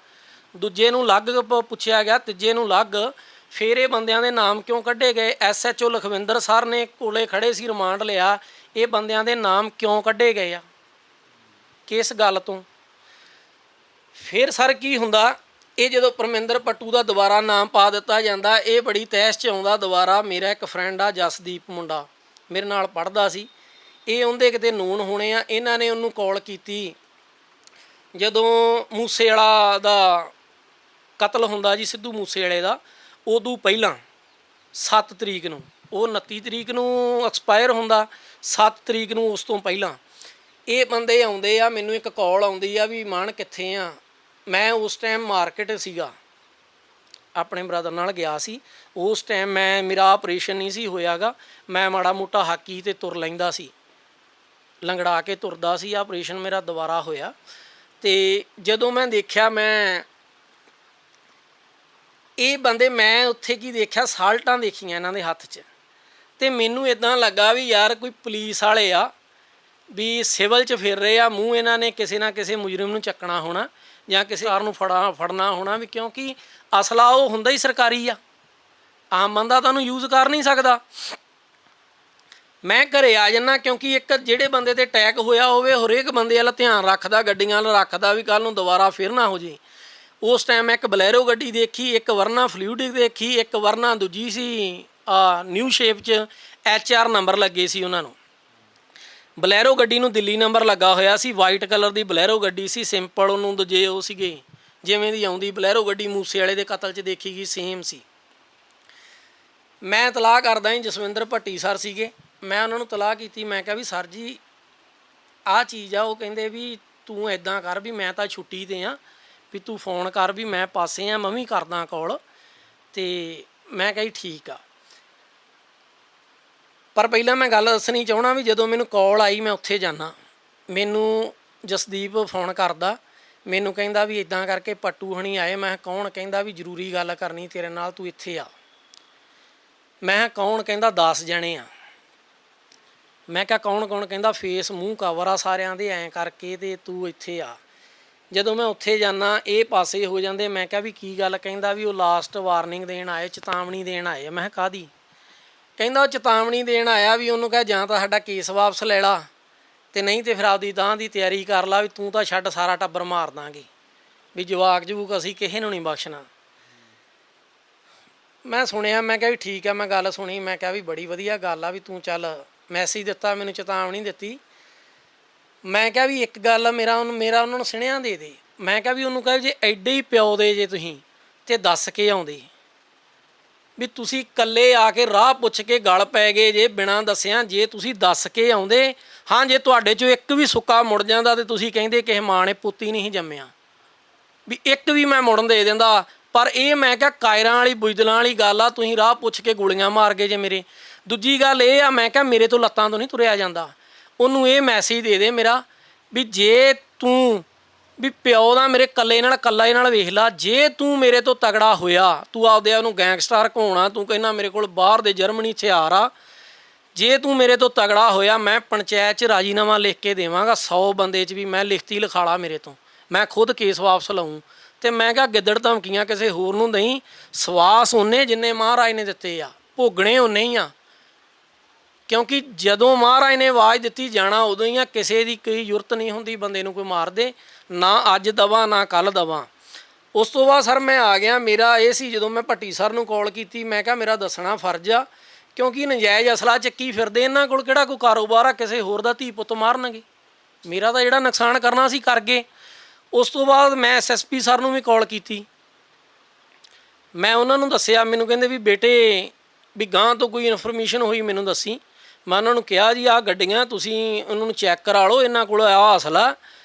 ਦੂਜੇ ਨੂੰ ਅਲੱਗ ਪੁੱਛਿਆ ਗਿਆ, ਤੀਜੇ ਨੂੰ ਅਲੱਗ। ਫਿਰ ਇਹ ਬੰਦਿਆਂ ਦੇ ਨਾਮ ਕਿਉਂ ਕੱਢੇ ਗਏ? SHO ਲਖਵਿੰਦਰ ਸਰ ਨੇ ਕੋਲੇ ਖੜੇ ਸੀ, ਰਿਮਾਂਡ ਲਿਆ, ਇਹ ਬੰਦਿਆਂ ਦੇ ਨਾਮ ਕਿਉਂ ਕੱਢੇ ਗਏ ਆ, ਕਿਸ ਗੱਲ ਤੋਂ? ਫਿਰ ਸਰ ਕੀ ਹੁੰਦਾ, ਇਹ ਜਦੋਂ ਪਰਮਿੰਦਰ ਪੱਟੂ ਦਾ ਦੁਬਾਰਾ ਨਾਮ ਪਾ ਦਿੱਤਾ ਜਾਂਦਾ, ਇਹ ਬੜੀ ਤਹਿਸ 'ਚ ਆਉਂਦਾ ਦੁਬਾਰਾ। ਮੇਰਾ ਇੱਕ ਫਰੈਂਡ ਆ ਜਸਦੀਪ ਮੁੰਡਾ, ਮੇਰੇ ਨਾਲ ਪੜ੍ਹਦਾ ਸੀ, ਇਹ ਉਹਦੇ ਕਿਤੇ ਨੂਨ ਹੋਣੇ ਆ। ਇਹਨਾਂ ਨੇ ਉਹਨੂੰ ਕਾਲ ਕੀਤੀ ਜਦੋਂ ਮੂਸੇ ਵਾਲਾ ਦਾ ਕਤਲ ਹੁੰਦਾ ਜੀ, ਸਿੱਧੂ ਮੂਸੇ ਵਾਲੇ ਦਾ, ਉਦੋਂ ਪਹਿਲਾਂ 7 ਤਰੀਕ ਨੂੰ, ਉਹ 29 ਤਰੀਕ ਨੂੰ ਐਕਸਪਾਇਰ ਹੁੰਦਾ, 7 ਤਰੀਕ ਨੂੰ ਉਸ ਤੋਂ ਪਹਿਲਾਂ ਇਹ ਬੰਦੇ ਆਉਂਦੇ ਆ। ਮੈਨੂੰ ਇੱਕ ਕਾਲ ਆਉਂਦੀ ਆ ਵੀ ਮਾਨ ਕਿੱਥੇ ਆ? ਮੈਂ ਉਸ ਟਾਈਮ ਮਾਰਕੀਟ ਸੀਗਾ, ਆਪਣੇ ਬ੍ਰਦਰ ਨਾਲ ਗਿਆ ਸੀ ਉਸ ਟਾਈਮ। ਮੇਰਾ ਆਪਰੇਸ਼ਨ ਨਹੀਂ ਸੀ ਹੋਇਆਗਾ, ਮੈਂ ਮਾੜਾ ਮੋਟਾ ਹਾਕੀ ਤੇ ਤੁਰ ਲੈਂਦਾ ਸੀ, ਲੰਗੜਾ ਕੇ ਤੁਰਦਾ ਸੀ। ਆਪਰੇਸ਼ਨ ਮੇਰਾ ਦੁਬਾਰਾ ਹੋਇਆ ਤੇ ਜਦੋਂ ਮੈਂ ਦੇਖਿਆ, ਮੈਂ ਇਹ ਬੰਦੇ, ਮੈਂ ਉੱਥੇ ਕੀ ਦੇਖਿਆ, ਸਾਲਟਾਂ ਦੇਖੀਆਂ ਇਹਨਾਂ ਦੇ ਹੱਥ 'ਚ, ਤੇ ਮੈਨੂੰ ਇਦਾਂ ਲੱਗਾ ਵੀ ਯਾਰ ਕੋਈ ਪੁਲਿਸ ਵਾਲੇ ਆ ਵੀ ਸਿਵਲ 'ਚ ਫਿਰ ਰਹੇ ਆ, ਮੂੰਹ ਇਹਨਾਂ ਨੇ ਕਿਸੇ ਨਾ ਕਿਸੇ ਮੁਜਰਮ ਨੂੰ ਚੱਕਣਾ ਹੋਣਾ ਜਾਂ ਕਿਸੇ ਕਾਰ ਨੂੰ ਫੜਨਾ ਹੋਣਾ ਵੀ, ਕਿਉਂਕਿ ਅਸਲਾ ਉਹ ਹੁੰਦਾ ਹੀ ਸਰਕਾਰੀ ਆ, ਆਮ ਬੰਦਾ ਤਾਂ ਉਹਨੂੰ ਯੂਜ਼ ਕਰ ਨਹੀਂ ਸਕਦਾ। ਮੈਂ ਘਰੇ ਆ ਜਾਂਦਾ, ਕਿਉਂਕਿ ਇੱਕ ਜਿਹੜੇ ਬੰਦੇ ਤੇ ਅਟੈਕ ਹੋਇਆ ਹੋਵੇ ਹਰੇਕ ਬੰਦੇ ਵੱਲ ਧਿਆਨ ਰੱਖਦਾ, ਗੱਡੀਆਂ ਵੱਲ ਰੱਖਦਾ ਵੀ ਕੱਲ੍ਹ ਨੂੰ ਦੁਬਾਰਾ ਫਿਰ ਨਾ ਹੋ ਜੇ। ਉਸ ਟਾਈਮ ਮੈਂ ਇੱਕ ਬਲੈਰੋ ਗੱਡੀ ਦੇਖੀ, ਇੱਕ ਵਰਨਾ ਫਲੂਇਡ ਦੇਖੀ, ਇੱਕ ਵਰਨਾ ਦੂਜੀ ਸੀ ਨਿਊ ਸ਼ੇਪ 'ਚ HR ਨੰਬਰ ਲੱਗੇ ਸੀ ਉਹਨਾਂ ਨੂੰ। ਬਲੈਰੋ ਗੱਡੀ ਨੂੰ ਦਿੱਲੀ ਨੰਬਰ ਲੱਗਾ ਹੋਇਆ ਸੀ, ਵਾਈਟ ਕਲਰ ਦੀ ਬਲੈਰੋ ਗੱਡੀ ਸੀ, ਸਿੰਪਲ। ਉਹਨੂੰ ਦੂਜੇ ਉਹ ਸੀਗੇ ਜਿਵੇਂ ਦੀ ਆਉਂਦੀ ਬਲੈਰੋ ਗੱਡੀ ਮੂਸੇ ਵਾਲੇ ਦੇ ਕਤਲ 'ਚ ਦੇਖੀ ਗਈ, ਸੇਮ ਸੀ। ਮੈਂ ਤਲਾਹ ਕਰਦਾ ਜੀ, ਜਸਵਿੰਦਰ ਭੱਟੀ ਸਰ ਸੀਗੇ, ਮੈਂ ਉਹਨਾਂ ਨੂੰ ਤਲਾਹ ਕੀਤੀ। ਮੈਂ ਕਿਹਾ ਵੀ ਸਰ ਜੀ ਆਹ ਚੀਜ਼ ਆ। ਉਹ ਕਹਿੰਦੇ ਵੀ ਤੂੰ ਇੱਦਾਂ ਕਰ ਵੀ ਮੈਂ ਤਾਂ ਛੁੱਟੀ 'ਤੇ ਆ, ਵੀ ਤੂੰ ਫੋਨ ਕਰ ਵੀ ਮੈਂ ਪਾਸੇ ਆ, ਮੈਂ ਵੀ ਕਰਦਾ ਕਾਲ। ਤੇ ਮੈਂ ਕਿਹਾ ਜੀ ਠੀਕ ਆ, ਪਰ ਪਹਿਲਾਂ ਮੈਂ ਗੱਲ ਦੱਸਣੀ ਚਾਹੁੰਦਾ ਵੀ ਜਦੋਂ ਮੈਨੂੰ ਕਾਲ ਆਈ ਮੈਂ ਉੱਥੇ ਜਾਂਦਾ, ਮੈਨੂੰ ਜਸਦੀਪ ਫੋਨ ਕਰਦਾ, ਮੈਨੂੰ ਕਹਿੰਦਾ ਵੀ ਇੱਦਾਂ ਕਰਕੇ ਪੱਟੂ ਹਣੀ ਆਏ। ਮੈਂ ਕਿਹਾ ਕੌਣ? ਕਹਿੰਦਾ ਵੀ ਜ਼ਰੂਰੀ ਗੱਲ ਕਰਨੀ ਤੇਰੇ ਨਾਲ, ਤੂੰ ਇੱਥੇ ਆ। ਮੈਂ ਕਿਹਾ ਕੌਣ? ਕਹਿੰਦਾ 10 ਜਣੇ ਆ। ਮੈਂ ਕਿਹਾ ਕੌਣ? ਕਹਿੰਦਾ ਫੇਸ ਮੂੰਹ ਕਵਰ ਆ ਸਾਰਿਆਂ ਦੇ ਐਂ ਕਰਕੇ, ਤੇ ਤੂੰ ਇੱਥੇ ਆ। ਜਦੋਂ ਮੈਂ ਉੱਥੇ ਜਾਂਦਾ ਇਹ ਪਾਸੇ ਹੋ ਜਾਂਦੇ। ਮੈਂ ਕਿਹਾ ਵੀ ਕੀ ਗੱਲ? ਕਹਿੰਦਾ ਵੀ ਉਹ ਲਾਸਟ ਵਾਰਨਿੰਗ ਦੇਣ ਆਏ, ਚੇਤਾਵਨੀ ਦੇਣ ਆਏ। ਮੈਂ ਕਿਹਾ ਕਾਹਦੀ? ਕਹਿੰਦਾ ਉਹ ਚੇਤਾਵਨੀ ਦੇਣ ਆਇਆ ਵੀ ਉਹਨੂੰ ਕਹਿ ਜਾਂ ਤਾਂ ਸਾਡਾ ਕੇਸ ਵਾਪਸ ਲੈ ਲਾ, ਤੇ ਨਹੀਂ ਤੇ ਫਿਰ ਆਪਦੀ ਤਾਂ ਦੀ ਤਿਆਰੀ ਕਰ ਲਾ ਵੀ ਤੂੰ ਤਾਂ ਛੱਡ, ਸਾਰਾ ਟੱਬਰ ਮਾਰ ਦਾਂਗੇ, ਵੀ ਜਵਾਕ ਜਵੂਕ ਅਸੀਂ ਕਿਸੇ ਨੂੰ ਨਹੀਂ ਬਖਸ਼ਣਾ। ਮੈਂ ਸੁਣਿਆ, ਮੈਂ ਕਿਹਾ ਵੀ ਠੀਕ ਆ, ਮੈਂ ਗੱਲ ਸੁਣੀ। ਮੈਂ ਕਿਹਾ ਵੀ ਬੜੀ ਵਧੀਆ ਗੱਲ ਆ ਵੀ ਤੂੰ ਚੱਲ ਮੈਸੇਜ ਦਿੱਤਾ, ਮੈਨੂੰ ਚੇਤਾਵਨੀ ਦਿੱਤੀ। ਮੈਂ ਕਿਹਾ ਵੀ ਇੱਕ ਗੱਲ ਮੇਰਾ ਉਹਨਾਂ ਨੂੰ ਸੁਣਿਆ ਦੇ ਦੇ। ਮੈਂ ਕਿਹਾ ਵੀ ਉਹਨੂੰ ਕਹੇ ਜੇ ਐਡੇ ਹੀ ਪਿਓ ਦੇ ਜੇ ਤੁਸੀਂ ਤੇ ਦੱਸ ਕੇ ਆਉਂਦੇ, ਵੀ ਤੁਸੀਂ ਇਕੱਲੇ ਆ ਕੇ ਰਾਹ ਪੁੱਛ ਕੇ ਗਲ ਪੈ ਗਏ ਜੇ ਬਿਨਾਂ ਦੱਸਿਆ। ਜੇ ਤੁਸੀਂ ਦੱਸ ਕੇ ਆਉਂਦੇ, ਹਾਂ ਜੇ ਤੁਹਾਡੇ 'ਚੋਂ ਇੱਕ ਵੀ ਸੁੱਕਾ ਮੁੜ ਜਾਂਦਾ ਤੇ ਤੁਸੀਂ ਕਹਿੰਦੇ ਕਿਸੇ ਮਾਂ ਨੇ ਪੁੱਤ ਹੀ ਨਹੀਂ ਜੰਮਿਆ, ਵੀ ਇੱਕ ਵੀ ਮੈਂ ਮੁੜਨ ਦੇ ਦਿੰਦਾ। ਪਰ ਇਹ ਮੈਂ ਕਿਹਾ ਕਾਇਰਾਂ ਵਾਲੀ ਬੁਜਦਲਾਂ ਵਾਲੀ ਗੱਲ ਆ, ਤੁਸੀਂ ਰਾਹ ਪੁੱਛ ਕੇ ਗੋਲੀਆਂ ਮਾਰ ਗਏ ਜੇ ਮੇਰੇ। ਦੂਜੀ ਗੱਲ ਇਹ ਆ, ਮੈਂ ਕਿਹਾ ਮੇਰੇ ਤੋਂ ਲੱਤਾਂ ਤੋਂ ਨਹੀਂ ਤੁਰਿਆ ਜਾਂਦਾ। ਉਹਨੂੰ ਇਹ ਮੈਸੇਜ ਦੇ ਦੇ ਮੇਰਾ ਵੀ ਜੇ ਤੂੰ ਵੀ ਪਿਓ ਦਾ ਮੇਰੇ ਕੱਲੇ ਨਾਲ ਵੇਖ ਲਾ, ਜੇ ਤੂੰ ਮੇਰੇ ਤੋਂ ਤਗੜਾ ਹੋਇਆ, ਤੂੰ ਆਪਦੇ ਉਹਨੂੰ ਗੈਂਗਸਟਰ ਘਾਉਣਾ, ਤੂੰ ਕਹਿੰਦਾ ਮੇਰੇ ਕੋਲ ਬਾਹਰ ਦੇ ਜਰਮਨੀ ਹਥਿਆਰ ਆ, ਜੇ ਤੂੰ ਮੇਰੇ ਤੋਂ ਤਗੜਾ ਹੋਇਆ ਮੈਂ ਪੰਚਾਇਤ 'ਚ ਰਾਜੀਨਾਮਾ ਲਿਖ ਕੇ ਦੇਵਾਂਗਾ 100 ਬੰਦੇ 'ਚ ਵੀ ਮੈਂ ਲਿਖਤੀ ਲਿਖਾਲਾ ਮੇਰੇ ਤੋਂ, ਮੈਂ ਖੁਦ ਕੇਸ ਵਾਪਸ ਲਵਾਂ। ਤੇ ਮੈਂ ਕਿਹਾ ਗਿੱਦੜ ਧਮਕੀਆਂ ਕਿਸੇ ਹੋਰ ਨੂੰ ਨਹੀਂ, ਸਵਾਸ ਉਹਨੇ ਜਿੰਨੇ ਮਹਾਰਾਜ ਨੇ ਦਿੱਤੇ ਆ, ਭੋਗਣੇ ਉਹਨੇ ਹੀ ਆ। ਕਿਉਂਕਿ ਜਦੋਂ ਮਹਾਰਾਜ ਨੇ ਆਵਾਜ਼ ਦਿੱਤੀ ਜਾਣਾ ਉਦੋਂ ਹੀ ਆ, ਕਿਸੇ ਦੀ ਕੋਈ ਜ਼ਰੂਰਤ ਨਹੀਂ ਹੁੰਦੀ ਬੰਦੇ ਨੂੰ ਕੋਈ ਮਾਰ ਦੇ, ਨਾ ਅੱਜ ਦਵਾ ਨਾ ਕੱਲ੍ਹ ਦਵਾ। ਉਸ ਤੋਂ ਬਾਅਦ ਸਰ ਮੈਂ ਆ ਗਿਆ। ਮੇਰਾ ਇਹ ਸੀ ਜਦੋਂ ਮੈਂ ਭੱਟੀ ਸਰ ਨੂੰ ਕਾਲ ਕੀਤੀ, ਮੈਂ ਕਿਹਾ ਮੇਰਾ ਦੱਸਣਾ ਫਰਜ਼ ਆ, ਕਿਉਂਕਿ ਨਜਾਇਜ਼ ਅਸਲਾ ਚੱਕੀ ਫਿਰਦੇ, ਇਹਨਾਂ ਕੋਲ ਕਿਹੜਾ ਕੋਈ ਕਾਰੋਬਾਰ ਆ ਕਿਸੇ ਹੋਰ ਦਾ ਧੀ ਪੁੱਤ ਮਾਰਨਗੇ। ਮੇਰਾ ਤਾਂ ਜਿਹੜਾ ਨੁਕਸਾਨ ਕਰਨਾ ਸੀ ਕਰ ਗਏ। ਉਸ ਤੋਂ ਬਾਅਦ ਮੈਂ ਐਸਐਸਪੀ ਸਰ ਨੂੰ ਵੀ ਕਾਲ ਕੀਤੀ, ਮੈਂ ਉਹਨਾਂ ਨੂੰ ਦੱਸਿਆ। ਮੈਨੂੰ ਕਹਿੰਦੇ ਵੀ ਬੇਟੇ ਵੀ ਗਾਂ ਤੋਂ ਕੋਈ ਇਨਫੋਰਮੇਸ਼ਨ ਹੋਈ ਮੈਨੂੰ ਦੱਸੀ। ਮੈਂ ਉਹਨਾਂ ਨੂੰ ਕਿਹਾ ਜੀ ਆਹ ਗੱਡੀਆਂ ਤੁਸੀਂ ਉਹਨਾਂ ਨੂੰ ਚੈੱਕ ਕਰਾ ਲਓ, ਇਹਨਾਂ ਕੋਲ ਆਹ ਅਸਲਾ,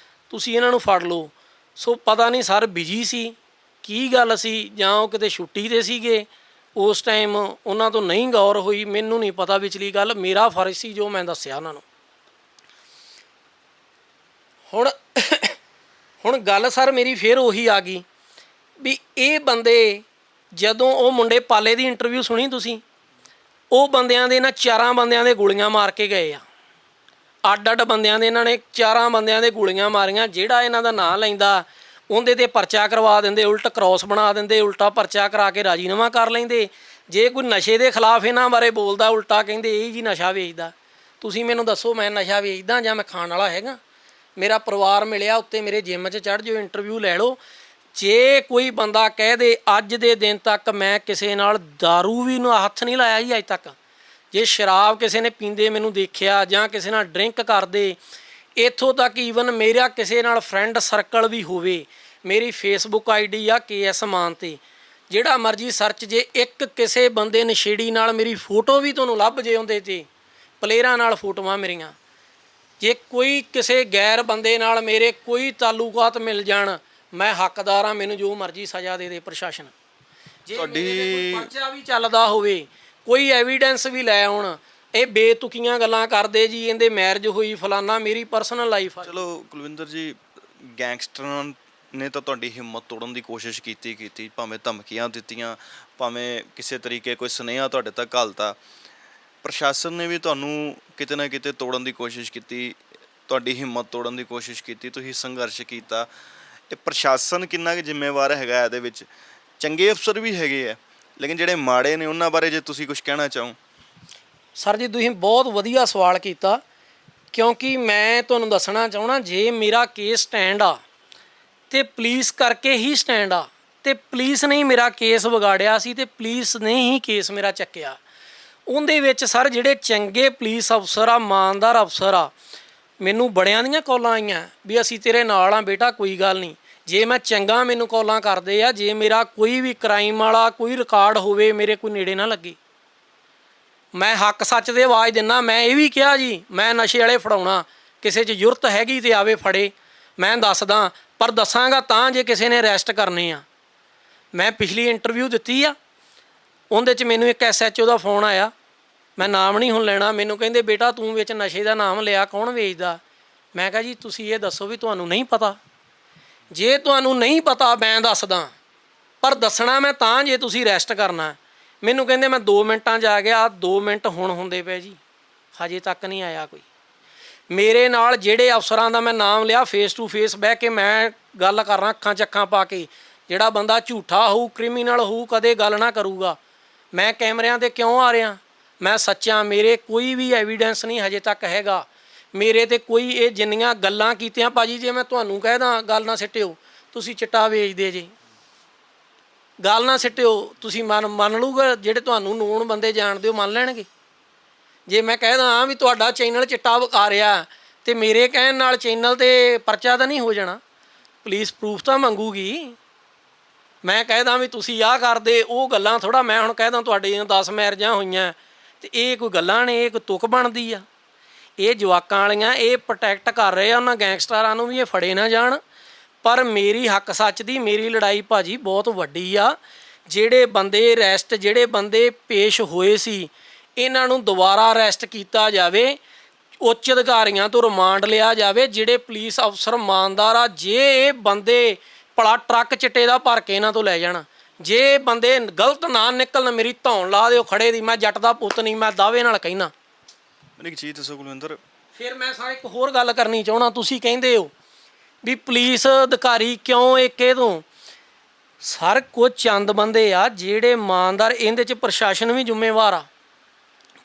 ਤੁਸੀਂ ਇਹਨਾਂ ਨੂੰ ਫੜ ਲਓ। ਸੋ ਪਤਾ ਨਹੀਂ ਸਰ ਬਿਜੀ ਸੀ, ਕੀ ਗੱਲ ਸੀ, ਜਾਂ ਉਹ ਕਿਤੇ ਛੁੱਟੀ 'ਤੇ ਸੀਗੇ ਉਸ ਟਾਈਮ, ਉਹਨਾਂ ਤੋਂ ਨਹੀਂ ਗੌਰ ਹੋਈ, ਮੈਨੂੰ ਨਹੀਂ ਪਤਾ ਵਿਚਲੀ ਗੱਲ। ਮੇਰਾ ਫਰਜ਼ ਸੀ ਜੋ ਮੈਂ ਦੱਸਿਆ ਉਹਨਾਂ ਨੂੰ। ਹੁਣ ਗੱਲ ਸਰ ਮੇਰੀ ਫਿਰ ਉਹੀ ਆ ਗਈ ਵੀ ਇਹ ਬੰਦੇ, ਜਦੋਂ ਉਹ ਮੁੰਡੇ ਪਾਲੇ ਦੀ ਇੰਟਰਵਿਊ ਸੁਣੀ ਤੁਸੀਂ, ਉਹ ਬੰਦਿਆਂ ਦੇ ਨਾ 4 ਬੰਦਿਆਂ ਦੇ ਗੋਲੀਆਂ ਮਾਰ ਕੇ ਗਏ ਆ। ਅੱਡ ਅੱਡ ਬੰਦਿਆਂ ਦੇ ਇਹਨਾਂ ਨੇ 4 ਬੰਦਿਆਂ ਦੇ ਗੋਲੀਆਂ ਮਾਰੀਆਂ। ਜਿਹੜਾ ਇਹਨਾਂ ਦਾ ਨਾਂ ਲੈਂਦਾ ਉਹਦੇ 'ਤੇ ਪਰਚਾ ਕਰਵਾ ਦਿੰਦੇ, ਉਲਟ ਕ੍ਰੋਸ ਬਣਾ ਦਿੰਦੇ, ਉਲਟਾ ਪਰਚਾ ਕਰਾ ਕੇ ਰਾਜੀਨਾਮਾ ਕਰ ਲੈਂਦੇ। ਜੇ ਕੋਈ ਨਸ਼ੇ ਦੇ ਖਿਲਾਫ ਇਹਨਾਂ ਬਾਰੇ ਬੋਲਦਾ, ਉਲਟਾ ਕਹਿੰਦੇ ਇਹ ਜੀ ਨਸ਼ਾ ਵੇਚਦਾ। ਤੁਸੀਂ ਮੈਨੂੰ ਦੱਸੋ ਮੈਂ ਨਸ਼ਾ ਵੇਚਦਾ ਜਾਂ ਮੈਂ ਖਾਣ ਵਾਲਾ ਹੈਗਾ? ਮੇਰਾ ਪਰਿਵਾਰ ਮਿਲਿਆ ਉੱਤੇ, ਮੇਰੇ ਜਿੰਮ 'ਚ ਚੜ੍ਹ ਜਾਓ, ਇੰਟਰਵਿਊ ਲੈ ਲਓ। ਜੇ ਕੋਈ ਬੰਦਾ ਕਹਿ ਦੇ ਅੱਜ ਦੇ ਦਿਨ ਤੱਕ ਮੈਂ ਕਿਸੇ ਨਾਲ ਦਾਰੂ ਵੀ ਨੂੰ ਹੱਥ ਨਹੀਂ ਲਾਇਆ ਜੀ ਅੱਜ ਤੱਕ, ਜੇ ਸ਼ਰਾਬ ਕਿਸੇ ਨੇ ਪੀਂਦੇ ਮੈਨੂੰ ਦੇਖਿਆ ਜਾਂ ਕਿਸੇ ਨਾਲ ਡਰਿੰਕ ਕਰਦੇ, ਇੱਥੋਂ ਤੱਕ ਈਵਨ ਮੇਰਾ ਕਿਸੇ ਨਾਲ ਫਰੈਂਡ ਸਰਕਲ ਵੀ ਹੋਵੇ, ਮੇਰੀ ਫੇਸਬੁੱਕ ਆਈਡੀ ਆ KS ਮਾਨ 'ਤੇ, ਜਿਹੜਾ ਮਰਜ਼ੀ ਸਰਚ, ਜੇ ਇੱਕ ਕਿਸੇ ਬੰਦੇ ਨਸ਼ੇੜੀ ਨਾਲ ਮੇਰੀ ਫੋਟੋ ਵੀ ਤੁਹਾਨੂੰ ਲੱਭ ਜੇ ਉਹਦੇ 'ਤੇ, ਪਲੇਅਰਾਂ ਨਾਲ ਫੋਟੋਆਂ ਮੇਰੀਆਂ, ਜੇ ਕੋਈ ਕਿਸੇ ਗੈਰ ਬੰਦੇ ਨਾਲ ਮੇਰੇ ਕੋਈ ਤਾਲੁਕਾਤ ਮਿਲ ਜਾਣ, ਮੈਂ ਹੱਕਦਾਰ ਹਾਂ, ਮੈਨੂੰ ਜੋ ਮਰਜ਼ੀ ਸਜ਼ਾ ਦੇ ਦੇ ਪ੍ਰਸ਼ਾਸਨ। ਜੇ ਕੋਈ ਪਰਚਾ ਵੀ ਚੱਲਦਾ ਹੋਵੇ, ਕੋਈ ਐਵੀਡੈਂਸ ਵੀ ਲੈ ਆਉਣ, ਇਹ ਬੇਤੁਕੀਆਂ ਗੱਲਾਂ ਕਰਦੇ ਜੀ, ਇਹਦੇ ਮੈਰਿਜ ਹੋਈ ਫਲਾਨਾ, ਮੇਰੀ ਪਰਸਨਲ ਲਾਈਫ ਆ। ਚਲੋ ਕੁਲਵਿੰਦਰ ਜੀ, ਗੈਂਗਸਟਰਾਂ ਨੇ ਤਾਂ ਤੁਹਾਡੀ ਹਿੰਮਤ ਤੋੜਨ ਦੀ ਕੋਸ਼ਿਸ਼ ਕੀਤੀ, ਭਾਵੇਂ ਧਮਕੀਆਂ ਦਿੱਤੀਆਂ, ਭਾਵੇਂ ਕਿਸੇ ਤਰੀਕੇ ਕੋਈ ਸੁਨੇਹਾ ਤੁਹਾਡੇ ਤੱਕ ਘੱਲਤਾ, ਪ੍ਰਸ਼ਾਸਨ ਨੇ ਵੀ ਤੁਹਾਨੂੰ ਕਿਤੇ ਨਾ ਕਿਤੇ ਤੋੜਨ ਦੀ ਕੋਸ਼ਿਸ਼ ਕੀਤੀ, ਤੁਹਾਡੀ ਹਿੰਮਤ ਤੋੜਨ ਦੀ ਕੋਸ਼ਿਸ਼ ਕੀਤੀ, ਤੁਸੀਂ ਸੰਘਰਸ਼ ਕੀਤਾ। ਇਹ ਪ੍ਰਸ਼ਾਸਨ ਕਿੰਨਾ ਕੁ ਜ਼ਿੰਮੇਵਾਰ ਹੈਗਾ ਇਹਦੇ ਵਿੱਚ? ਚੰਗੇ ਅਫਸਰ ਵੀ ਹੈਗੇ ਆ, ਲੇਕਿਨ ਜਿਹੜੇ ਮਾੜੇ ਨੇ ਉਹਨਾਂ ਬਾਰੇ ਜੇ ਤੁਸੀਂ ਕੁਝ ਕਹਿਣਾ ਚਾਹੋ। ਸਰ ਜੀ ਤੁਸੀਂ ਬਹੁਤ ਵਧੀਆ ਸਵਾਲ ਕੀਤਾ, ਕਿਉਂਕਿ ਮੈਂ ਤੁਹਾਨੂੰ ਦੱਸਣਾ ਚਾਹੁੰਦਾ, ਜੇ ਮੇਰਾ ਕੇਸ ਸਟੈਂਡ ਆ ਤੇ ਪੁਲਿਸ ਕਰਕੇ ਹੀ ਸਟੈਂਡ ਆ, ਤੇ ਪੁਲਿਸ ਨੇ ਹੀ ਮੇਰਾ ਕੇਸ ਵਿਗਾੜਿਆ ਸੀ, ਤੇ ਪੁਲਿਸ ਨੇ ਹੀ ਕੇਸ ਮੇਰਾ ਚੱਕਿਆ। ਉਹਦੇ ਵਿੱਚ ਸਰ ਜਿਹੜੇ ਚੰਗੇ ਪੁਲਿਸ ਅਫਸਰ ਆ, ਇਮਾਨਦਾਰ ਅਫਸਰ ਆ, ਮੈਨੂੰ ਬੜਿਆਂ ਦੀਆਂ ਕਾਲਾਂ ਆਈਆਂ ਵੀ ਅਸੀਂ ਤੇਰੇ ਨਾਲ ਆ ਬੇਟਾ, ਕੋਈ ਗੱਲ ਨਹੀਂ। ਜੇ ਮੈਂ ਚੰਗਾ ਮੈਨੂੰ ਕਾਲਾਂ ਕਰਦੇ ਆ, ਜੇ ਮੇਰਾ ਕੋਈ ਵੀ ਕ੍ਰਾਈਮ ਵਾਲਾ ਕੋਈ ਰਿਕਾਰਡ ਹੋਵੇ, ਮੇਰੇ ਕੋਈ ਨੇੜੇ ਨਾ ਲੱਗੇ। ਮੈਂ ਹੱਕ ਸੱਚ ਦੇ ਆਵਾਜ਼ ਦਿੰਦਾ। ਮੈਂ ਇਹ ਵੀ ਕਿਹਾ ਜੀ ਮੈਂ ਨਸ਼ੇ ਵਾਲੇ ਫੜਾਉਣਾ, ਕਿਸੇ 'ਚ ਜ਼ਰੂਰਤ ਹੈਗੀ ਤੇ ਆਵੇ ਫੜੇ, ਮੈਂ ਦੱਸਦਾ, ਪਰ ਦੱਸਾਂਗਾ ਤਾਂ ਜੇ ਕਿਸੇ ਨੇ ਅਰੈਸਟ ਕਰਨੇ ਆ। ਮੈਂ ਪਿਛਲੀ ਇੰਟਰਵਿਊ ਦਿੱਤੀ ਆ, ਉਹਦੇ 'ਚ ਮੈਨੂੰ ਇੱਕ SHO ਦਾ ਫੋਨ ਆਇਆ, ਮੈਂ ਨਾਮ ਨਹੀਂ ਹੁਣ ਲੈਣਾ। ਮੈਨੂੰ ਕਹਿੰਦੇ ਬੇਟਾ ਤੂੰ ਵਿੱਚ ਨਸ਼ੇ ਦਾ ਨਾਮ ਲਿਆ, ਕੌਣ ਵੇਚਦਾ? ਮੈਂ ਕਿਹਾ ਜੀ ਤੁਸੀਂ ਇਹ ਦੱਸੋ ਵੀ ਤੁਹਾਨੂੰ ਨਹੀਂ ਪਤਾ। ਜੇ ਤੁਹਾਨੂੰ ਨਹੀਂ ਪਤਾ ਮੈਂ ਦੱਸਦਾ, ਪਰ ਦੱਸਣਾ ਮੈਂ ਤਾਂ ਜੇ ਤੁਸੀਂ ਅਰੈਸਟ ਕਰਨਾ। ਮੈਨੂੰ ਕਹਿੰਦੇ ਮੈਂ 2 ਮਿੰਟਾਂ 'ਚ ਆ ਗਿਆ। 2 ਮਿੰਟ ਹੁਣ ਹੁੰਦੇ ਪਏ ਜੀ, ਹਜੇ ਤੱਕ ਨਹੀਂ ਆਇਆ ਕੋਈ। ਮੇਰੇ ਨਾਲ ਜਿਹੜੇ ਅਫਸਰਾਂ ਦਾ ਮੈਂ ਨਾਮ ਲਿਆ, ਫੇਸ ਟੂ ਫੇਸ ਬਹਿ ਕੇ ਮੈਂ ਗੱਲ ਕਰਨਾ, ਅੱਖਾਂ 'ਚ ਅੱਖਾਂ ਪਾ ਕੇ। ਜਿਹੜਾ ਬੰਦਾ ਝੂਠਾ ਹੋਊ, ਕ੍ਰਿਮੀਨਲ ਹੋਊ, ਕਦੇ ਗੱਲ ਨਾ ਕਰੂਗਾ। ਮੈਂ ਕੈਮਰਿਆਂ 'ਤੇ ਕਿਉਂ ਆ ਰਿਹਾ? ਮੈਂ ਸੱਚਾ, ਮੇਰੇ ਕੋਈ ਵੀ ਐਵੀਡੈਂਸ ਨਹੀਂ ਹਜੇ ਤੱਕ ਹੈਗਾ ਮੇਰੇ 'ਤੇ ਕੋਈ। ਇਹ ਜਿੰਨੀਆਂ ਗੱਲਾਂ ਕੀਤੀਆਂ ਭਾਜੀ, ਜੇ ਮੈਂ ਤੁਹਾਨੂੰ ਕਹਿ ਦਾਂ ਗੱਲ ਨਾ ਸਿੱਟਿਓ, ਤੁਸੀਂ ਚਿੱਟਾ ਵੇਚਦੇ ਜੇ, ਗੱਲ ਨਾ ਸਿੱਟਿਓ, ਤੁਸੀਂ ਮੰਨ ਲੂਗਾ, ਜਿਹੜੇ ਤੁਹਾਨੂੰ ਨੋਨ ਬੰਦੇ ਜਾਣਦੇ ਹੋ ਮੰਨ ਲੈਣਗੇ। ਜੇ ਮੈਂ ਕਹਿ ਦਾਂ ਵੀ ਤੁਹਾਡਾ ਚੈਨਲ ਚਿੱਟਾ ਵਿਕਾ ਰਿਹਾ, ਤੇ ਮੇਰੇ ਕਹਿਣ ਨਾਲ ਚੈਨਲ 'ਤੇ ਪਰਚਾ ਤਾਂ ਨਹੀਂ ਹੋ ਜਾਣਾ? ਪੁਲਿਸ ਪ੍ਰੂਫ ਤਾਂ ਮੰਗੂਗੀ। ਮੈਂ ਕਹਿ ਦਾਂ ਵੀ ਤੁਸੀਂ ਆਹ ਕਰਦੇ, ਉਹ ਗੱਲਾਂ ਥੋੜ੍ਹਾ। ਮੈਂ ਹੁਣ ਕਹਿ ਦਾਂ ਤੁਹਾਡੀਆਂ 10 ਮੈਰਿਜਾਂ ਹੋਈਆਂ, ਤੇ ਇਹ ਕੋਈ ਗੱਲਾਂ ਨੇ? ਇਹ ਕੋਈ ਤੁਕ ਬਣਦੀ ਆ? ਇਹ ਜਵਾਕਾਂ ਵਾਲੀਆਂ, ਇਹ ਪ੍ਰੋਟੈਕਟ ਕਰ ਰਹੇ ਆ ਉਹਨਾਂ ਗੈਂਗਸਟਰਾਂ ਨੂੰ ਵੀ ਇਹ ਫੜੇ ਨਾ ਜਾਣ। ਪਰ ਮੇਰੀ ਹੱਕ ਸੱਚ ਦੀ ਮੇਰੀ ਲੜਾਈ ਭਾਜੀ ਬਹੁਤ ਵੱਡੀ ਆ। ਜਿਹੜੇ ਬੰਦੇ ਅਰੈਸਟ, ਜਿਹੜੇ ਬੰਦੇ ਪੇਸ਼ ਹੋਏ ਸੀ, ਇਹਨਾਂ ਨੂੰ ਦੁਬਾਰਾ ਅਰੈਸਟ ਕੀਤਾ ਜਾਵੇ, ਉੱਚ ਅਧਿਕਾਰੀਆਂ ਤੋਂ ਰਿਮਾਂਡ ਲਿਆ ਜਾਵੇ। ਜਿਹੜੇ ਪੁਲਿਸ ਅਫਸਰ ਇਮਾਨਦਾਰ ਆ, ਜੇ ਇਹ ਬੰਦੇ ਭਲਾ ਟਰੱਕ ਚਿੱਟੇ ਦਾ ਭਰ ਕੇ ਇਹਨਾਂ ਤੋਂ ਲੈ ਜਾਣ, ਜੇ ਬੰਦੇ ਗਲਤ ਨਾ ਨਿਕਲਣ, ਮੇਰੀ ਧੌਣ ਲਾ ਦਿਓ ਖੜੇ ਦੀ। ਮੈਂ ਜੱਟ ਦਾ ਪੁੱਤ ਨਹੀਂ, ਮੈਂ ਦਾਅਵੇ ਨਾਲ ਕਹਿਣਾ। ਮੈਨੂੰ ਇੱਕ ਚੀਜ਼ ਦੱਸੋ ਕੁਲਵਿੰਦਰ, ਫਿਰ ਮੈਂ ਸਰ ਇੱਕ ਹੋਰ ਗੱਲ ਕਰਨੀ ਚਾਹਣਾ, ਤੁਸੀਂ ਕਹਿੰਦੇ ਹੋ ਵੀ ਪੁਲਿਸ ਅਧਿਕਾਰੀ ਕਿਉਂ ਇਹ ਤੋਂ ਸਰ ਕੁਝ ਚੰਦ ਬੰਦੇ ਆ ਜਿਹੜੇ ਇਮਾਨਦਾਰ, ਇਹਦੇ 'ਚ ਪ੍ਰਸ਼ਾਸਨ ਵੀ ਜ਼ਿੰਮੇਵਾਰ ਆ।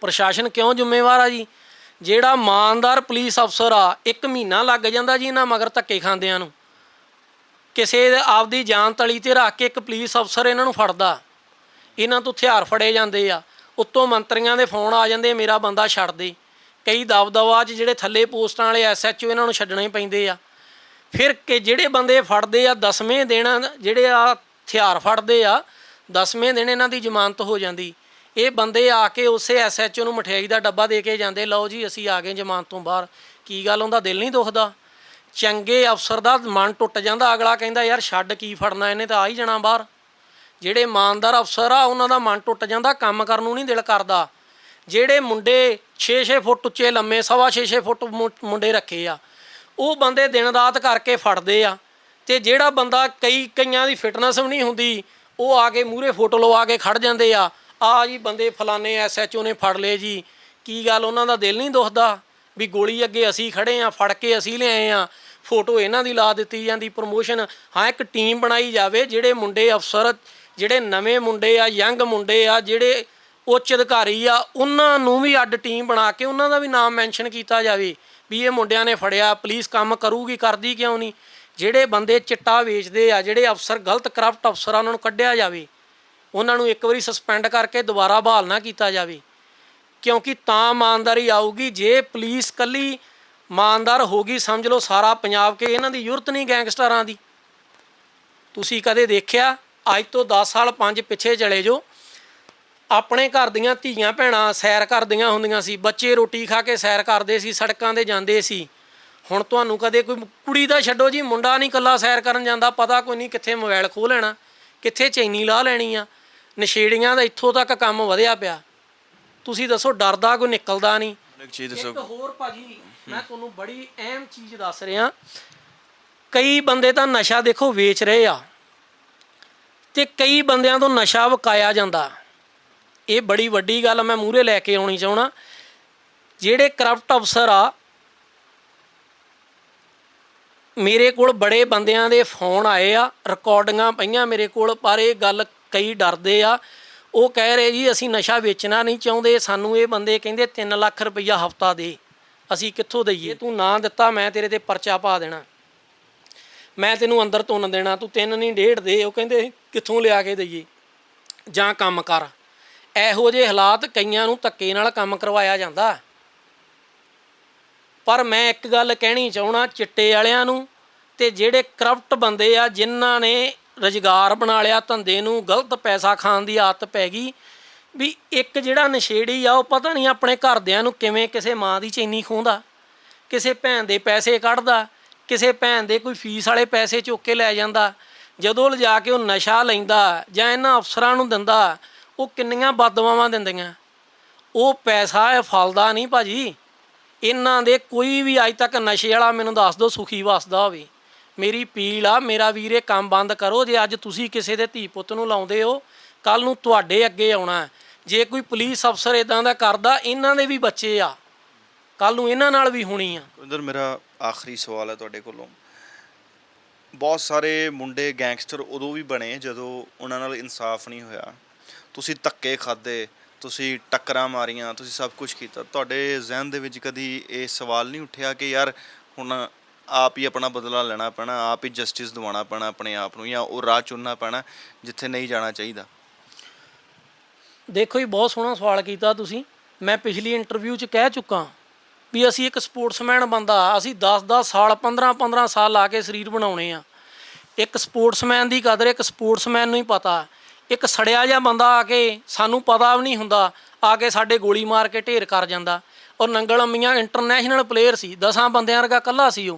ਪ੍ਰਸ਼ਾਸਨ ਕਿਉਂ ਜ਼ਿੰਮੇਵਾਰ ਆ ਜੀ? ਜਿਹੜਾ ਇਮਾਨਦਾਰ ਪੁਲਿਸ ਅਫਸਰ ਆ, 1 ਮਹੀਨਾ ਲੱਗ ਜਾਂਦਾ ਜੀ ਇਹਨਾਂ ਮਗਰ ਧੱਕੇ ਖਾਂਦਿਆਂ ਨੂੰ। ਕਿਸੇ ਆਪਦੀ ਜਾਨ ਤਲੀ ਤੇ ਰੱਖ ਕੇ ਇੱਕ ਪੁਲਿਸ ਅਫਸਰ ਇਹਨਾਂ ਨੂੰ ਫੜਦਾ, ਇਹਨਾਂ ਤੋਂ ਹਥਿਆਰ ਫੜੇ ਜਾਂਦੇ ਆ, ਉੱਤੋਂ ਮੰਤਰੀਆਂ ਦੇ ਫੋਨ ਆ ਜਾਂਦੇ ਮੇਰਾ ਬੰਦਾ ਛੱਡ ਦੇ। ਕਈ ਦਬਦਬਾ 'ਚ ਜਿਹੜੇ ਥੱਲੇ ਪੋਸਟਾਂ ਵਾਲੇ SHO ਇਹਨਾਂ ਨੂੰ ਛੱਡਣੇ ਪੈਂਦੇ ਆ। ਫਿਰ ਕਿ ਜਿਹੜੇ ਬੰਦੇ ਫੜਦੇ ਆ 10ਵੇਂ ਦਿਨ, ਜਿਹੜੇ ਆ ਹਥਿਆਰ ਫੜਦੇ ਆ 10ਵੇਂ ਦਿਨ ਇਹਨਾਂ ਦੀ ਜ਼ਮਾਨਤ ਹੋ ਜਾਂਦੀ। ਇਹ ਬੰਦੇ ਆ ਕੇ ਉਸੇ SHO ਨੂੰ ਮਠਿਆਈ ਦਾ ਡੱਬਾ ਦੇ ਕੇ ਜਾਂਦੇ, ਲਓ ਜੀ ਅਸੀਂ ਆ ਗਏ ਜ਼ਮਾਨਤ ਤੋਂ ਬਾਹਰ। ਕੀ ਗੱਲ, ਉਹਦਾ ਦਿਲ ਨਹੀਂ ਦੁਖਦਾ? ਚੰਗੇ ਅਫਸਰ ਦਾ ਮਨ ਟੁੱਟ ਜਾਂਦਾ, ਅਗਲਾ ਕਹਿੰਦਾ ਯਾਰ ਛੱਡ, ਕੀ ਫੜਨਾ ਇਹਨੇ, ਤਾਂ ਆ ਹੀ ਜਾਣਾ ਬਾਹਰ। ਜਿਹੜੇ ਇਮਾਨਦਾਰ ਅਫਸਰ ਆ ਉਹਨਾਂ ਦਾ ਮਨ ਟੁੱਟ ਜਾਂਦਾ, ਕੰਮ ਕਰਨ ਨੂੰ ਨਹੀਂ ਦਿਲ ਕਰਦਾ। ਜਿਹੜੇ ਮੁੰਡੇ 6-6 ਫੁੱਟ ਉੱਚੇ ਲੰਮੇ, 6.25 ਫੁੱਟ ਮੁੰਡੇ ਰੱਖੇ ਆ, ਉਹ ਬੰਦੇ ਦਿਨ ਰਾਤ ਕਰਕੇ ਫੜਦੇ ਆ। ਤੇ ਜਿਹੜਾ ਬੰਦਾ ਕਈਆਂ ਦੀ ਫਿਟਨੈਸ ਵੀ ਨਹੀਂ ਹੁੰਦੀ, ਉਹ ਆ ਕੇ ਮੂਹਰੇ ਫੋਟੋ ਲਵਾ ਕੇ ਖੜ ਜਾਂਦੇ ਆ ਜੀ ਬੰਦੇ ਫਲਾਣੇ SHO ਨੇ ਫੜ ਲਏ ਜੀ। ਕੀ ਗੱਲ, ਉਹਨਾਂ ਦਾ ਦਿਲ ਨਹੀਂ ਦੁਖਦਾ ਵੀ ਗੋਲੀ ਅੱਗੇ ਅਸੀਂ ਖੜੇ ਆ, ਫੜ ਕੇ ਅਸੀਂ ਲਿਆਏ ਆ, ਫੋਟੋ ਇਹਨਾਂ ਦੀ ਲਾ ਦਿੱਤੀ ਜਾਂਦੀ, ਪ੍ਰਮੋਸ਼ਨ। ਹਾਂ, ਇੱਕ ਟੀਮ ਬਣਾਈ ਜਾਵੇ, ਜਿਹੜੇ ਮੁੰਡੇ ਅਫਸਰ, ਜਿਹੜੇ ਨਵੇਂ ਮੁੰਡੇ ਆ, ਯੰਗ ਮੁੰਡੇ ਆ, ਜਿਹੜੇ ਉੱਚ ਅਧਿਕਾਰੀ ਆ, ਉਹਨਾਂ ਨੂੰ ਵੀ ਅੱਡ ਟੀਮ ਬਣਾ ਕੇ ਉਹਨਾਂ ਦਾ ਵੀ ਨਾਮ ਮੈਂਸ਼ਨ ਕੀਤਾ ਜਾਵੇ ਵੀ ਇਹ ਮੁੰਡਿਆਂ ਨੇ ਫੜਿਆ। ਪੁਲਿਸ ਕੰਮ ਕਰੂਗੀ, ਕਰਦੀ ਕਿਉਂ ਨਹੀਂ? ਜਿਹੜੇ ਬੰਦੇ ਚਿੱਟਾ ਵੇਚਦੇ ਆ, ਜਿਹੜੇ ਅਫਸਰ ਗਲਤ ਕਰਪਟ ਅਫਸਰ ਆ, ਉਹਨਾਂ ਨੂੰ ਕੱਢਿਆ ਜਾਵੇ, ਉਹਨਾਂ ਨੂੰ ਇੱਕ ਵਾਰੀ ਸਸਪੈਂਡ ਕਰਕੇ ਦੁਬਾਰਾ ਬਹਾਲ ਨਾ ਕੀਤਾ ਜਾਵੇ। ਕਿਉਂਕਿ ਤਾਂ ਇਮਾਨਦਾਰੀ ਆਊਗੀ ਜੇ ਪੁਲਿਸ ਇਕੱਲੀ ਇਮਾਨਦਾਰ ਹੋ ਗਈ, ਸਮਝ ਲਓ ਸਾਰਾ ਪੰਜਾਬ ਕਿ ਇਹਨਾਂ ਦੀ ਜ਼ਰੂਰਤ ਨਹੀਂ ਗੈਂਗਸਟਰਾਂ ਦੀ। ਤੁਸੀਂ ਕਦੇ ਦੇਖਿਆ? ਅੱਜ ਤੋਂ 10 ਸਾਲ 5 ਪਿੱਛੇ ਚਲੇ ਜਾਓ, ਆਪਣੇ ਘਰ ਦੀਆਂ ਧੀਆਂ ਭੈਣਾਂ ਸੈਰ ਕਰਦੀਆਂ ਹੁੰਦੀਆਂ ਸੀ, ਬੱਚੇ ਰੋਟੀ ਖਾ ਕੇ ਸੈਰ ਕਰਦੇ ਸੀ, ਸੜਕਾਂ 'ਤੇ ਜਾਂਦੇ ਸੀ। ਹੁਣ ਤੁਹਾਨੂੰ ਕਦੇ ਕੋਈ ਕੁੜੀ ਦਾ ਛੱਡੋ ਜੀ, ਮੁੰਡਾ ਨਹੀਂ ਇਕੱਲਾ ਸੈਰ ਕਰਨ ਜਾਂਦਾ, ਪਤਾ ਕੋਈ ਨਹੀਂ ਕਿੱਥੇ ਮੋਬਾਈਲ ਖੋਹ ਲੈਣਾ, ਕਿੱਥੇ ਚੈਨੀ ਲਾ ਲੈਣੀ ਆ। ਨਸ਼ੇੜੀਆਂ ਦਾ ਇੱਥੋਂ ਤੱਕ ਕੰਮ ਵਧਿਆ ਪਿਆ। ਤੁਸੀਂ ਦੱਸੋ, ਡਰਦਾ ਕੋਈ ਨਿਕਲਦਾ ਨਹੀਂ। ਇੱਕ ਹੋਰ ਭਾਜੀ, ਮੈਂ ਤੁਹਾਨੂੰ ਬੜੀ ਅਹਿਮ ਚੀਜ਼ ਦੱਸ ਰਿਹਾ। ਕਈ ਬੰਦੇ ਤਾਂ ਨਸ਼ਾ ਦੇਖੋ ਵੇਚ ਰਹੇ ਆ, ਤੇ ਕਈ ਬੰਦਿਆਂ ਤੋਂ ਨਸ਼ਾ ਵਿਕਾਇਆ ਜਾਂਦਾ। ਇਹ ਬੜੀ ਵੱਡੀ ਗੱਲ ਮੈਂ ਮੂਹਰੇ ਲੈ ਕੇ ਆਉਣੀ ਚਾਹੁੰਦਾ। ਜਿਹੜੇ ਕਰਪਟ ਅਫਸਰ ਆ, ਮੇਰੇ ਕੋਲ ਬੜੇ ਬੰਦਿਆਂ ਦੇ ਫੋਨ ਆਏ ਆ, ਰਿਕਾਰਡਿੰਗਾਂ ਪਈਆਂ ਮੇਰੇ ਕੋਲ, ਪਰ ਇਹ ਗੱਲ ਕਈ ਡਰਦੇ ਆ। ਉਹ ਕਹਿ ਰਹੇ ਜੀ ਅਸੀਂ ਨਸ਼ਾ ਵੇਚਣਾ ਨਹੀਂ ਚਾਹੁੰਦੇ, ਸਾਨੂੰ ਇਹ ਬੰਦੇ ਕਹਿੰਦੇ 3 ਲੱਖ ਰੁਪਈਆ ਹਫ਼ਤਾ ਦੇ, ਅਸੀਂ ਕਿੱਥੋਂ ਦਈਏ? ਤੂੰ ਨਾ ਦਿੱਤਾ ਮੈਂ ਤੇਰੇ 'ਤੇ ਪਰਚਾ ਪਾ ਦੇਣਾ, ਮੈਂ ਤੈਨੂੰ ਅੰਦਰ ਤੁੰਨ ਦੇਣਾ, ਤੂੰ 3 ਨਹੀਂ 1.5 ਦੇ। ਉਹ ਕਹਿੰਦੇ ਕਿੱਥੋਂ ਲਿਆ ਕੇ ਦਈਏ, ਜਾਂ ਕੰਮ ਕਰ। ਇਹੋ ਜਿਹੇ ਹਾਲਾਤ, ਕਈਆਂ ਨੂੰ ਧੱਕੇ ਨਾਲ ਕੰਮ ਕਰਵਾਇਆ ਜਾਂਦਾ। ਪਰ ਮੈਂ ਇੱਕ ਗੱਲ ਕਹਿਣੀ ਚਾਹੁੰਦਾ ਚਿੱਟੇ ਵਾਲਿਆਂ ਨੂੰ, ਤੇ ਜਿਹੜੇ ਕਰਪਟ ਬੰਦੇ ਆ ਜਿਨ੍ਹਾਂ ਨੇ ਰੁਜ਼ਗਾਰ ਬਣਾ ਲਿਆ ਧੰਦੇ ਨੂੰ, ਗਲਤ ਪੈਸਾ ਖਾਣ ਦੀ ਆਦਤ ਪੈ ਗਈ ਵੀ ਇੱਕ ਜਿਹੜਾ ਨਸ਼ੇੜੀ ਆ ਉਹ ਪਤਾ ਨਹੀਂ ਆਪਣੇ ਘਰਦਿਆਂ ਨੂੰ ਕਿਵੇਂ ਕਿਸੇ ਮਾਂ ਦੀ ਚੈਨੀ ਖੋਹਦਾ, ਕਿਸੇ ਭੈਣ ਦੇ ਪੈਸੇ ਕੱਢਦਾ, ਕਿਸੇ ਭੈਣ ਦੇ ਕੋਈ ਫੀਸ ਵਾਲੇ ਪੈਸੇ ਚੁੱਕ ਕੇ ਲੈ ਜਾਂਦਾ। ਜਦੋਂ ਲਿਜਾ ਕੇ ਉਹ ਨਸ਼ਾ ਲੈਂਦਾ ਜਾਂ ਇਹਨਾਂ ਅਫਸਰਾਂ ਨੂੰ ਦਿੰਦਾ, ਉਹ ਕਿੰਨੀਆਂ ਬਦਦੁਆਵਾਂ ਦਿੰਦੀਆਂ। ਉਹ ਪੈਸਾ ਇਹ ਫਲਦਾ ਨਹੀਂ ਭਾਜੀ। ਇਹਨਾਂ ਦੇ ਕੋਈ ਵੀ ਅੱਜ ਤੱਕ ਨਸ਼ੇ ਵਾਲਾ ਮੈਨੂੰ ਦੱਸ ਦਿਓ ਸੁਖੀ ਵਸਦਾ ਹੋਵੇ। ਮੇਰੀ ਅਪੀਲ ਆ, ਮੇਰਾ ਵੀਰ, ਇਹ ਕੰਮ ਬੰਦ ਕਰੋ। ਜੇ ਅੱਜ ਤੁਸੀਂ ਕਿਸੇ ਦੇ ਧੀ ਪੁੱਤ ਨੂੰ ਲਾਉਂਦੇ ਹੋ, ਕੱਲ੍ਹ ਨੂੰ ਤੁਹਾਡੇ ਅੱਗੇ ਆਉਣਾ। ਜੇ ਕੋਈ ਪੁਲਿਸ ਅਫਸਰ ਇੱਦਾਂ ਦਾ ਕਰਦਾ, ਇਹਨਾਂ ਦੇ ਵੀ ਬੱਚੇ ਆ, ਕੱਲ੍ਹ ਨੂੰ ਇਹਨਾਂ ਨਾਲ ਵੀ ਹੋਣੀ ਆ। ਕੁਲਵਿੰਦਰ, ਮੇਰਾ ਆਖਰੀ ਸਵਾਲ ਹੈ ਤੁਹਾਡੇ ਕੋਲੋਂ। ਬਹੁਤ ਸਾਰੇ ਮੁੰਡੇ ਗੈਂਗਸਟਰ ਉਦੋਂ ਵੀ ਬਣੇ ਜਦੋਂ ਉਹਨਾਂ ਨਾਲ ਇਨਸਾਫ ਨਹੀਂ ਹੋਇਆ। ਤੁਸੀਂ ਧੱਕੇ ਖਾਧੇ, ਤੁਸੀਂ ਟੱਕਰਾਂ ਮਾਰੀਆਂ, ਤੁਸੀਂ ਸਭ ਕੁਝ ਕੀਤਾ। ਤੁਹਾਡੇ ਜ਼ਿਹਨ ਦੇ ਵਿੱਚ ਕਦੀ ਇਹ ਸਵਾਲ ਨਹੀਂ ਉੱਠਿਆ ਕਿ ਯਾਰ ਹੁਣ ਆਪ ਹੀ ਆਪਣਾ ਬਦਲਾ ਲੈਣਾ ਪੈਣਾ, ਆਪ ਹੀ ਜਸਟਿਸ ਦਿਵਾਉਣਾ ਪੈਣਾ ਆਪਣੇ ਆਪ ਨੂੰ, ਜਾਂ ਉਹ ਰਾਹ ਚੁਣਨਾ ਪੈਣਾ ਜਿੱਥੇ ਨਹੀਂ ਜਾਣਾ ਚਾਹੀਦਾ? ਦੇਖੋ ਜੀ, ਬਹੁਤ ਸੋਹਣਾ ਸਵਾਲ ਕੀਤਾ ਤੁਸੀਂ। ਮੈਂ ਪਿਛਲੀ ਇੰਟਰਵਿਊ 'ਚ ਕਹਿ ਚੁੱਕਾ ਵੀ ਅਸੀਂ ਇੱਕ ਸਪੋਰਟਸਮੈਨ ਬੰਦਾ, ਅਸੀਂ 10-10 ਸਾਲ 15-15 ਸਾਲ ਲਾ ਕੇ ਸਰੀਰ ਬਣਾਉਣੇ ਆ। ਇੱਕ ਸਪੋਰਟਸਮੈਨ ਦੀ ਕਦਰ ਇੱਕ ਸਪੋਰਟਸਮੈਨ ਨੂੰ ਹੀ ਪਤਾ। ਇੱਕ ਸੜਿਆ ਜਿਹਾ ਬੰਦਾ ਆ ਕੇ, ਸਾਨੂੰ ਪਤਾ ਵੀ ਨਹੀਂ ਹੁੰਦਾ, ਆ ਕੇ ਸਾਡੇ ਗੋਲੀ ਮਾਰ ਕੇ ਢੇਰ ਕਰ ਜਾਂਦਾ। ਔਰ ਨੰਗਲ ਅੰਮੀਆਂ ਇੰਟਰਨੈਸ਼ਨਲ ਪਲੇਅਰ ਸੀ, 10 ਬੰਦਿਆਂ ਵਰਗਾ ਇਕੱਲਾ ਸੀ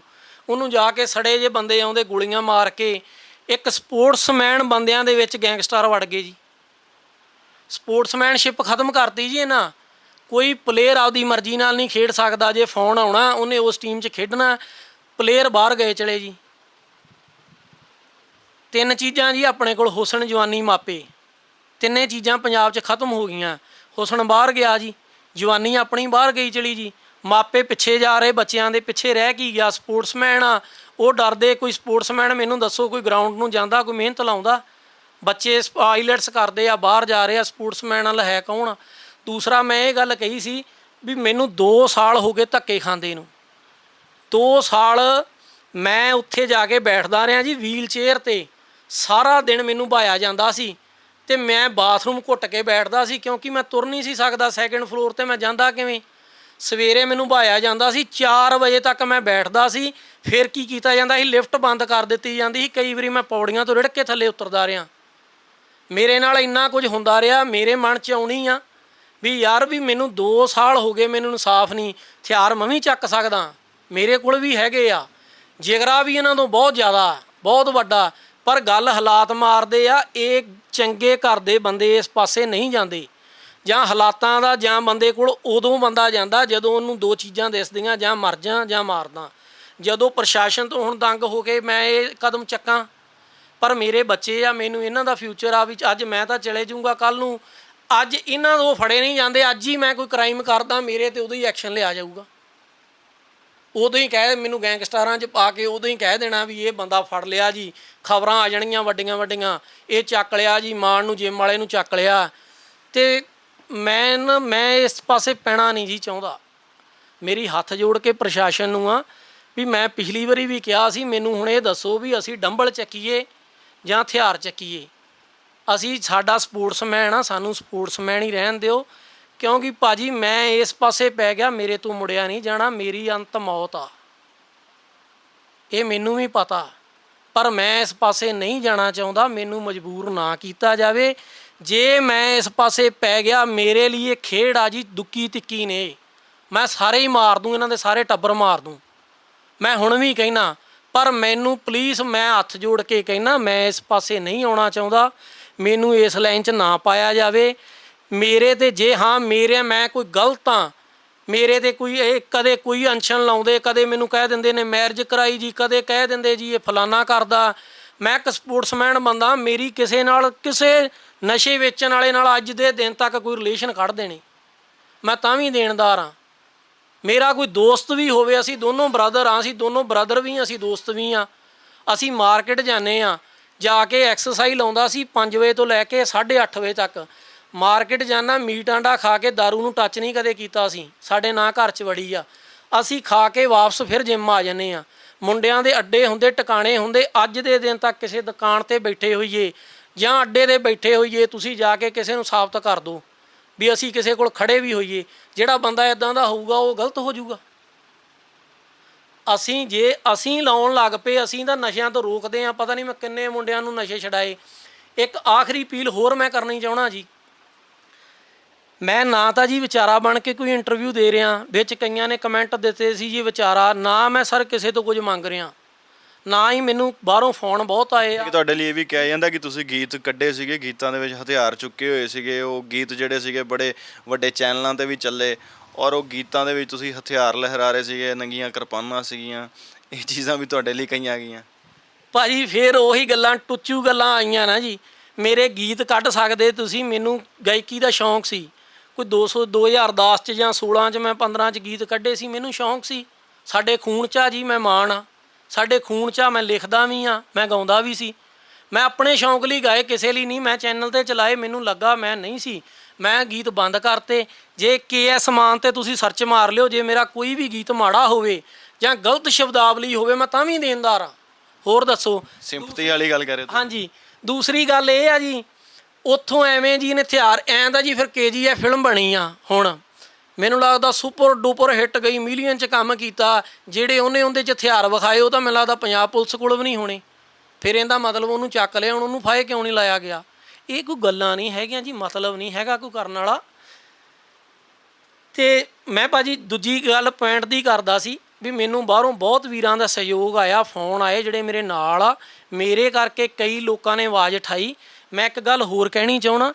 ਉਹਨੂੰ ਜਾ ਕੇ ਸੜੇ ਜਿਹੇ ਬੰਦੇ ਆਉਂਦੇ ਗੋਲੀਆਂ ਮਾਰ ਕੇ। ਇੱਕ ਸਪੋਰਟਸਮੈਨ ਬੰਦਿਆਂ ਦੇ ਵਿੱਚ ਗੈਂਗਸਟਰ ਵੜ ਗਏ ਜੀ। ਸਪੋਰਟਸਮੈਨਸ਼ਿਪ ਖਤਮ ਕਰਤੀ ਜੀ ਇਹਨਾਂ। ਕੋਈ ਪਲੇਅਰ ਆਪਦੀ ਮਰਜ਼ੀ ਨਾਲ ਨਹੀਂ ਖੇਡ ਸਕਦਾ। ਜੇ ਫੋਨ ਆਉਣਾ ਉਹਨੇ ਉਸ ਟੀਮ 'ਚ ਖੇਡਣਾ। ਪਲੇਅਰ ਬਾਹਰ ਗਏ ਚਲੇ ਜੀ। 3 ਚੀਜ਼ਾਂ ਜੀ ਆਪਣੇ ਕੋਲ, ਹੁਸਨ, ਜਵਾਨੀ, ਮਾਪੇ। 3 ਚੀਜ਼ਾਂ ਪੰਜਾਬ 'ਚ ਖਤਮ ਹੋ ਗਈਆਂ। ਹੁਸਨ ਬਾਹਰ ਗਿਆ ਜੀ, ਜਵਾਨੀ ਆਪਣੀ ਬਾਹਰ ਗਈ ਚਲੀ ਜੀ। ਮਾਪੇ ਪਿੱਛੇ ਜਾ ਰਹੇ, ਬੱਚਿਆਂ ਦੇ ਪਿੱਛੇ ਰਹਿ ਕੀ ਗਿਆ। ਸਪੋਰਟਸਮੈਨ ਆ ਉਹ ਡਰਦੇ, ਕੋਈ ਸਪੋਰਟਸਮੈਨ ਮੈਨੂੰ ਦੱਸੋ ਕੋਈ ਗਰਾਊਂਡ ਨੂੰ ਜਾਂਦਾ, ਕੋਈ ਮਿਹਨਤ ਲਾਉਂਦਾ। ਬੱਚੇ ਆਈਲੈਟਸ ਕਰਦੇ ਆ, ਬਾਹਰ ਜਾ ਰਹੇ ਆ, ਸਪੋਰਟਸਮੈਨ ਨਾਲ ਹੈ ਕੌਣ। ਦੂਸਰਾ ਮੈਂ ਇਹ ਗੱਲ ਕਹੀ ਸੀ ਵੀ ਮੈਨੂੰ 2 ਸਾਲ ਹੋ ਗਏ ਧੱਕੇ ਖਾਂਦੇ ਨੂੰ। 2 ਸਾਲ ਮੈਂ ਉੱਥੇ ਜਾ ਕੇ ਬੈਠਦਾ ਰਿਹਾ ਜੀ ਵੀਲ ਚੇਅਰ 'ਤੇ, ਸਾਰਾ ਦਿਨ ਮੈਨੂੰ ਭਾਇਆ ਜਾਂਦਾ ਸੀ ਅਤੇ ਮੈਂ ਬਾਥਰੂਮ ਘੁੱਟ ਕੇ ਬੈਠਦਾ ਸੀ ਕਿਉਂਕਿ ਮੈਂ ਤੁਰ ਨਹੀਂ ਸੀ ਸਕਦਾ। ਸੈਕਿੰਡ ਫਲੋਰ 'ਤੇ ਮੈਂ ਜਾਂਦਾ ਕਿਵੇਂ। ਸਵੇਰੇ ਮੈਨੂੰ ਭਾਇਆ ਜਾਂਦਾ ਸੀ, 4 ਵਜੇ ਤੱਕ ਮੈਂ ਬੈਠਦਾ ਸੀ। ਫਿਰ ਕੀ ਕੀਤਾ ਜਾਂਦਾ ਸੀ, ਲਿਫਟ ਬੰਦ ਕਰ ਦਿੱਤੀ ਜਾਂਦੀ ਸੀ। ਕਈ ਵਾਰੀ ਮੈਂ ਪੌੜੀਆਂ ਤੋਂ ਰਿੜ੍ਹ ਕੇ ਥੱਲੇ ਉਤਰਦਾ ਰਿਹਾ। ਮੇਰੇ ਨਾਲ ਇੰਨਾ ਕੁਝ ਹੁੰਦਾ ਰਿਹਾ। ਮੇਰੇ ਮਨ 'ਚ ਆਉਣੀ ਆ ਵੀ ਯਾਰ ਵੀ ਮੈਨੂੰ 2 ਸਾਲ ਹੋ ਗਏ, ਮੈਨੂੰ ਇਨਸਾਫ ਨਹੀਂ। ਹਥਿਆਰ ਮੈਂ ਵੀ ਚੱਕ ਸਕਦਾ, ਮੇਰੇ ਕੋਲ ਵੀ ਹੈਗੇ ਆ, ਜਿਗਰਾ ਵੀ ਇਹਨਾਂ ਤੋਂ ਬਹੁਤ ਜ਼ਿਆਦਾ, ਬਹੁਤ ਵੱਡਾ। ਪਰ ਗੱਲ ਹਾਲਾਤ ਮਾਰਦੇ ਆ। ਇਹ ਚੰਗੇ ਘਰ ਦੇ ਬੰਦੇ ਇਸ ਪਾਸੇ ਨਹੀਂ ਜਾਂਦੇ, ਜਾਂ ਹਾਲਾਤਾਂ ਦਾ, ਜਾਂ ਬੰਦੇ ਕੋਲ ਉਦੋਂ ਬੰਦਾ ਜਾਂਦਾ ਜਦੋਂ ਉਹਨੂੰ 2 ਚੀਜ਼ਾਂ ਦਿਸਦੀਆਂ, ਜਾਂ ਮਰ ਜਾਂ ਜਾਂ ਮਾਰਦਾ। ਜਦੋਂ ਪ੍ਰਸ਼ਾਸਨ ਤੋਂ ਹੁਣ ਤੰਗ ਹੋ ਕੇ ਮੈਂ ਇਹ ਕਦਮ ਚੱਕਾਂ, ਪਰ ਮੇਰੇ ਬੱਚੇ ਆ, ਮੈਨੂੰ ਇਹਨਾਂ ਦਾ ਫਿਊਚਰ ਆ ਵੀ ਅੱਜ ਮੈਂ ਤਾਂ ਚਲੇ ਜਾਊਂਗਾ ਕੱਲ੍ਹ ਨੂੰ। ਅੱਜ ਇਹਨਾਂ ਤੋਂ ਫੜੇ ਨਹੀਂ ਜਾਂਦੇ, ਅੱਜ ਹੀ ਮੈਂ ਕੋਈ ਕ੍ਰਾਈਮ ਕਰਦਾ ਮੇਰੇ ਤੇ ਉਦੋਂ ਹੀ ਐਕਸ਼ਨ ਲਿਆ ਜਾਊਗਾ। ਉਦੋਂ ਹੀ ਕਹਿ ਮੈਨੂੰ ਗੈਂਗਸਟਰਾਂ 'ਚ ਪਾ ਕੇ ਉਦੋਂ ਹੀ ਕਹਿ ਦੇਣਾ ਵੀ ਇਹ ਬੰਦਾ ਫੜ ਲਿਆ ਜੀ। ਖਬਰਾਂ ਆ ਜਾਣਗੀਆਂ ਵੱਡੀਆਂ ਵੱਡੀਆਂ, ਇਹ ਚੱਕ ਲਿਆ ਜੀ, ਮਾਨ ਨੂੰ ਜਿੰਮ ਵਾਲੇ ਨੂੰ ਚੱਕ ਲਿਆ। ਅਤੇ ਮੈਂ ਇਸ ਪਾਸੇ ਪੈਣਾ ਨਹੀਂ ਜੀ ਚਾਹੁੰਦਾ। ਮੇਰੀ ਹੱਥ ਜੋੜ ਕੇ ਪ੍ਰਸ਼ਾਸਨ ਨੂੰ ਆ ਵੀ ਮੈਂ ਪਿਛਲੀ ਵਾਰੀ ਵੀ ਕਿਹਾ ਸੀ, ਮੈਨੂੰ ਹੁਣ ਇਹ ਦੱਸੋ ਵੀ ਅਸੀਂ ਡੰਬਲ ਚੱਕੀਏ ਜਾਂ ਹਥਿਆਰ ਚੱਕੀਏ। ਅਸੀਂ ਸਾਡਾ ਸਪੋਰਟਸਮੈਨ ਆ, ਸਾਨੂੰ ਸਪੋਰਟਸਮੈਨ ਹੀ ਰਹਿਣ ਦਿਓ। ਕਿਉਂਕਿ ਭਾਜੀ ਮੈਂ ਇਸ ਪਾਸੇ ਪੈ ਗਿਆ, ਮੇਰੇ ਤੋਂ ਮੁੜਿਆ ਨਹੀਂ ਜਾਣਾ। ਮੇਰੀ ਅੰਤ ਮੌਤ ਆ, ਇਹ ਮੈਨੂੰ ਵੀ ਪਤਾ। ਪਰ ਮੈਂ ਇਸ ਪਾਸੇ ਨਹੀਂ ਜਾਣਾ ਚਾਹੁੰਦਾ, ਮੈਨੂੰ ਮਜਬੂਰ ਨਾ ਕੀਤਾ ਜਾਵੇ। ਜੇ ਮੈਂ ਇਸ ਪਾਸੇ ਪੈ ਗਿਆ, ਮੇਰੇ ਲਈ ਇਹ ਖੇਡ ਆ ਜੀ, ਦੁੱਕੀ ਤਿੱਕੀ ਨੇ। ਮੈਂ ਸਾਰੇ ਹੀ ਮਾਰ ਦੂੰ, ਇਹਨਾਂ ਦੇ ਸਾਰੇ ਟੱਬਰ ਮਾਰ ਦੂੰ। ਮੈਂ ਹੁਣ ਵੀ ਕਹਿਣਾ, ਪਰ ਮੈਨੂੰ ਪਲੀਜ਼ ਮੈਂ ਹੱਥ ਜੋੜ ਕੇ ਕਹਿਣਾ, ਮੈਂ ਇਸ ਪਾਸੇ ਨਹੀਂ ਆਉਣਾ ਚਾਹੁੰਦਾ। ਮੈਨੂੰ ਇਸ ਲਾਈਨ 'ਚ ਨਾ ਪਾਇਆ ਜਾਵੇ। ਮੇਰੇ 'ਤੇ ਜੇ ਹਾਂ ਮੈਂ ਕੋਈ ਗਲਤ ਹਾਂ, ਮੇਰੇ 'ਤੇ ਕੋਈ ਇਹ ਕਦੇ ਕੋਈ ਅਨਸ਼ਨ ਲਾਉਂਦੇ, ਕਦੇ ਮੈਨੂੰ ਕਹਿ ਦਿੰਦੇ ਨੇ ਮੈਰਿਜ ਕਰਾਈ ਜੀ, ਕਦੇ ਕਹਿ ਦਿੰਦੇ ਜੀ ਇਹ ਫਲਾਨਾ ਕਰਦਾ। ਮੈਂ ਇੱਕ ਸਪੋਰਟਸਮੈਨ ਬੰਦਾ, ਮੇਰੀ ਕਿਸੇ ਨਾਲ, ਕਿਸੇ ਨਸ਼ੇ ਵੇਚਣ ਵਾਲੇ ਨਾਲ ਅੱਜ ਦੇ ਦਿਨ ਤੱਕ ਕੋਈ ਰਿਲੇਸ਼ਨ ਕੱਢ ਦੇਣੇ, ਮੈਂ ਤਾਂ ਵੀ ਦੇਣਦਾਰ ਹਾਂ। ਮੇਰਾ ਕੋਈ ਦੋਸਤ ਵੀ ਹੋਵੇ, ਅਸੀਂ ਦੋਨੋਂ ਬ੍ਰਦਰ ਹਾਂ, ਅਸੀਂ ਦੋਨੋਂ ਬ੍ਰਦਰ ਵੀ ਹਾਂ, ਅਸੀਂ ਦੋਸਤ ਵੀ ਹਾਂ। ਅਸੀਂ ਮਾਰਕੀਟ ਜਾਂਦੇ ਹਾਂ, ਜਾ ਕੇ ਐਕਸਰਸਾਈਜ਼ ਲਾਉਂਦਾ ਸੀ 5 ਵਜੇ ਤੋਂ ਲੈ ਕੇ 8:30 ਵਜੇ ਤੱਕ। ਮਾਰਕੀਟ ਜਾਂਦਾ, ਮੀਟ ਆਂਡਾ ਖਾ ਕੇ, ਦਾਰੂ ਨੂੰ ਟੱਚ ਨਹੀਂ ਕਦੇ ਕੀਤਾ ਸੀ। ਸਾਡੇ ਨਾਂ ਘਰ 'ਚ ਵੜੀ ਆ। ਅਸੀਂ ਖਾ ਕੇ ਵਾਪਸ ਫਿਰ ਜਿੰਮ ਆ ਜਾਂਦੇ ਹਾਂ। ਮੁੰਡਿਆਂ ਦੇ ਅੱਡੇ ਹੁੰਦੇ, ਟਿਕਾਣੇ ਹੁੰਦੇ। ਅੱਜ ਦੇ ਦਿਨ ਤੱਕ ਕਿਸੇ ਦੁਕਾਨ 'ਤੇ ਬੈਠੇ ਹੋਈਏ ਜਾਂ ਅੱਡੇ 'ਤੇ ਬੈਠੇ ਹੋਈਏ, ਤੁਸੀਂ ਜਾ ਕੇ ਕਿਸੇ ਨੂੰ ਸਾਬਤ ਕਰ ਦਿਓ ਵੀ ਅਸੀਂ ਕਿਸੇ ਕੋਲ ਖੜੇ ਵੀ ਹੋਈਏ। ਜਿਹੜਾ ਬੰਦਾ ਇੱਦਾਂ ਦਾ ਹੋਊਗਾ ਉਹ ਗਲਤ ਹੋ ਜਾਊਗਾ। ਜੇ ਅਸੀਂ ਲਾਉਣ ਲੱਗ ਪਏ, ਅਸੀਂ ਤਾਂ ਨਸ਼ਿਆਂ ਤੋਂ ਰੋਕਦੇ ਹਾਂ। ਪਤਾ ਨਹੀਂ ਮੈਂ ਕਿੰਨੇ ਮੁੰਡਿਆਂ ਨੂੰ ਨਸ਼ੇ ਛਡਾਏ। ਇੱਕ ਆਖਰੀ ਅਪੀਲ ਹੋਰ ਮੈਂ ਕਰਨੀ ਚਾਹੁੰਦਾ ਜੀ। ਮੈਂ ਨਾ ਤਾਂ ਜੀ ਵਿਚਾਰਾ ਬਣ ਕੇ ਕੋਈ ਇੰਟਰਵਿਊ ਦੇ ਰਿਹਾ, ਵਿੱਚ ਕਈਆਂ ਨੇ ਕਮੈਂਟ ਦਿੱਤੇ ਸੀ ਜੀ ਵਿਚਾਰਾ, ਨਾ ਮੈਂ ਸਰ ਕਿਸੇ ਤੋਂ ਕੁਝ ਮੰਗ ਰਿਹਾ, ਨਾ ਹੀ ਮੈਨੂੰ ਬਾਹਰੋਂ ਫੋਨ ਬਹੁਤ ਆਏ ਆ। ਤੁਹਾਡੇ ਲਈ ਇਹ ਵੀ ਕਿਹਾ ਜਾਂਦਾ ਕਿ ਤੁਸੀਂ ਗੀਤ ਕੱਢੇ ਸੀਗੇ, ਗੀਤਾਂ ਦੇ ਵਿੱਚ ਹਥਿਆਰ ਚੁੱਕੇ ਹੋਏ ਸੀਗੇ। ਉਹ ਗੀਤ ਜਿਹੜੇ ਸੀਗੇ ਬੜੇ ਵੱਡੇ ਚੈਨਲਾਂ 'ਤੇ ਵੀ ਚੱਲੇ, ਔਰ ਉਹ ਗੀਤਾਂ ਦੇ ਵਿੱਚ ਤੁਸੀਂ ਹਥਿਆਰ ਲਹਿਰਾ ਰਹੇ ਸੀਗੇ, ਨੰਗੀਆਂ ਕਿਰਪਾਨਾਂ ਸੀਗੀਆਂ। ਇਹ ਚੀਜ਼ਾਂ ਵੀ ਤੁਹਾਡੇ ਲਈ ਕਹੀਆਂ ਗਈਆਂ ਭਾਜੀ। ਫਿਰ ਉਹੀ ਗੱਲਾਂ, ਟੁੱਚੂ ਗੱਲਾਂ ਆਈਆਂ ਨਾ ਜੀ। ਮੇਰੇ ਗੀਤ ਕੱਢ ਸਕਦੇ ਤੁਸੀਂ, ਮੈਨੂੰ ਗਾਇਕੀ ਦਾ ਸ਼ੌਂਕ ਸੀ। ਕੋਈ 2010 'ਚ ਜਾਂ 16 'ਚ ਮੈਂ 15 'ਚ ਗੀਤ ਕੱਢੇ ਸੀ, ਮੈਨੂੰ ਸ਼ੌਂਕ ਸੀ। ਸਾਡੇ ਖੂਨ 'ਚ ਆ ਜੀ, ਮੈਂ ਮਾਣ ਆ ਸਾਡੇ ਖੂਨ 'ਚ ਆ। ਮੈਂ ਲਿਖਦਾ ਵੀ ਹਾਂ, ਮੈਂ ਗਾਉਂਦਾ ਵੀ ਸੀ। ਮੈਂ ਆਪਣੇ ਸ਼ੌਂਕ ਲਈ ਗਾਏ, ਕਿਸੇ ਲਈ ਨਹੀਂ। ਮੈਂ ਚੈਨਲ 'ਤੇ ਚਲਾਏ, ਮੈਨੂੰ ਲੱਗਾ ਮੈਂ ਨਹੀਂ ਸੀ, ਮੈਂ ਗੀਤ ਬੰਦ ਕਰਤੇ। ਜੇ KS ਮਾਨ 'ਤੇ ਤੁਸੀਂ ਸਰਚ ਮਾਰ ਲਿਓ, ਜੇ ਮੇਰਾ ਕੋਈ ਵੀ ਗੀਤ ਮਾੜਾ ਹੋਵੇ ਜਾਂ ਗਲਤ ਸ਼ਬਦਾਵਲੀ ਹੋਵੇ, ਮੈਂ ਤਾਂ ਵੀ ਦੇਣਦਾਰ ਹਾਂ। ਹੋਰ ਦੱਸੋ, ਸਿੰਪਥੀ ਵਾਲੀ ਗੱਲ ਕਰ ਰਹੇ ਹੋ? ਹਾਂਜੀ। ਦੂਸਰੀ ਗੱਲ ਇਹ ਆ ਜੀ, ਉੱਥੋਂ ਐਵੇਂ ਜੀ ਨੇ ਹਥਿਆਰ ਐਂ ਦਾ ਜੀ। ਫਿਰ KGF ਫਿਲਮ ਬਣੀ ਆ, ਹੁਣ ਮੈਨੂੰ ਲੱਗਦਾ ਸੁਪਰ ਡੂਪਰ ਹਿੱਟ ਗਈ, ਮਿਲੀਅਨ 'ਚ ਕੰਮ ਕੀਤਾ। ਜਿਹੜੇ ਉਹਦੇ 'ਚ ਹਥਿਆਰ ਵਿਖਾਏ, ਉਹ ਤਾਂ ਮੈਨੂੰ ਲੱਗਦਾ ਪੰਜਾਬ ਪੁਲਿਸ ਕੋਲ ਵੀ ਨਹੀਂ ਹੋਣੇ। ਫਿਰ ਇਹਦਾ ਮਤਲਬ ਉਹਨੂੰ ਚੱਕ ਲਿਆ, ਹੁਣ ਉਹਨੂੰ ਫਾਹੇ ਕਿਉਂ ਨਹੀਂ ਲਾਇਆ ਗਿਆ? ਇਹ ਕੋਈ ਗੱਲਾਂ ਨਹੀਂ ਹੈਗੀਆਂ ਜੀ, ਮਤਲਬ ਨਹੀਂ ਹੈਗਾ ਕੋਈ ਕਰਨ ਵਾਲਾ। ਅਤੇ ਮੈਂ ਭਾਜੀ ਦੂਜੀ ਗੱਲ ਪੁਆਇੰਟ ਦੀ ਕਰਦਾ ਸੀ ਵੀ ਮੈਨੂੰ ਬਾਹਰੋਂ ਬਹੁਤ ਵੀਰਾਂ ਦਾ ਸਹਿਯੋਗ ਆਇਆ, ਫੋਨ ਆਏ ਜਿਹੜੇ ਮੇਰੇ ਨਾਲ ਆ। ਮੇਰੇ ਕਰਕੇ ਕਈ ਲੋਕਾਂ ਨੇ ਆਵਾਜ਼ ਉਠਾਈ। ਮੈਂ ਇੱਕ ਗੱਲ ਹੋਰ ਕਹਿਣੀ ਚਾਹੁੰਦਾ,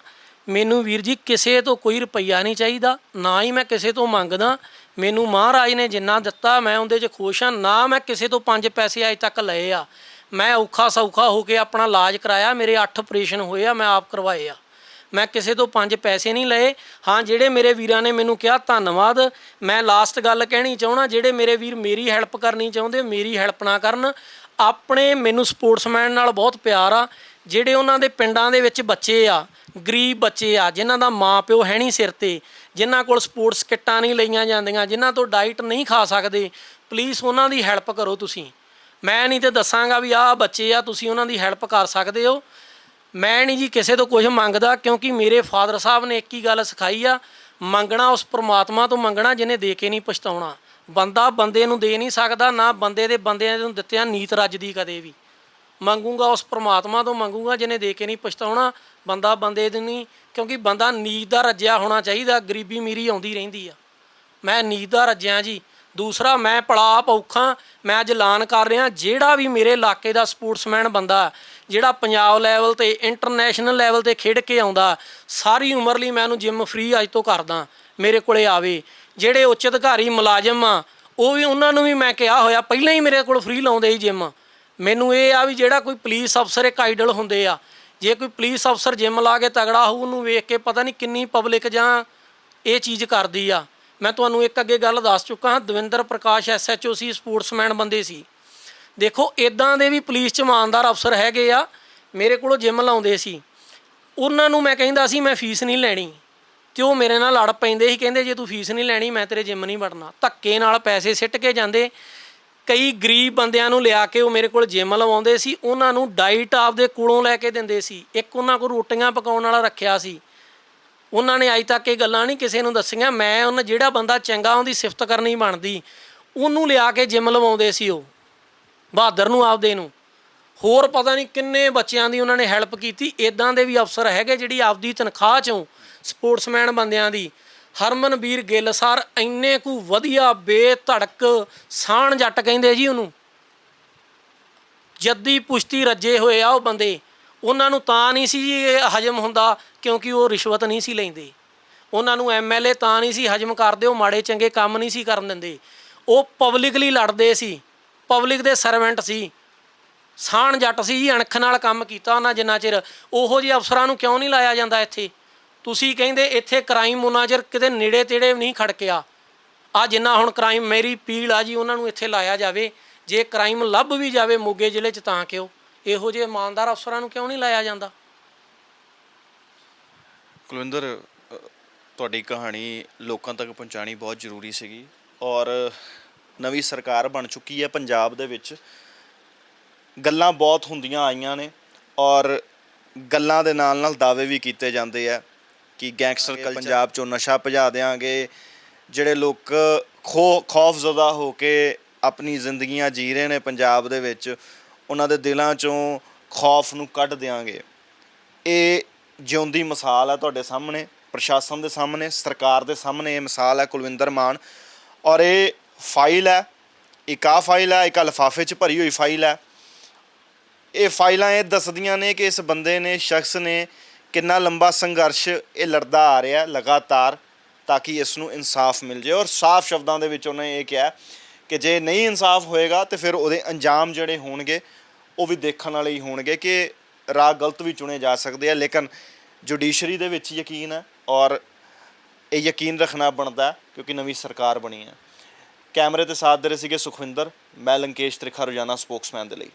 ਮੈਨੂੰ ਵੀਰ ਜੀ ਕਿਸੇ ਤੋਂ ਕੋਈ ਰੁਪਈਆ ਨਹੀਂ ਚਾਹੀਦਾ, ਨਾ ਹੀ ਮੈਂ ਕਿਸੇ ਤੋਂ ਮੰਗਦਾ। ਮੈਨੂੰ ਮਹਾਰਾਜ ਨੇ ਜਿੰਨਾ ਦਿੱਤਾ ਮੈਂ ਉਹਦੇ 'ਚ ਖੁਸ਼ ਹਾਂ। ਨਾ ਮੈਂ ਕਿਸੇ ਤੋਂ 5 ਪੈਸੇ ਅੱਜ ਤੱਕ ਲਏ ਆ। ਮੈਂ ਔਖਾ ਸੌਖਾ ਹੋ ਕੇ ਆਪਣਾ ਇਲਾਜ ਕਰਾਇਆ, ਮੇਰੇ 8 ਆਪਰੇਸ਼ਨ ਹੋਏ ਆ, ਮੈਂ ਆਪ ਕਰਵਾਏ ਆ। ਮੈਂ ਕਿਸੇ ਤੋਂ 5 ਪੈਸੇ ਨਹੀਂ ਲਏ। ਹਾਂ, ਜਿਹੜੇ ਮੇਰੇ ਵੀਰਾਂ ਨੇ ਮੈਨੂੰ ਕਿਹਾ ਧੰਨਵਾਦ। ਮੈਂ ਲਾਸਟ ਗੱਲ ਕਹਿਣੀ ਚਾਹੁੰਦਾ, ਜਿਹੜੇ ਮੇਰੇ ਵੀਰ ਮੇਰੀ ਹੈਲਪ ਕਰਨੀ ਚਾਹੁੰਦੇ ਮੇਰੀ ਹੈਲਪ ਨਾ ਕਰਨ। ਆਪਣੇ ਮੈਨੂੰ ਸਪੋਰਟਸਮੈਨ ਨਾਲ ਬਹੁਤ ਪਿਆਰ ਆ। ਜਿਹੜੇ ਉਹਨਾਂ ਦੇ ਪਿੰਡਾਂ ਦੇ ਵਿੱਚ ਬੱਚੇ ਆ, ਗਰੀਬ ਬੱਚੇ ਆ, ਜਿਨ੍ਹਾਂ ਦਾ ਮਾਂ ਪਿਓ ਹੈ ਨਹੀਂ ਸਿਰ 'ਤੇ, ਜਿਨ੍ਹਾਂ ਕੋਲ ਸਪੋਰਟਸ ਕਿੱਟਾਂ ਨਹੀਂ ਲਈਆਂ ਜਾਂਦੀਆਂ, ਜਿਨ੍ਹਾਂ ਤੋਂ ਡਾਈਟ ਨਹੀਂ ਖਾ ਸਕਦੇ, ਪਲੀਜ਼ ਉਹਨਾਂ ਦੀ ਹੈਲਪ ਕਰੋ ਤੁਸੀਂ। ਮੈਂ ਨਹੀਂ ਤੇ ਦੱਸਾਂਗਾ ਵੀ ਆਹ ਬੱਚੇ ਆ, ਤੁਸੀਂ ਉਹਨਾਂ ਦੀ ਹੈਲਪ ਕਰ ਸਕਦੇ ਹੋ। ਮੈਂ ਨਹੀਂ ਜੀ ਕਿਸੇ ਤੋਂ ਕੁਝ ਮੰਗਦਾ, ਕਿਉਂਕਿ ਮੇਰੇ ਫਾਦਰ ਸਾਹਿਬ ਨੇ ਇੱਕ ਹੀ ਗੱਲ ਸਿਖਾਈ ਆ, ਮੰਗਣਾ ਉਸ ਪ੍ਰਮਾਤਮਾ ਤੋਂ ਮੰਗਣਾ ਜਿਹਨੇ ਦੇ ਕੇ ਨਹੀਂ ਪਛਤਾਉਣਾ। ਬੰਦਾ ਬੰਦੇ ਨੂੰ ਦੇ ਨਹੀਂ ਸਕਦਾ, ਨਾ ਬੰਦੇ ਦੇ ਬੰਦਿਆਂ ਨੂੰ ਦਿੱਤਿਆਂ ਨੀਤ ਰੱਜਦੀ ਕਦੇ ਵੀ। ਮੰਗੂਗਾ ਉਸ ਪ੍ਰਮਾਤਮਾ ਤੋਂ ਮੰਗੂਗਾ ਜਿਹਨੇ ਦੇ ਕੇ ਨਹੀਂ ਪਛਤਾਉਣਾ, ਬੰਦਾ ਬੰਦੇ ਦੇ ਨਹੀਂ। ਕਿਉਂਕਿ ਬੰਦਾ ਨੀਤ ਦਾ ਰੱਜਿਆ ਹੋਣਾ ਚਾਹੀਦਾ। ਗਰੀਬੀ ਮੇਰੀ ਆਉਂਦੀ ਰਹਿੰਦੀ ਆ, ਮੈਂ ਨੀਤ ਦਾ ਰੱਜਿਆ ਜੀ। ਦੂਸਰਾ, ਮੈਂ ਪਲਾਪ ਔਖਾ। ਮੈਂ ਅੱਜ ਐਲਾਨ ਕਰ ਰਿਹਾ, ਜਿਹੜਾ ਵੀ ਮੇਰੇ ਇਲਾਕੇ ਦਾ ਸਪੋਰਟਸਮੈਨ ਬੰਦਾ ਜਿਹੜਾ ਪੰਜਾਬ ਲੈਵਲ 'ਤੇ ਇੰਟਰਨੈਸ਼ਨਲ ਲੈਵਲ 'ਤੇ ਖੇਡ ਕੇ ਆਉਂਦਾ, ਸਾਰੀ ਉਮਰ ਲਈ ਮੈਂ ਉਹਨੂੰ ਜਿੰਮ ਫ੍ਰੀ ਅੱਜ ਤੋਂ ਕਰਦਾ, ਮੇਰੇ ਕੋਲੇ ਆਵੇ। ਜਿਹੜੇ ਉੱਚ ਅਧਿਕਾਰੀ ਮੁਲਾਜ਼ਮ ਆ, ਉਹ ਵੀ, ਉਹਨਾਂ ਨੂੰ ਵੀ ਮੈਂ ਕਿਹਾ ਹੋਇਆ, ਪਹਿਲਾਂ ਹੀ ਮੇਰੇ ਕੋਲ ਫ੍ਰੀ ਲਾਉਂਦੇ ਸੀ ਜਿੰਮ। ਮੈਨੂੰ ਇਹ ਆ ਵੀ ਜਿਹੜਾ ਕੋਈ ਪੁਲਿਸ ਅਫਸਰ ਇੱਕ ਆਈਡਲ ਹੁੰਦੇ ਆ, ਜੇ ਕੋਈ ਪੁਲਿਸ ਅਫਸਰ ਜਿੰਮ ਲਾ ਕੇ ਤਗੜਾ ਹੋਊ, ਉਹਨੂੰ ਵੇਖ ਕੇ ਪਤਾ ਨਹੀਂ ਕਿੰਨੀ ਪਬਲਿਕ ਜਾਂ ਇਹ ਚੀਜ਼ ਕਰਦੀ ਆ। ਮੈਂ ਤੁਹਾਨੂੰ ਇੱਕ ਅੱਗੇ ਗੱਲ ਦੱਸ ਚੁੱਕਾ ਹਾਂ, ਦਵਿੰਦਰ ਪ੍ਰਕਾਸ਼ SHO ਸੀ, ਸਪੋਰਟਸਮੈਨ ਬੰਦੇ ਸੀ। ਦੇਖੋ, ਇੱਦਾਂ ਦੇ ਵੀ ਪੁਲਿਸ 'ਚ ਇਮਾਨਦਾਰ ਅਫਸਰ ਹੈਗੇ ਆ, ਮੇਰੇ ਕੋਲੋਂ ਜਿੰਮ ਲਾਉਂਦੇ ਸੀ। ਉਹਨਾਂ ਨੂੰ ਮੈਂ ਕਹਿੰਦਾ ਸੀ ਮੈਂ ਫੀਸ ਨਹੀਂ ਲੈਣੀ, ਅਤੇ ਉਹ ਮੇਰੇ ਨਾਲ ਲੜ ਪੈਂਦੇ ਸੀ, ਕਹਿੰਦੇ ਜੇ ਤੂੰ ਫੀਸ ਨਹੀਂ ਲੈਣੀ ਮੈਂ ਤੇਰੇ ਜਿੰਮ ਨਹੀਂ ਵੜਨਾ। ਧੱਕੇ ਨਾਲ ਪੈਸੇ ਸਿੱਟ ਕੇ ਜਾਂਦੇ। ਕਈ ਗਰੀਬ ਬੰਦਿਆਂ ਨੂੰ ਲਿਆ ਕੇ ਉਹ ਮੇਰੇ ਕੋਲ ਜਿੰਮ ਲਵਾਉਂਦੇ ਸੀ, ਉਹਨਾਂ ਨੂੰ ਡਾਈਟ ਆਪਦੇ ਕੋਲੋਂ ਲੈ ਕੇ ਦਿੰਦੇ ਸੀ। ਇੱਕ ਉਹਨਾਂ ਕੋਲ ਰੋਟੀਆਂ ਪਕਾਉਣ ਵਾਲਾ ਰੱਖਿਆ ਸੀ। ਉਹਨਾਂ ਨੇ ਅੱਜ ਤੱਕ ਇਹ ਗੱਲਾਂ ਨਹੀਂ ਕਿਸੇ ਨੂੰ ਦੱਸੀਆਂ। ਮੈਂ ਜਿਹੜਾ ਬੰਦਾ ਚੰਗਾ, ਉਹਦੀ ਸਿਫਤ ਕਰਨੀ ਬਣਦੀ, ਉਹਨੂੰ ਲਿਆ ਕੇ ਜਿੰਮ ਲਵਾਉਂਦੇ ਸੀ। ਉਹ ਬਹਾਦਰ ਨੂੰ, ਆਪਦੇ ਨੂੰ। ਹੋਰ ਪਤਾ ਨਹੀਂ ਕਿੰਨੇ ਬੱਚਿਆਂ ਦੀ ਉਹਨਾਂ ਨੇ ਹੈਲਪ ਕੀਤੀ। ਇੱਦਾਂ ਦੇ ਵੀ ਅਫਸਰ ਹੈਗੇ ਜਿਹੜੀ ਆਪਦੀ ਤਨਖਾਹ 'ਚੋਂ ਸਪੋਰਟਸਮੈਨ ਬੰਦਿਆਂ ਦੀ। ਹਰਮਨਵੀਰ ਗਿੱਲ ਸਰ ਇੰਨੇ ਕੁ ਵਧੀਆ ਬੇਧੜਕ ਸਾਣ ਜੱਟ ਕਹਿੰਦੇ ਜੀ ਉਹਨੂੰ, ਜੱਦੀ ਪੁਸ਼ਤੀ ਰੱਜੇ ਹੋਏ ਆ ਉਹ ਬੰਦੇ। ਉਹਨਾਂ ਨੂੰ ਤਾਂ ਨਹੀਂ ਸੀ ਇਹ ਹਜਮ ਹੁੰਦਾ ਕਿਉਂਕਿ ਉਹ ਰਿਸ਼ਵਤ ਨਹੀਂ ਸੀ ਲੈਂਦੇ। ਉਹਨਾਂ ਨੂੰ MLA ਤਾਂ ਨਹੀਂ ਸੀ ਹਜਮ ਕਰਦੇ, ਉਹ ਮਾੜੇ ਚੰਗੇ ਕੰਮ ਨਹੀਂ ਸੀ ਕਰਨ ਦਿੰਦੇ। ਉਹ ਪਬਲਿਕਲੀ ਲੜਦੇ ਸੀ, ਪਬਲਿਕ ਦੇ ਸਰਵੈਂਟ ਸੀ, ਸਾਣ ਜੱਟ ਸੀ ਜੀ। ਅਣਖ ਨਾਲ ਕੰਮ ਕੀਤਾ ਉਹਨਾਂ ਜਿੰਨਾ ਚਿਰ। ਉਹੋ ਜਿਹੇ ਅਫਸਰਾਂ ਨੂੰ ਕਿਉਂ ਨਹੀਂ ਲਾਇਆ ਜਾਂਦਾ ਇੱਥੇ? ਤੁਸੀਂ ਕਹਿੰਦੇ ਇੱਥੇ ਕ੍ਰਾਈਮ ਉਹਨਾਂ ਚਿਰ ਕਿਤੇ ਨੇੜੇ ਤੇੜੇ ਨਹੀਂ ਖੜਕਿਆ। ਆ ਜਿੰਨਾ ਹੁਣ ਕ੍ਰਾਈਮ, ਮੇਰੀ ਅਪੀਲ ਆ ਜੀ, ਉਹਨਾਂ ਨੂੰ ਇੱਥੇ ਲਾਇਆ ਜਾਵੇ। ਜੇ ਕ੍ਰਾਈਮ ਲੱਭ ਵੀ ਜਾਵੇ ਮੋਗੇ ਜ਼ਿਲ੍ਹੇ 'ਚ ਤਾਂ ਕਿਉਂ, ਇਹੋ ਜਿਹੇ ਇਮਾਨਦਾਰ ਅਫਸਰਾਂ ਨੂੰ ਕਿਉਂ ਨਹੀਂ ਲਾਇਆ ਜਾਂਦਾ? ਕੁਲਵਿੰਦਰ, ਤੁਹਾਡੀ ਕਹਾਣੀ ਲੋਕਾਂ ਤੱਕ ਪਹੁੰਚਾਉਣੀ ਬਹੁਤ ਜ਼ਰੂਰੀ ਸੀਗੀ। ਔਰ ਨਵੀਂ ਸਰਕਾਰ ਬਣ ਚੁੱਕੀ ਹੈ ਪੰਜਾਬ ਦੇ ਵਿੱਚ। ਗੱਲਾਂ ਬਹੁਤ ਹੁੰਦੀਆਂ ਆਈਆਂ ਨੇ, ਔਰ ਗੱਲਾਂ ਦੇ ਨਾਲ ਨਾਲ ਦਾਅਵੇ ਵੀ ਕੀਤੇ ਜਾਂਦੇ ਆ ਕਿ ਗੈਂਗਸਟਰ ਪੰਜਾਬ 'ਚੋਂ ਨਸ਼ਾ ਭਜਾ ਦਿਆਂਗੇ। ਜਿਹੜੇ ਲੋਕ ਖੌਫਜ਼ਦਾ ਹੋ ਕੇ ਆਪਣੀ ਜ਼ਿੰਦਗੀਆਂ ਜੀ ਰਹੇ ਨੇ ਪੰਜਾਬ ਦੇ ਵਿੱਚ, ਉਹਨਾਂ ਦੇ ਦਿਲਾਂ 'ਚੋਂ ਖੌਫ ਨੂੰ ਕੱਢ ਦਿਆਂਗੇ। ਇਹ ਜਿਉਂਦੀ ਮਿਸਾਲ ਹੈ ਤੁਹਾਡੇ ਸਾਹਮਣੇ, ਪ੍ਰਸ਼ਾਸਨ ਦੇ ਸਾਹਮਣੇ, ਸਰਕਾਰ ਦੇ ਸਾਹਮਣੇ ਇਹ ਮਿਸਾਲ ਹੈ ਕੁਲਵਿੰਦਰ ਮਾਨ। ਔਰ ਇਹ ਫਾਈਲ ਹੈ, ਇੱਕ ਆਹ ਫਾਈਲ ਹੈ, ਇੱਕ ਲਿਫਾਫੇ 'ਚ ਭਰੀ ਹੋਈ ਫਾਈਲ ਹੈ। ਇਹ ਫਾਈਲਾਂ ਇਹ ਦੱਸਦੀਆਂ ਨੇ ਕਿ ਇਸ ਬੰਦੇ ਨੇ, ਸ਼ਖਸ ਨੇ ਕਿੰਨਾ ਲੰਬਾ ਸੰਘਰਸ਼ ਇਹ ਲੜਦਾ ਆ ਰਿਹਾ ਲਗਾਤਾਰ, ਤਾਂ ਕਿ ਇਸ ਨੂੰ ਇਨਸਾਫ ਮਿਲ ਜਾਏ। ਔਰ ਸਾਫ਼ ਸ਼ਬਦਾਂ ਦੇ ਵਿੱਚ ਉਹਨੇ ਇਹ ਕਿਹਾ ਕਿ ਜੇ ਨਹੀਂ ਇਨਸਾਫ ਹੋਏਗਾ ਤਾਂ ਫਿਰ ਉਹਦੇ ਅੰਜਾਮ ਜਿਹੜੇ ਹੋਣਗੇ ਉਹ ਵੀ ਦੇਖਣ ਵਾਲੇ ਹੀ ਹੋਣਗੇ, ਕਿ ਰਾਹ ਗਲਤ ਵੀ ਚੁਣੇ ਜਾ ਸਕਦੇ ਆ। ਲੇਕਿਨ ਜੁਡੀਸ਼ਰੀ ਦੇ ਵਿੱਚ ਯਕੀਨ ਹੈ, ਔਰ ਇਹ ਯਕੀਨ ਰੱਖਣਾ ਬਣਦਾ ਕਿਉਂਕਿ ਨਵੀਂ ਸਰਕਾਰ ਬਣੀ ਹੈ। ਕੈਮਰੇ 'ਤੇ ਸਾਥ ਦੇ ਰਹੇ ਸੀਗੇ ਸੁਖਵਿੰਦਰ। ਮੈਂ ਲੰਕੇਸ਼ ਤ੍ਰਿਖਾ, ਰੋਜ਼ਾਨਾ ਸਪੋਕਸਮੈਨ ਦੇ ਲਈ।